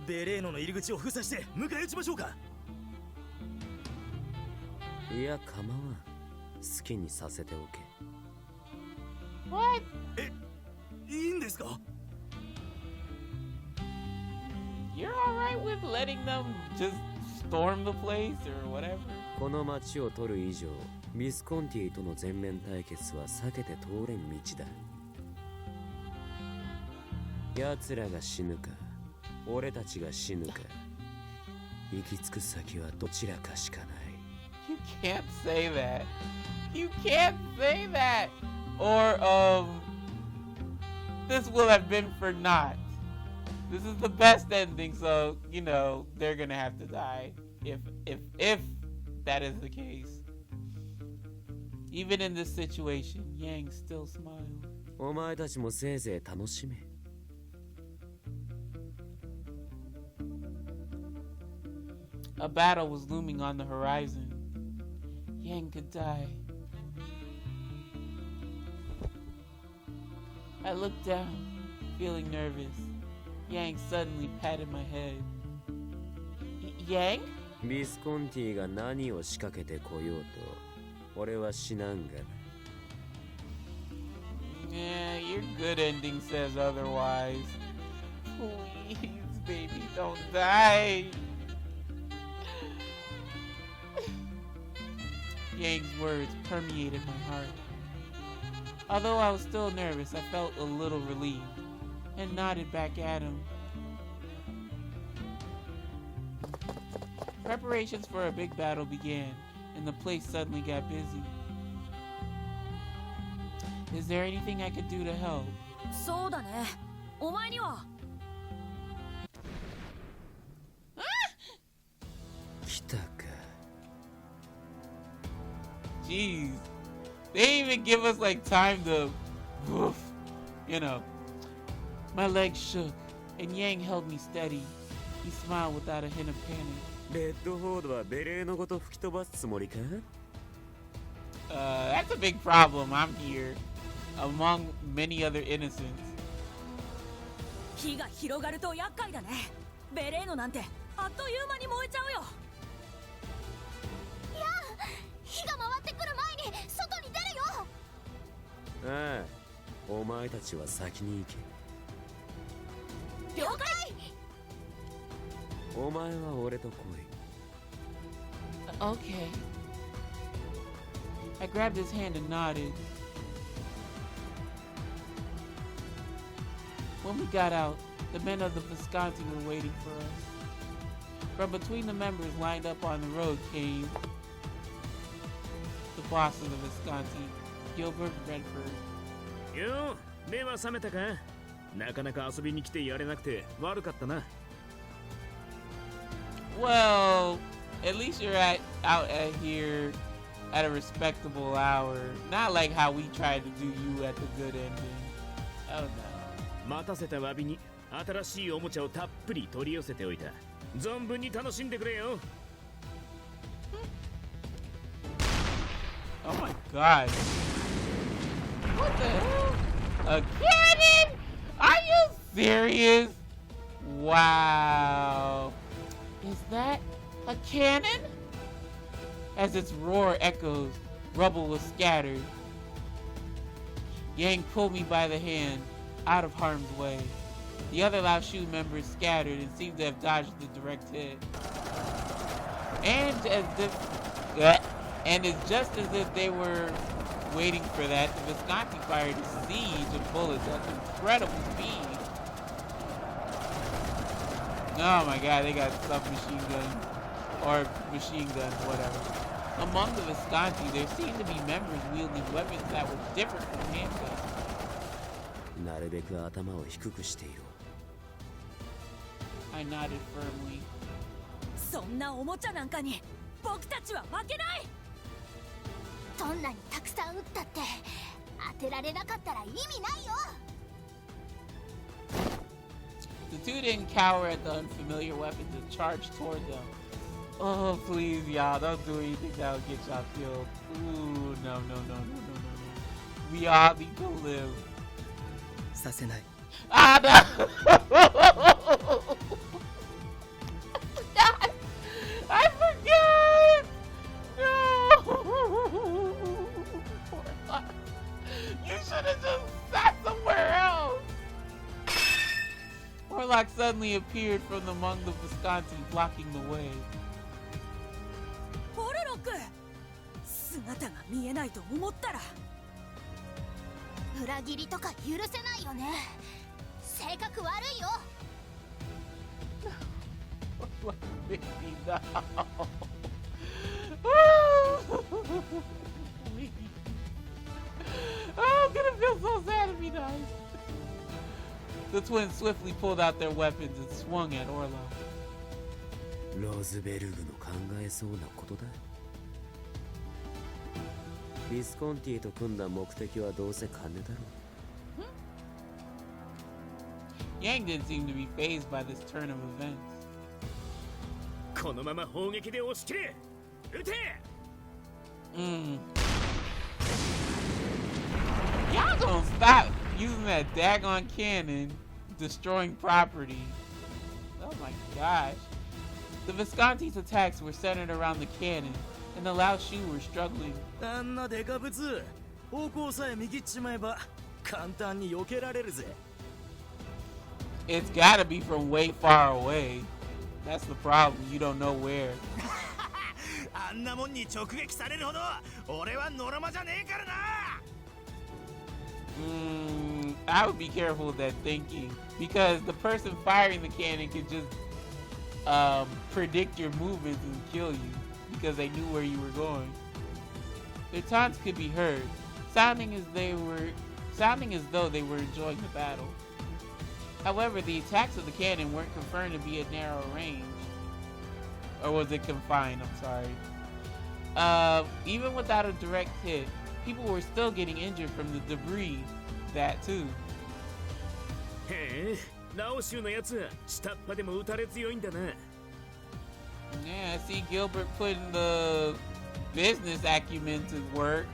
ベレーノの入り口を封鎖して迎え撃ちましょうか。いや、構わん。好きにさせておけ。What? いいんですか? You're alright with letting them just storm the place or whatever? この町を取る以上、ビスコンティとの全面対決は避けて通れん道だ。奴らが死ぬか、俺たちが死ぬか、行き着く先はどちらかしかない。You can't say that. You can't say that. Or, this will have been for naught. This is the best ending, so, you know, they're gonna have to die. If that is the case. Even in this situation, Yang still smiled. お前たちもせいぜい楽しめ。A battle was looming on the horizon. Yang could die. I looked down, feeling nervous. Yang suddenly patted my head. Yang? ビスコンティが何を仕掛けてこようと、俺は死なんがな。Yeah, your good ending says otherwise. Please, baby, don't die. Yang's words permeated my heart. Although I was still nervous, I felt a little relieved and nodded back at him. Preparations for a big battle began, and the place suddenly got busy. Is there anything I could do to help? そうだね。お前には。来たか。Jeez. They didn't even give us like time to woof. You know. My legs shook, and Yang held me steady. He smiled without a hint of panic. レッドフォードはベレーのごと吹き飛ばすつもりか? That's a big problem. I'm here. Among many other innocents. 火が広がると厄介だね。ベレーノなんてあっという間に燃えちゃうよ。いや、火が回ってくる前に外に出るよ。ああ、お前たちは先に行け。了解。お前は俺と来い。Okay. I grabbed his hand and nodded. When we got out, the men of the Visconti were waiting for us. From between the members lined up on the road came the boss of the Visconti, Gilbert Redford. よう、目は覚めたか？なかなか遊びに来てやれなくて悪かったな。Well, at least you're out at here at a respectable hour. Not like how we tried to do you at the good ending. Oh no. 待たせた詫びに新しいおもちゃをたっぷり取り寄せておいた。存分に楽しんでくれよ。Oh my god. What the hell? A cannon? Are you serious? Wow. Is that a cannon? As its roar echoes, rubble was scattered. Yang pulled me by the hand, out of harm's way. The other Lao Shu members scattered and seemed to have dodged the direct hit. And it's just as if they were waiting for that, the Visconti fired a siege of bullets at incredible speed. Oh my god, they got submachine guns. Or machine guns, whatever. Among the Visconti, there seemed to be members wielding weapons that were different from handguns. なるべく頭を低くしていろ。I nodded firmly. そんなおもちゃなんかに僕たちは負けない。どんなにたくさん撃ったって当てられなかったら意味ないよ。The two didn't cower at the unfamiliar weapons and charged toward them. Oh, please, y'all, don't do anything that'll get y'all killed. Ooh, no. We all need to live. させない。Ah, no! I forgot! No! You should have just sat somewhere else! Orlok suddenly appeared from among the Visconti, blocking the way. オルロック、姿が見えないと思ったら。裏切りとか許せないよね。性格悪いよ。Baby, no. The twins swiftly pulled out their weapons and swung at Orla. ロズベルグの考えそうなことだ。ビスコンティと組んだ目的はどうせ金だろう。Yang didn't seem to be fazed by this turn of events. このまま砲撃で押し切れ。撃て。Y'all gonna stop using that daggone cannon, destroying property. Oh my gosh. The Visconti's attacks were centered around the cannon, and the Lao Shu were struggling. あんなデカブツ、方向さえ右っちまえば簡単に避けられるぜ。It's gotta be from way far away. That's the problem. You don't know where. あんなもんに直撃されるほど俺はノロマじゃねえからな。I would be careful with that thinking, because the person firing the cannon could just predict your movements and kill you because they knew where you were going. Their taunts could be heard, sounding as though they were enjoying the battle. However, the attacks of the cannon weren't confirmed to be at narrow range. Or was it confined? I'm sorry. Even without a direct hit, people were still getting injured from the debris. That too. へえ、ラオ州のやつは下っ端でも撃たれ強いんだな。Yeah, I see Gilbert putting the business acumen to work,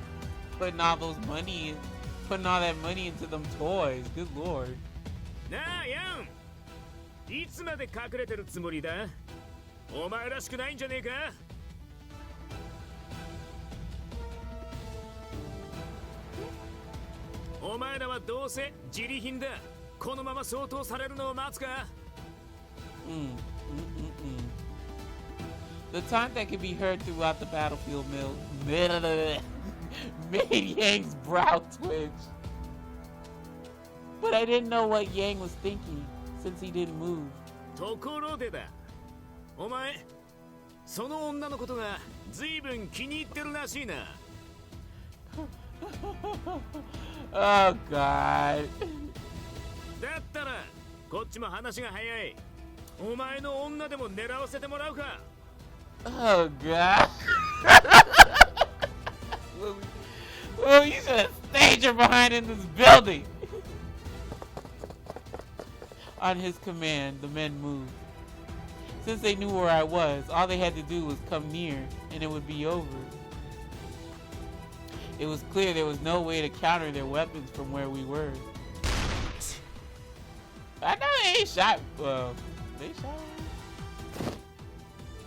putting all that money into them toys. Good lord. なあ、ヤン。いつまで隠れてるつもりだ？お前らしくないんじゃねえか？お前らはどうせ自利品だ。このまま相当されるのを待つか？The taunt that could be heard throughout the battlefield made Yang's brow twitch. But I didn't know what Yang was thinking since he didn't move. ところでだ。お前、その女のことが随分気に入ってるらしいな。Oh God. だったらこっちも話が早い。お前の女でも狙わせてもらうか。Oh God. Well, you should have stayed your behind in this building. On his command, the men moved. Since they knew where I was, all they had to do was come near, and it would be over. It was clear there was no way to counter their weapons from where we were. I know they ain't shot. Well, they shot.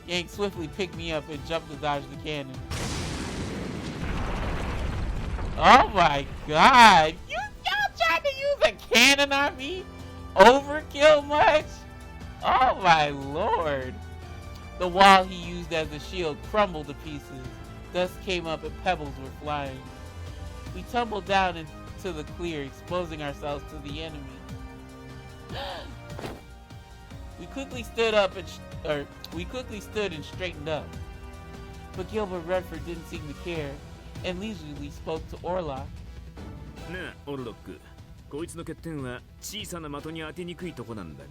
Yang swiftly picked me up and jumped to dodge the cannon. Oh my God! Y'all tried to use a cannon on me? Overkill much? Oh my lord! The wall he used as a shield crumbled to pieces. Dust came up and pebbles were flying. We tumbled down into the clear, exposing ourselves to the enemy. We quickly stood and straightened up. But Gilbert Redford didn't seem to care, and leisurely spoke to Orla. なあ、オルロック。こいつの欠点は小さな的に当てにくいとこなんだ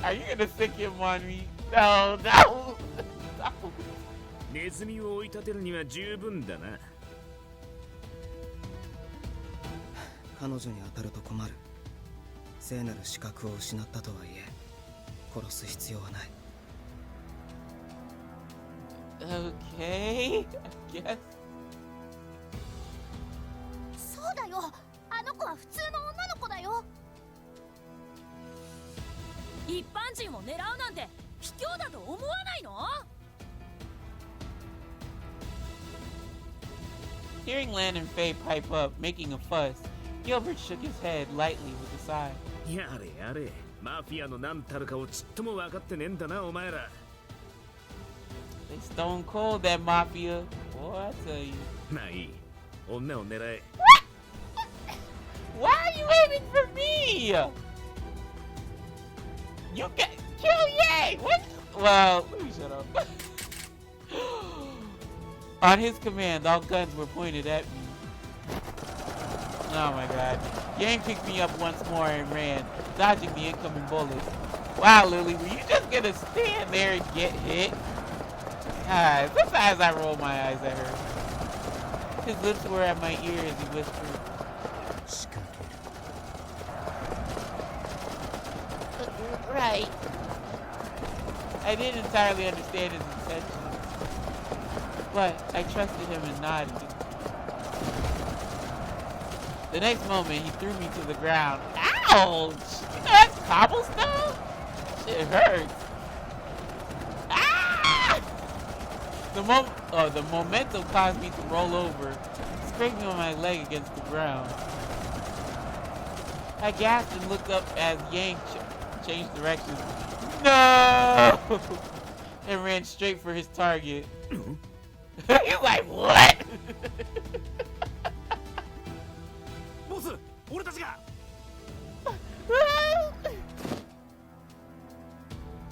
が。Are you gonna stick him on me? No, no, no. ネズミを追い立てるには十分だな。彼女に当たると困る。聖なる資格を失ったとはいえ、殺す必要はない。Okay, I guess. そうだよ。あの子は普通の女の子だよ。一般人を狙うなんて卑怯だと思わないの？ Hearing Lan and Faye pipe up, making a fuss, Gilbert shook his head lightly with a sigh. やれやれ、マフィアの何たるかをちっとも分かってねえんだな、お前ら。They stone cold that mafia. Boy, I tell you. まあいい。女を狙え。Why are you aiming for me? You got kill Yang. What? Well, let me shut up. On his command, all guns were pointed at me. Oh my God. Yang picked me up once more and ran, dodging the incoming bullets. Wow, Lily, were you just gonna stand there and get hit? Sometimes I roll my eyes at her. His lips were at my ear as he whispered. Right. I didn't entirely understand his intentions, but I trusted him and nodded. The next moment, he threw me to the ground. Ouch! You know that's cobblestone? Shit hurts. Ah! The momentum caused me to roll over, scraping on my leg against the ground. I gasped and looked up as Yang changed directions. No! And ran straight for his target. He's like, what?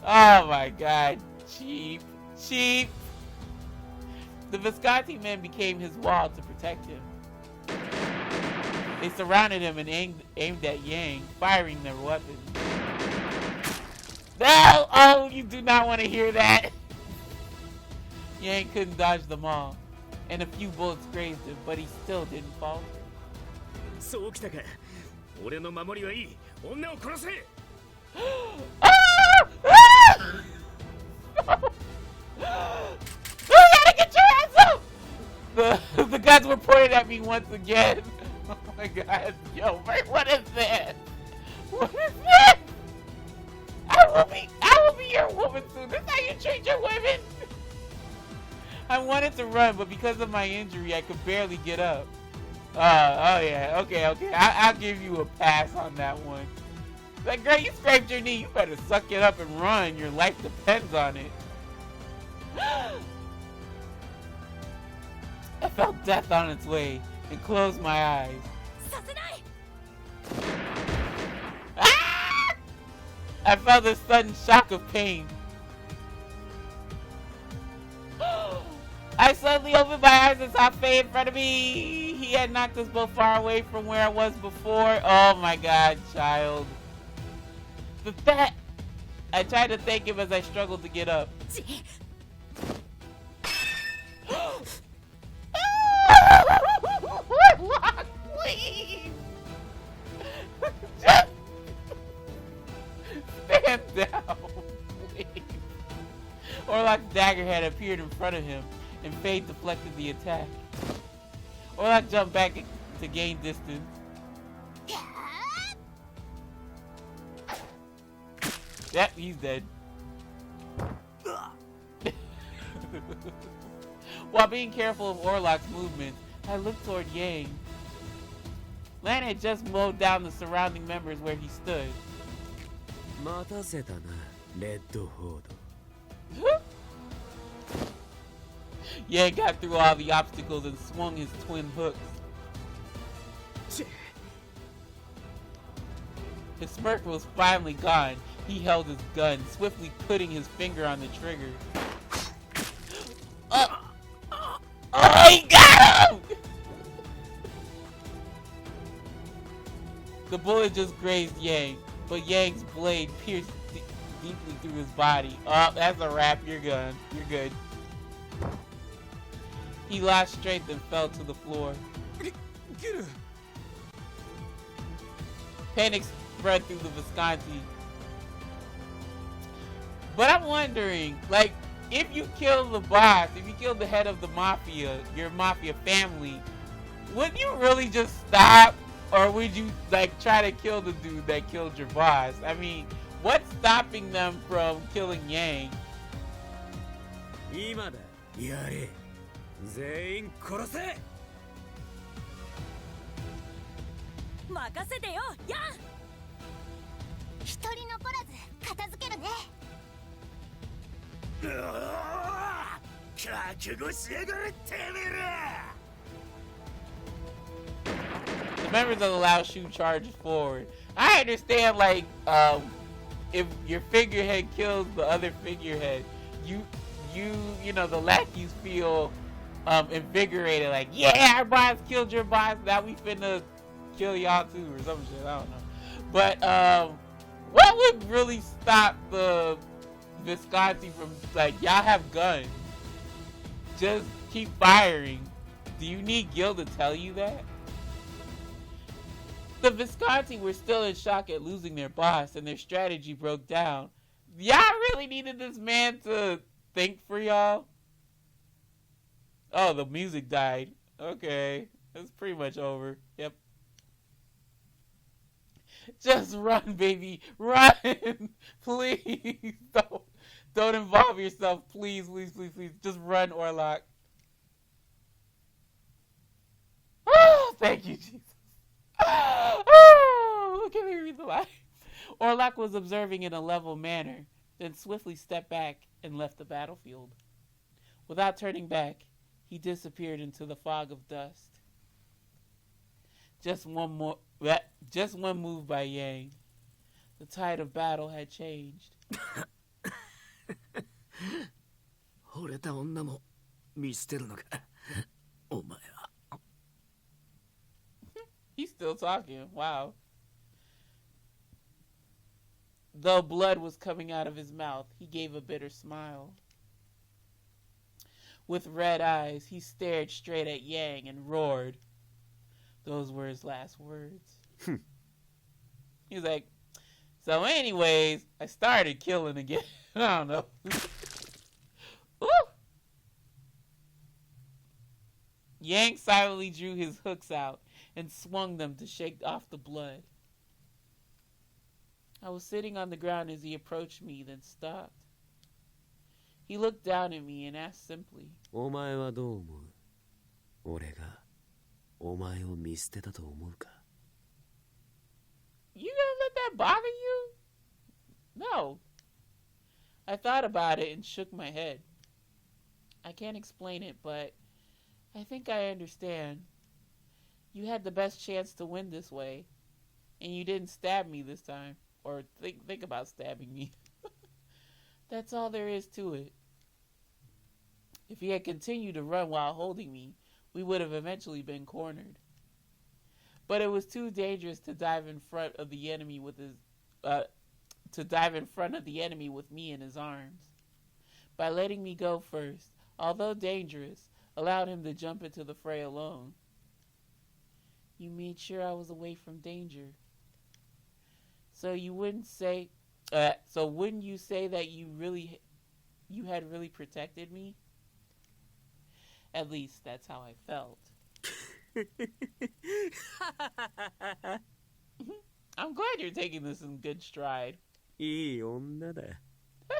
Oh my god, cheap. The Visconti men became his wall to protect him. They surrounded him and aimed at Yang, firing their weapons. No! Oh, you do not want to hear that! Yang couldn't dodge them all, and a few bullets grazed him, but he still didn't fall. The guns were pointed at me once again. Oh my god. Yo, what is this? What is this? I will be your woman soon. This is how you treat your women? I wanted to run, but because of my injury, I could barely get up. Oh yeah, okay. I'll give you a pass on that one. Like, girl, you scraped your knee. You better suck it up and run. Your life depends on it. I felt death on its way and closed my eyes. Ah! I felt a sudden shock of pain. I suddenly opened my eyes and saw Faye in front of me. He had knocked us both far away from where I was before. Oh my god, child. I tried to thank him as I struggled to get up. Warlock, please! Just stand down, please. Orlok's dagger had appeared in front of him, and Faye deflected the attack. Orlok jumped back to gain distance. Yep, he's dead. While being careful of Orlok's movements, I looked toward Yang. Lan had just mowed down the surrounding members where he stood. Yang got through all the obstacles and swung his twin hooks. His smirk was finally gone. He held his gun, swiftly putting his finger on the trigger. Oh, he got him! The bullet just grazed Yang, but Yang's blade pierced deeply through his body. Oh, that's a wrap. You're good. You're good. He lost strength and fell to the floor. Panic spread through the Visconti. But I'm wondering, like, if you kill the boss, if you kill the head of the mafia, your mafia family, would you really just stop? Or would you, like, try to kill the dude that killed your boss? I mean, what's stopping them from killing Yang? The members of the Lao Shu charged forward. I understand, like, if your figurehead kills the other figurehead, you know, the lackeys feel invigorated, like, yeah, our boss killed your boss, now we finna kill y'all too or some shit. I don't know. But what would really stop the Visconti from, like, y'all have guns, just keep firing? Do you need Gil to tell you that? The Visconti were still in shock at losing their boss, and their strategy broke down. Y'all really needed this man to think for y'all? Oh, the music died. Okay, it's pretty much over. Yep. Just run, baby, run! Please, don't involve yourself. Please, please, please, please. Just run, Orlok. Oh, thank you, Jesus. Oh, look at me read the line. Orlok was observing in a level manner, then swiftly stepped back and left the battlefield. Without turning back, he disappeared into the fog of dust. Just one move by Yang. The tide of battle had changed. 惚れた女も見捨てるのかお前は He's still talking. Wow. Though blood was coming out of his mouth, he gave a bitter smile. With red eyes, he stared straight at Yang and roared. Those were his last words. He was like, so anyways, I started killing again. I don't know. Ooh. Yang silently drew his hooks out and swung them to shake off the blood. I was sitting on the ground as he approached me, then stopped. He looked down at me and asked simply, お前はどう思う？俺がお前を見捨てたと思うか？ You gonna let that bother you? No. I thought about it and shook my head. I can't explain it, but I think I understand. You had the best chance to win this way, and you didn't stab me this time, or think about stabbing me. That's all there is to it. If he had continued to run while holding me, we would have eventually been cornered. But it was too dangerous to dive in front of the enemy with me in his arms. By letting me go first, although dangerous, allowed him to jump into the fray alone. You made sure I was away from danger. So wouldn't you say that you had really protected me? At least that's how I felt. I'm glad you're taking this in good stride. いい女だ。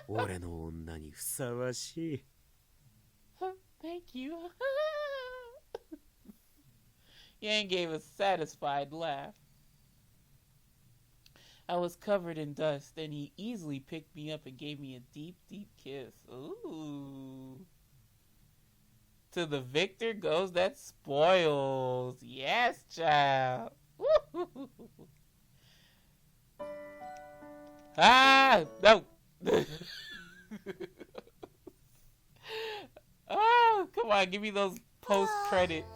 俺の女にふさわしい。Thank you. Yang gave a satisfied laugh. I was covered in dust, and he easily picked me up and gave me a deep, deep kiss. Ooh. To the victor goes that spoils. Yes, child. Ah, no. Oh, come on, give me those post credits.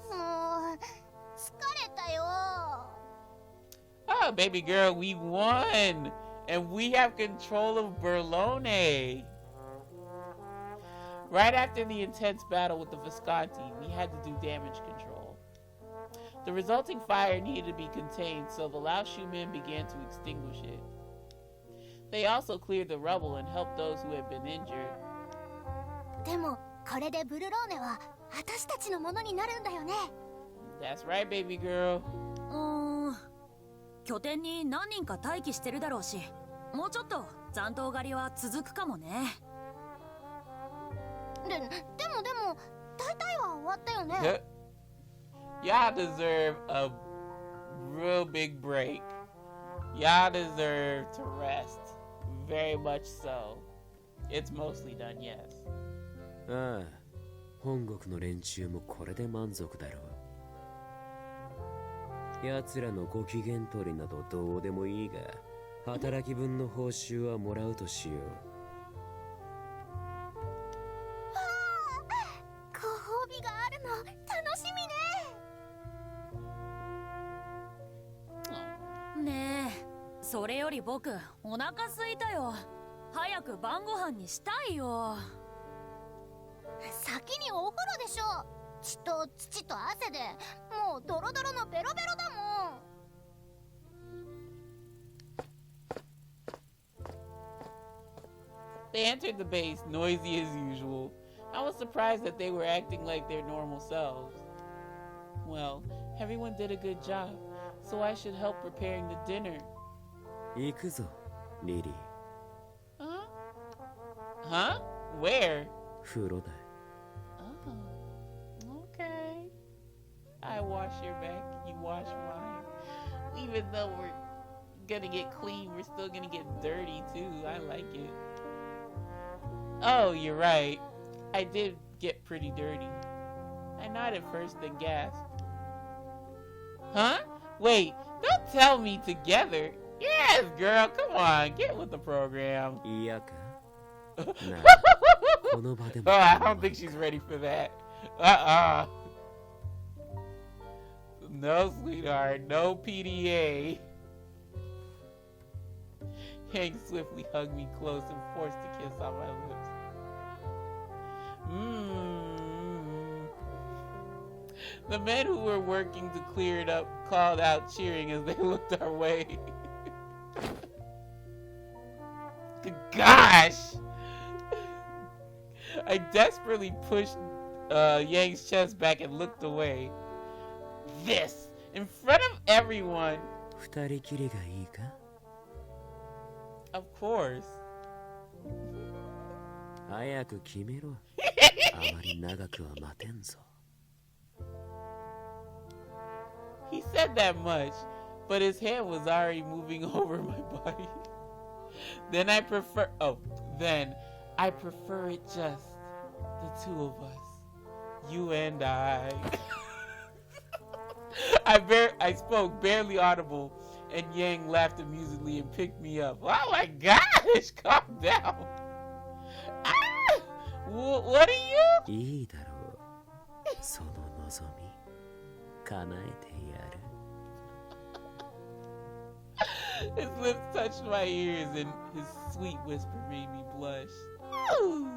Oh, baby girl, we won, and we have control of Berlone. Right after the intense battle with the Visconti, we had to do damage control. The resulting fire needed to be contained, so the Laoshu men began to extinguish it. They also cleared the rubble and helped those who had been injured. でもこれでブルローネは私たちのものになるんだよね。That's right, baby girl. 拠点に何人か待機してるだろうし、もうちょっと残党狩りは続くかもね。でも大体は終わったよね。Y'all deserve a real big break. Y'all deserve to rest. Very much so. It's mostly done, yes. ああ、本国の連中もこれで満足だろう。奴らのご機嫌取りなどどうでもいいが、働き分の報酬はもらうとしよう。ご褒美があるの楽しみね。それより僕、お腹空いたよ。早く晩ご飯にしたいよ。先にお風呂でしょ。血と土と汗でもうドロドロのベロベロだもん。They entered the base, noisy as usual. I was surprised that they were acting like their normal selves. Well, everyone did a good job, so I should help preparing the dinner. 行くぞ、リリー。Huh? Huh? Where? 風呂だ。Oh, okay. I wash your back, you wash mine. Even though we're gonna get clean, we're still gonna get dirty too. I like it. Oh, you're right. I did get pretty dirty. I nodded first, then gasped. Huh? Wait, don't tell me together. Yes, girl, come on, get with the program. Oh, I don't think she's ready for that. No, sweetheart, no PDA. Hank swiftly hugged me close and forced a kiss on my lips. The men who were working to clear it up called out, cheering as they looked our way. Gosh! I desperately pushed Yang's chest back and looked away. This! In front of everyone! Of course. 早く決めろ。あまり長くは待てんぞ。He said that much, but his hand was already moving over my body. Then I prefer it just the two of us. You and I. I spoke barely audible, and Yang laughed amusedly and picked me up. Oh my gosh, calm down. Ah! What are you? いいだろう。その望み、叶えてやる。His lips touched my ears, and his sweet whisper made me blush. Woo!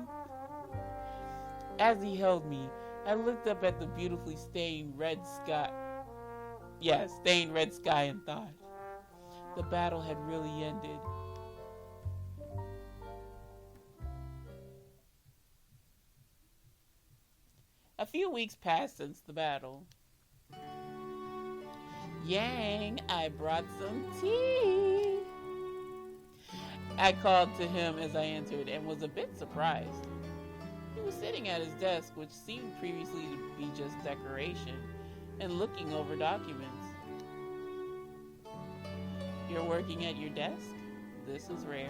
As he held me, I looked up at the beautifully stained red sky. Yeah, stained red sky and thought, the battle had really ended. A few weeks passed since the battle. Yang, I brought some tea. I called to him as I entered and was a bit surprised. He was sitting at his desk, which seemed previously to be just decoration, and looking over documents. You're working at your desk? This is rare.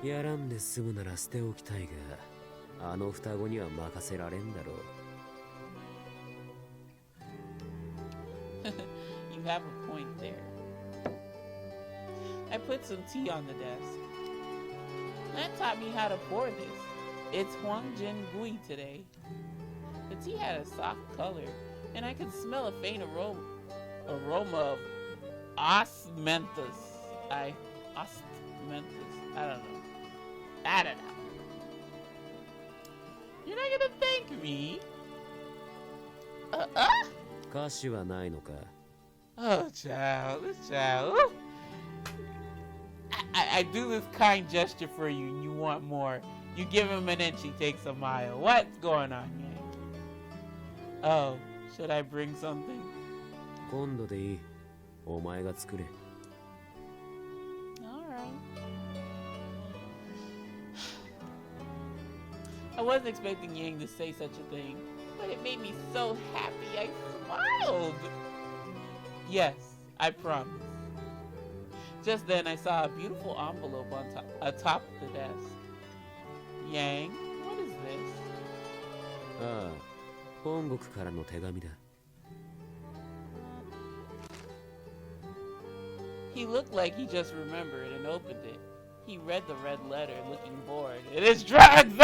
やらんで済むなら捨ておきたいが、あの双子には任せられんだろう。You have a point there. I put some tea on the desk. That taught me how to pour this. It's Huangjin Gui today. The tea had a soft color, and I could smell a faint aroma of osmanthus. I don't know. You're not gonna thank me? 歌詞はないのか? Oh, child. I do this kind gesture for you and you want more. You give him an inch, he takes a mile. What's going on here? Oh, should I bring something? 今度でいい。お前が作れ。Alright. I wasn't expecting Yang to say such a thing, but it made me so happy I smiled. Yes, I promise. Just then I saw a beautiful envelope atop the desk. Yang, what is this? ああ、本国からの手紙だ。He looked like he just remembered and opened it. He read the red letter, looking bored. It is drugs!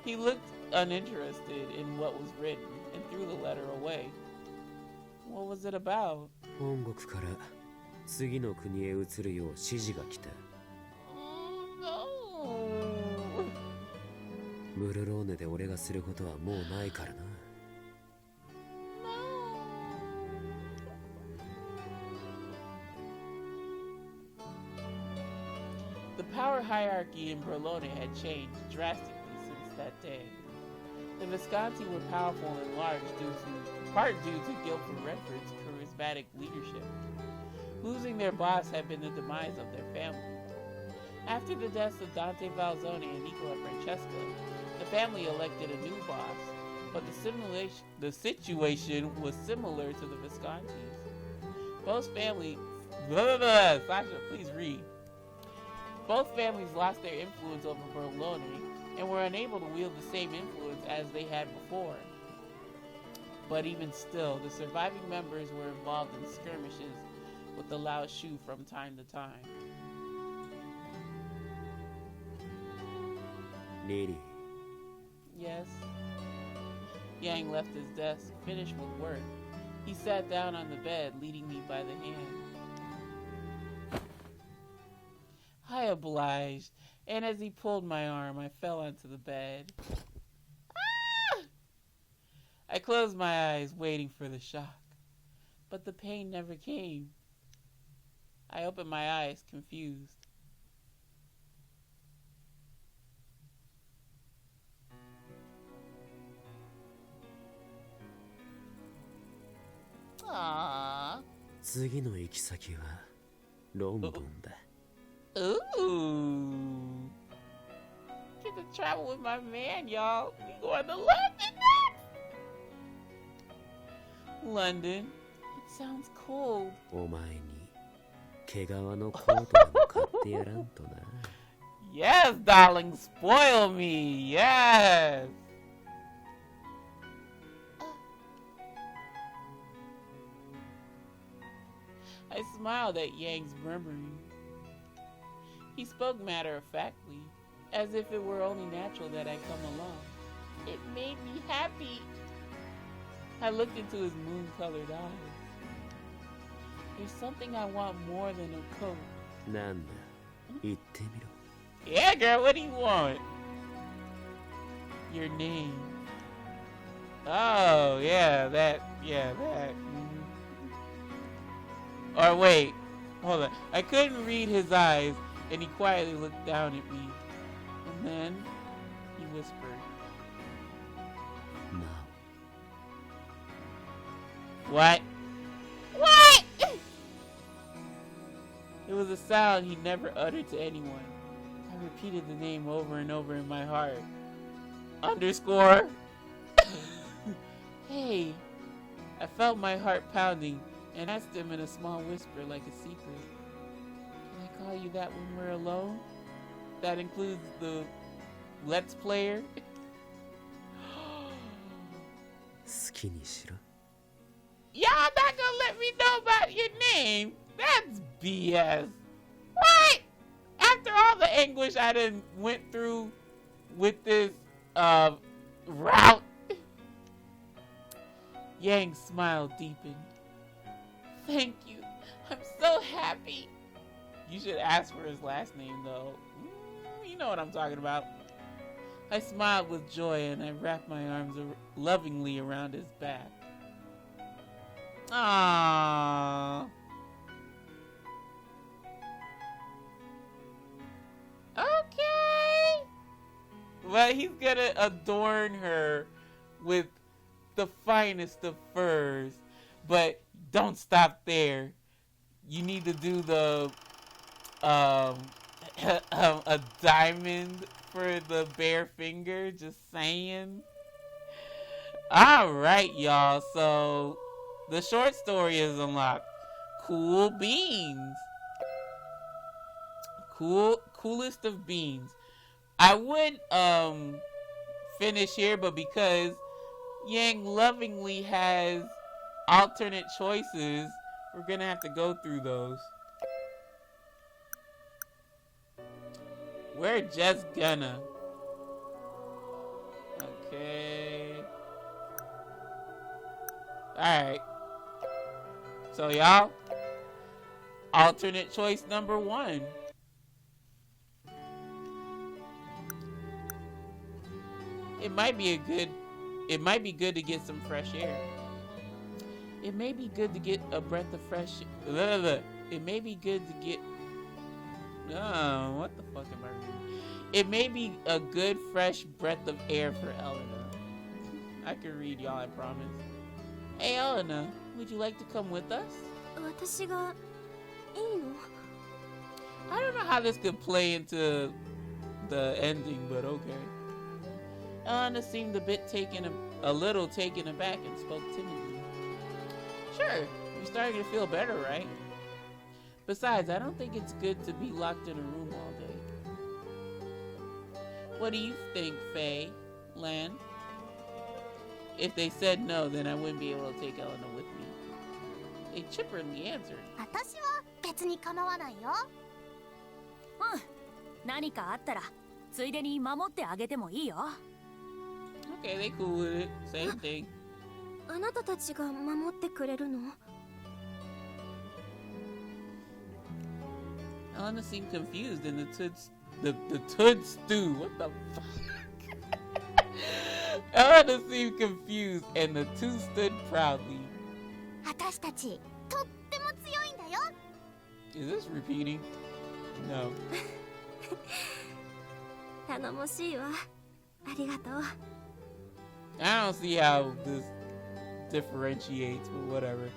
He looked uninterested in what was written and threw the letter away. What was it about? 本国から次の国へ移るよう指示が来た。ブルローネで俺がすることはもうないからな。The power hierarchy in Berlone had changed drastically since that day. The Visconti were powerful and large part due to Guilford Redford's charismatic leadership. Losing their boss had been the demise of their family. After the deaths of Dante Falzone and Nicola Francesca, the family elected a new boss, but the situation was similar to the Viscontis. Both families... Sasha, please read. Both families lost their influence over Berlone and were unable to wield the same influence as they had before. But even still, the surviving members were involved in skirmishes with the Lao Shu from time to time. Lady. Yes. Yang left his desk, finished with work. He sat down on the bed, leading me by the hand. I obliged, and as he pulled my arm, I fell onto the bed. Ah! I closed my eyes, waiting for the shock, but the pain never came. I opened my eyes, confused. Aww. 次の行き先はロンドンだ。Ooh. Get to travel with my man, y'all. We going to London next. London. It sounds cold. お前に毛皮のコートでも買ってやらんとな。Yes, darling. Spoil me. Yes. I smiled at Yang's murmuring. He spoke matter-of-factly, as if it were only natural that I come along. It made me happy. I looked into his moon-colored eyes. There's something I want more than a coat. なんだ、言ってみろ。Yeah, girl, what do you want? Your name. Oh, yeah, that. Or wait, hold on. I couldn't read his eyes, and he quietly looked down at me. And then he whispered, Now. What? What? It was a sound he never uttered to anyone. I repeated the name over and over in my heart. Underscore. Hey. I felt my heart pounding and asked him in a small whisper like a secret. Can I call you that when we're alone? That includes the Let's Player? 好きにしろ。 Y'all not gonna let me know about your name? That's BS. What? After all the anguish I done went through with this route. Yang's smile deepened. Thank you. I'm so happy. You should ask for his last name though. You know what I'm talking about. I smiled with joy and I wrapped my arms lovingly around his back. Aww. Okay. Well, he's gonna adorn her with the finest of furs. But don't stop there. You need to do the a diamond for the bare finger. Just saying. Alright, y'all. So the short story is unlocked. Cool beans. Coolest of beans. I would finish here, but because Yang lovingly has alternate choices, we're gonna have to go through those. We're just gonna. Okay. Alright. So y'all, alternate choice number 1. It might be good to get some fresh air. It may be good to get a breath of fresh. It may be good to get. Oh, what the fuck am I reading? It may be a good fresh breath of air for Elena. I can read, y'all, I promise. Hey, Elena, would you like to come with us? 私がいいの? I don't know how this could play into the ending, but okay. Elena seemed a little taken aback and spoke timidly. Sure, you're starting to feel better, right? Besides, I don't think it's good to be locked in a room all day. What do you think, Faye? Lan? If they said no, then I wouldn't be able to take Elena with me. They chipperly answered. 私は別に構わないよ。何かあったらついでに守ってあげてもいいよ。 Okay, they cool with it. Same thing. あなたたちが守ってくれるの? Elena seemed confused and the Toad stew. What the fuck? Elena seemed confused and the two stood proudly. 私たちとっても強いんだよ。 Is this repeating? No. 頼もしいわ。ありがとう。 I don't see how this differentiates, but whatever.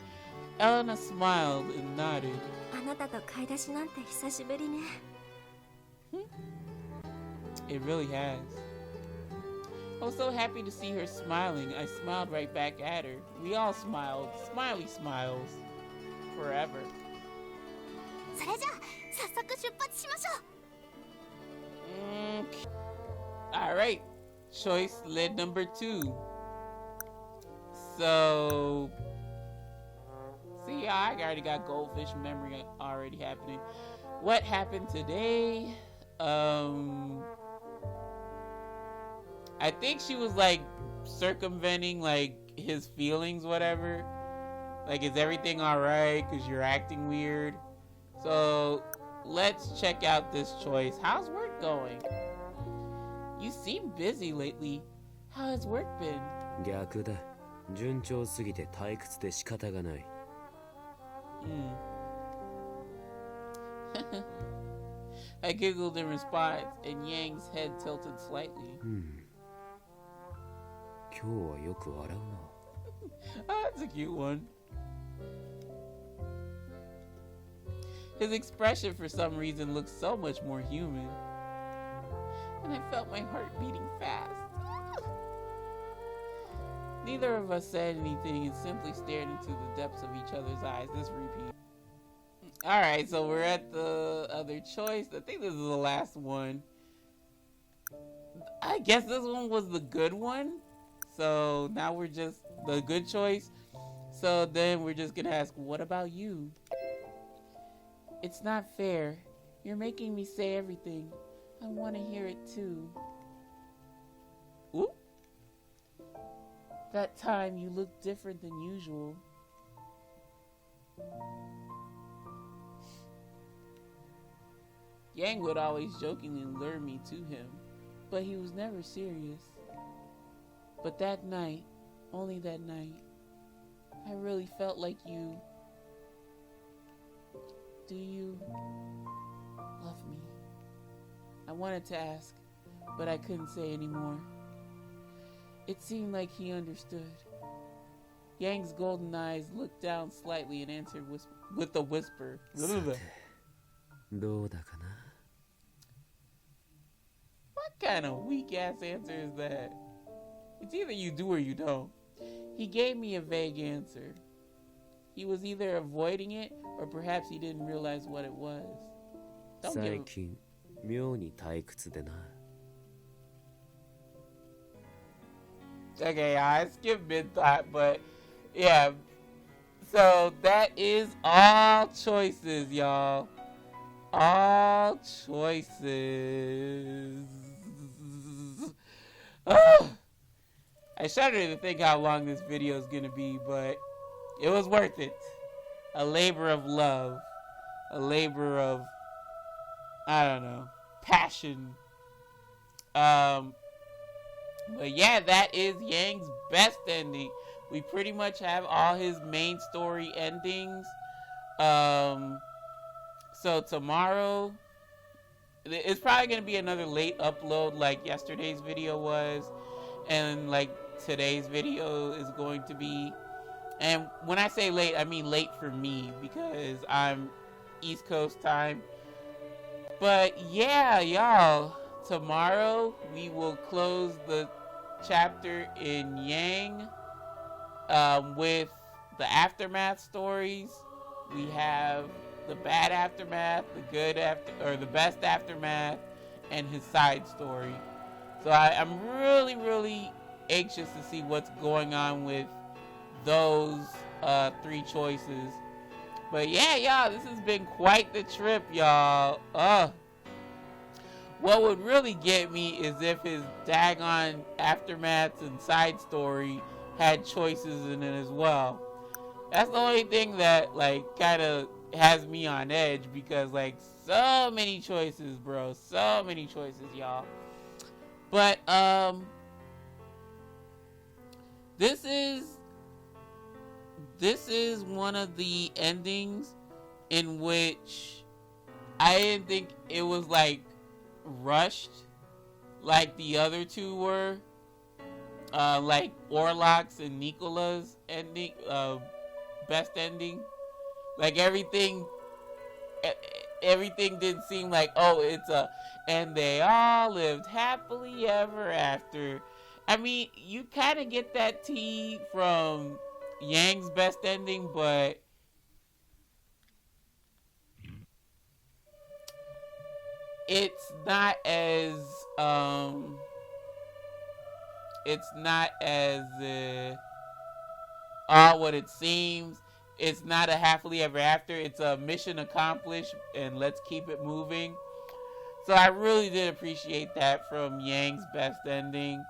Elena smiled and nodded. あなたと買い出しなんて久しぶりね。 It really has. I was so happy to see her smiling. I smiled right back at her. We all smiled. Smiley smiles. Forever. それじゃあ早速出発しましょう。Alright. Choice led number 2. So, see, I already got goldfish memory already happening. What happened today? I think she was like circumventing like his feelings, whatever. Like, is everything alright? Because you're acting weird. So, let's check out this choice. How's work going? You seem busy lately. How has work been? 逆だ。順調すぎて退屈で仕方がない。I giggled in response, and Yang's head tilted slightly. 今日はよく笑うな。Oh, that's a cute one. His expression, for some reason, looked so much more human. And I felt my heart beating fast. Neither of us said anything and simply stared into the depths of each other's eyes. This repeat. Alright, so we're at the other choice. I think this is the last one. I guess this one was the good one. So now we're just the good choice. So then we're just gonna ask, what about you? It's not fair. You're making me say everything. I want to hear it too. Ooh. That time you looked different than usual. Yang would always jokingly lure me to him, but he was never serious. But that night, only that night, I really felt like you. Do you love me? I wanted to ask, but I couldn't say anymore. It seemed like he understood. Yang's golden eyes looked down slightly and answered with a whisper. どうだかな? What kind of weak ass answer is that? It's either you do or you don't. He gave me a vague answer. He was either avoiding it or perhaps he didn't realize what it was. Don't give him... 最近妙に退屈でな。 Okay, I skipped mid-thought, but yeah. So that is all choices, y'all. All choices. I shudder to think how long this video is going to be, but it was worth it. a labor of love, a labor of, I don't know, passion. But yeah, that is Yang's best ending. We pretty much have all his main story endings. So tomorrow, it's probably going to be another late upload like yesterday's video was, and like today's video is going to be. And when I say late, I mean late for me because I'm East Coast time. But yeah, y'all, tomorrow we will close the chapter in Yang with the aftermath stories. We have the bad aftermath, the good the best aftermath, and his side story. So I'm really, really anxious to see what's going on with those 3 choices. But yeah, y'all, this has been quite the trip, y'all. What would really get me is if his daggone aftermaths and side story had choices in it as well. That's the only thing that like kind of has me on edge, because like so many choices, bro, so many choices, y'all. But this is one of the endings in which I didn't think it was like rushed like the other 2 were, like Orlok's and Nicola's ending, best ending. Like everything didn't seem like, oh, it's and they all lived happily ever after. I mean, you kind of get that tea from Yang's best ending, but it's not as what it seems. It's not a happily ever after. It's a mission accomplished and let's keep it moving. So I really did appreciate that from Yang's best ending.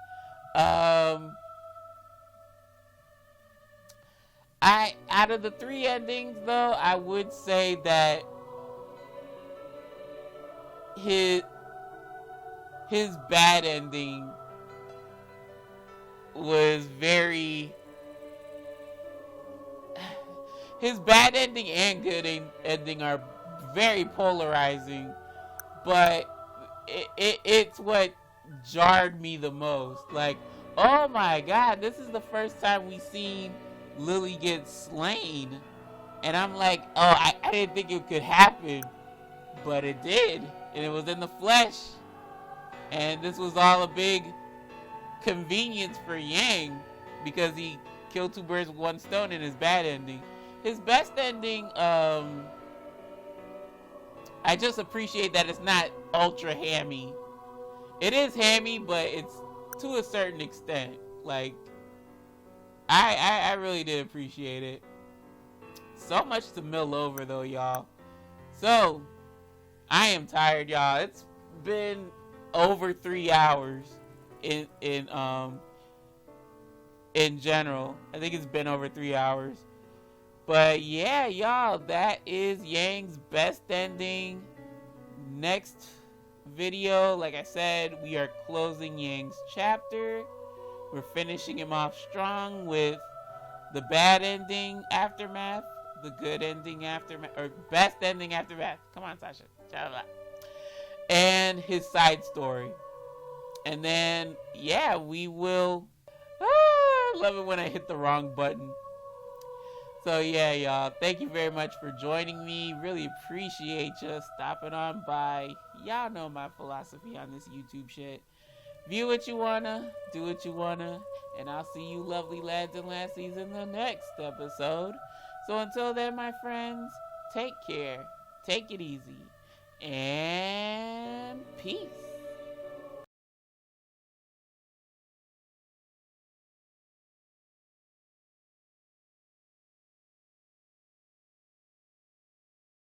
Out of the 3 endings though, I would say that his bad ending was very... His bad ending and good ending are very polarizing, but it's what jarred me the most. Like, oh my god, this is the first time we seen Lily get slain. And I'm like, oh, I didn't think it could happen, but it did. And it was in the flesh. And this was all a big convenience for Yang, because he killed 2 birds with 1 stone in his bad ending. His best ending, I just appreciate that it's not ultra hammy. It is hammy, but it's to a certain extent. Like, I really did appreciate it. So much to mill over though, y'all. So, I am tired, y'all. It's been over 3 hours in general. I think it's been over 3 hours. But yeah, y'all, that is Yang's best ending. Next video, like I said, we are closing Yang's chapter. We're finishing him off strong with the bad ending aftermath, the good ending aftermath, or best ending aftermath. Come on, Sasha. And his side story. And then, yeah, we will... I love it when I hit the wrong button. So yeah, y'all, thank you very much for joining me. Really appreciate you stopping on by. Y'all know my philosophy on this YouTube shit. View what you wanna, do what you wanna, and I'll see you lovely lads and lassies in the next episode. So until then, my friends, take care, take it easy, and peace.